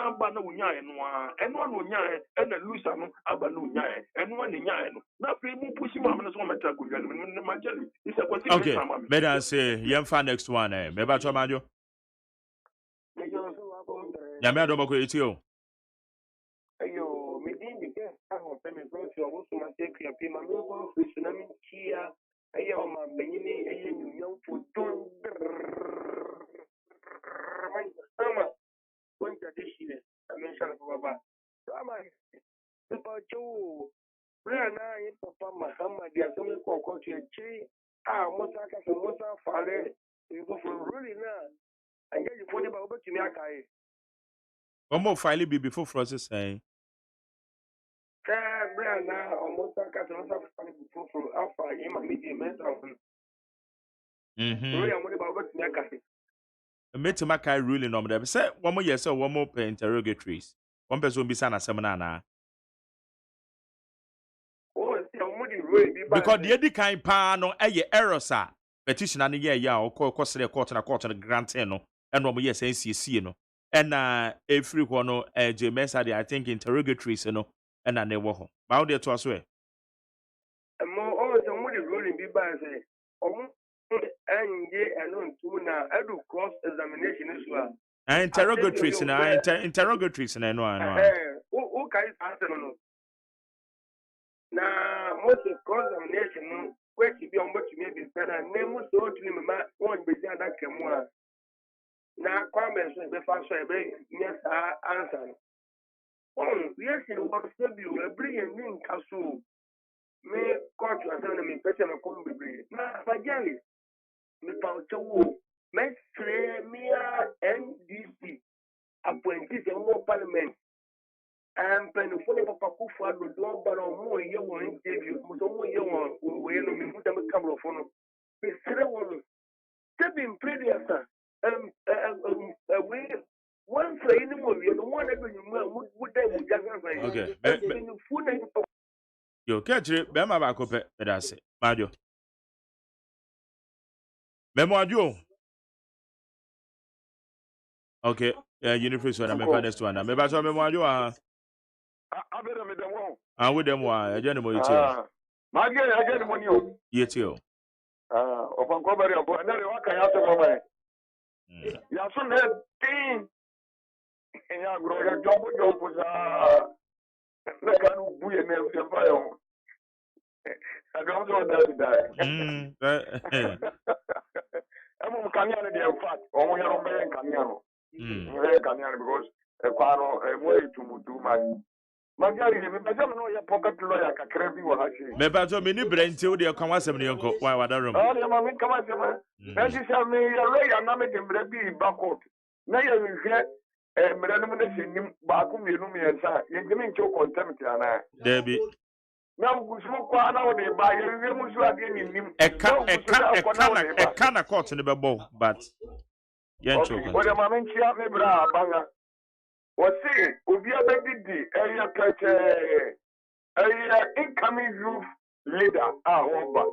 aba na wonyaeɛ no a ɛno a na onyaeɛ ɛna lusa no aba na onyaeɛ ɛno a ne nyaeɛ no na afei mu pusi maame no so ɔmɛtena akonnwa no mu ne magyale isɛ kwasi okay meda se yɛmfa next one mɛba tɔ madwo nyame adɔ bɔkɔ yɛti o ayo medin de kɛ ahɔpɛ me brɔsi ɔwo so ma sɛ kua pii ma mebɔ firi so na menkyia ɛyɛ ɔma banyini ɛyɛ nyunyamfo don ama wɔnkyade hyire na menhyɛ no baba ama mepakyɛwo berɛ na yɛ papa mahama de asɛm kɔkɔ to akyiri a mosa ka sɛ mosa fare bifoforo roli no a anyagyifoɔ ne ba wobɛtumi akae ɔmɔ file bibi foforɔ sesɛn berɛ na ɔmosa ka sɛ mosa fare bifoforo afa yɛma megye mɛnsa ho roli a mode ba wobɛtumi akae mɛtumi akae ruling no ɔmdɛ sɛ wɔmo yɛ sɛ wɔmo pɛ interrogatories wɔmpɛ sɛ ɔmbisa n'asɛm no anaa because the edi kan pa no ɛyɛ errors a petitioner no yɛ a ɔkɔ srɛ court no granting no ɛna ɔmo yɛ sɛ nsiesie no ɛna efiri hɔ no AGYEMAN de I think interrogatories no ɛna ne wɔ hɔ ba wo de to aso ɛ mo ɔmo sɛ mo de ruling bi ba sɛ ɔmo ɛnye ɛno ntum na ɛdu cross examination so a interrogatories na interrogatories na ɛno wo kai asɛm no na most cross examination no kwesi bi ɔmo tumi bi pɛ na ne mo so otumi mema wɔn besi adaka mu a na kwame so ɛbɛfa so ɛbɛ saa answer no yes wɔ sɛ bi o ɛbere yɛn ne nka so me court asɛm na mepɛ sɛ mekɔ bebree na magyale mepa ɔkyɛwo mɛsrɛ mea NDC appointees ɛwɔ parliament mpanyinfoɔ ne papa kofo adodoɔ ba na ɔmo yɛ wɔn interview mo sɛ ɔmo yɛ wɔn wɔyɛ no mehu sɛ meka borɔfo no mesrɛ wɔn sɛbi mpredua sa wei wɔmfra yi ne mu awie no wɔn na bɛnyi mu a woda mu gya sasa yi mpanyinfoɔ na nipa yo kɛkyere bɛrima baako pɛ ɛda ase madwo mɛmoadwo okay unifree so na mɛfa next one na mɛba sɛ mɛmoadwo abɛdɛ me dɛm wɔ wo dɛm a ɛgya ne mo yɛtie magye ɛgya ne mo ni o yɛtie o ɔfankɔ bɛre ɔbɔ ɛnɛ de waka yɛ asɛm ɔma yɛaso na ɛdin ɛnyɛ agorɔ yɛ dwɔmpo saa na ka no bu yɛ na ɛmfa yɛ ho ɛdɔm sɛ ɔdabidae ɛmom kanea no deɛ infact ɔmo yɛ no bɛyɛ nkanea no bɛyɛ nkanea no because ɛkwaa no ɛmu ayɛ tumutu ma magyari mepɛsɛ me no ɔyɛ pocket lawyer kakra bi wɔ ha hwee mepɛsɛ meni berɛ nti wode ɛka wasɛm no yɛnkɔ wadarom ɔdeɛma menka wasɛm ɛnti sɛ meyɛ lawyer na mede mmerɛ bi ba court na yɛhwehwɛ mmerɛ no mu no hyɛ nim baako mmienu mmiɛnsa a yɛntimi nkyɛw contempt anaa daabi na nkusumo kwaa na wode ba yɛhwehwɛ mu so adeɛ ne nim ɛka na court no bɛbɔ but yɛnkyɛw ɔdeɛma menkyia me berɛ a abanga wɔse obi abɛdidi ɛyɛ pɛkyɛɛ ɛyɛ incoming youth leader a wɔba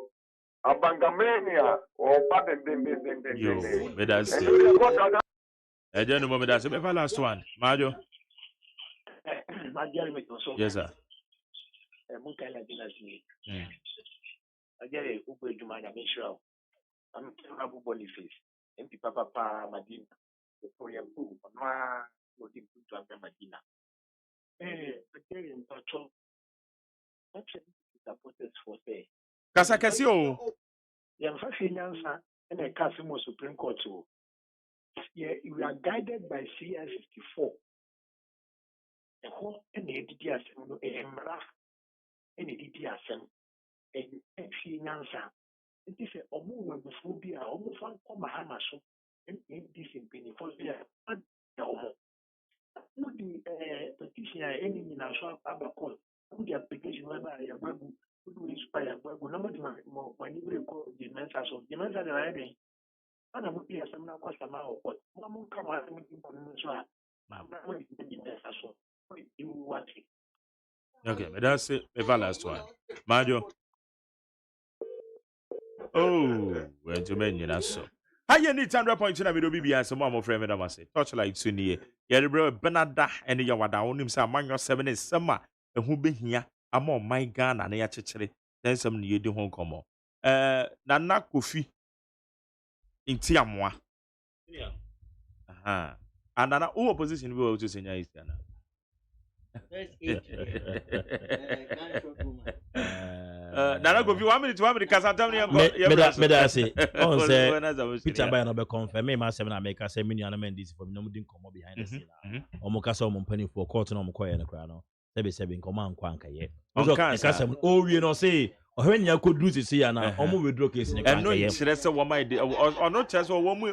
abangamani a ɔba dendendendenden medase ɛgya no mɔ medase bɛfa last one maajo yes sir Mukala Dinasi. Again, Uber Jumana Mishra. I'm Abu Boniface. MP Papa Madina. The Korean Poo. Ma looking to Madina. Again, Patrol. Supporters for say. Casacasio. Young Fashion and a Casimo Supreme Court. Yeah, we are guided by CI 64. The whole and the DDS and any DDSM and actually Nansa. It is a woman before be a almost one Mahama so and this in Penny for the petition any in our shop about call the application whereby you are going to do this by a web, no matter my neighbor call the mensa so the mensa that I did. And I would be a seminar cost amount, but Mamma come out and make information. Mamma will be the mensa so you watch it. Okay, but that's it. The last one. Mario. Oh, where to mention that so. How you need 100 na video BB and some more friend that must say. Torchlight soon here. Yeah, bro, Benada and the Yawada on him say man your 7 is summer. And who be here? I'm on my gun and I actually then some you do home come. Nana Kofi in Tiamwa. Yeah. And Nana opposition we will to senior is Nana. Nana Kofi 1 minute 1 minute kasa tell me that say on say Peter Bay no be confirm me myself na make say me nua men this for me no mu din komo behind the scene na omo kasa omo mpani for court na omo koye na kra no sebe nkomo anko anka ye kasa o wie no say ohwe nya ko dru sisi ya na omo withdraw case ni kan ye kire say wo mai de ono kire say wo mu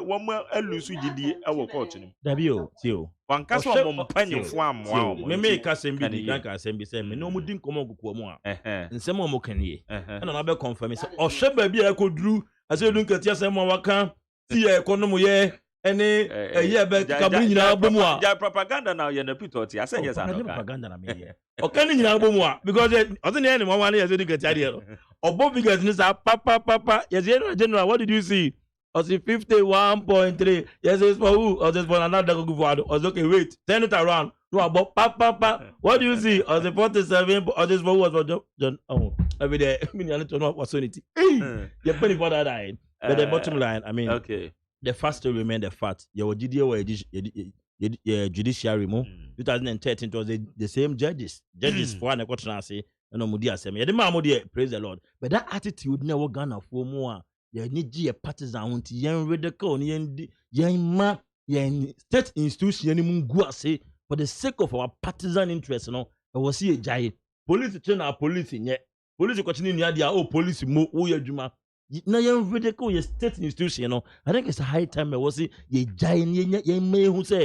alusu gidi e wo court ni dabi o ti o wan kasa omo mpani fo amwa omo me make kasa mbi di kan kasa mbi say me no mu din komo okuko mu a nsem omo kan ye na na be confirm say ohwe ba bi e ko dru ase dun katia say mo waka ti e kono ye ene ye be kabri nyina bomu a ja propaganda na ye na pito ti ase yes ano propaganda na me ye o kan nyina bomu a because ozo ne ene mo wan ye dun katia de obo biggest ni sa papa yes general what did you see I see 51.3 yes it's for who or just for another go for ozo okay wait turn it around no about papa what do you see I see 47 or just for who was for John oh every day me need to know opportunity you penny for that line but the bottom line I mean okay the fact still remain the fact. Your judiciary 2013 it was the same judges for an say no mudia say me the praise the Lord. But that attitude never gonna for more. You need a partisan until yen radical yen state institution mungu say for the sake of our partisan interest, I was see a giant police train our police in police continue near police mo juma. Na yen radical state institution I think it's a high time I was see ye giant ye may who say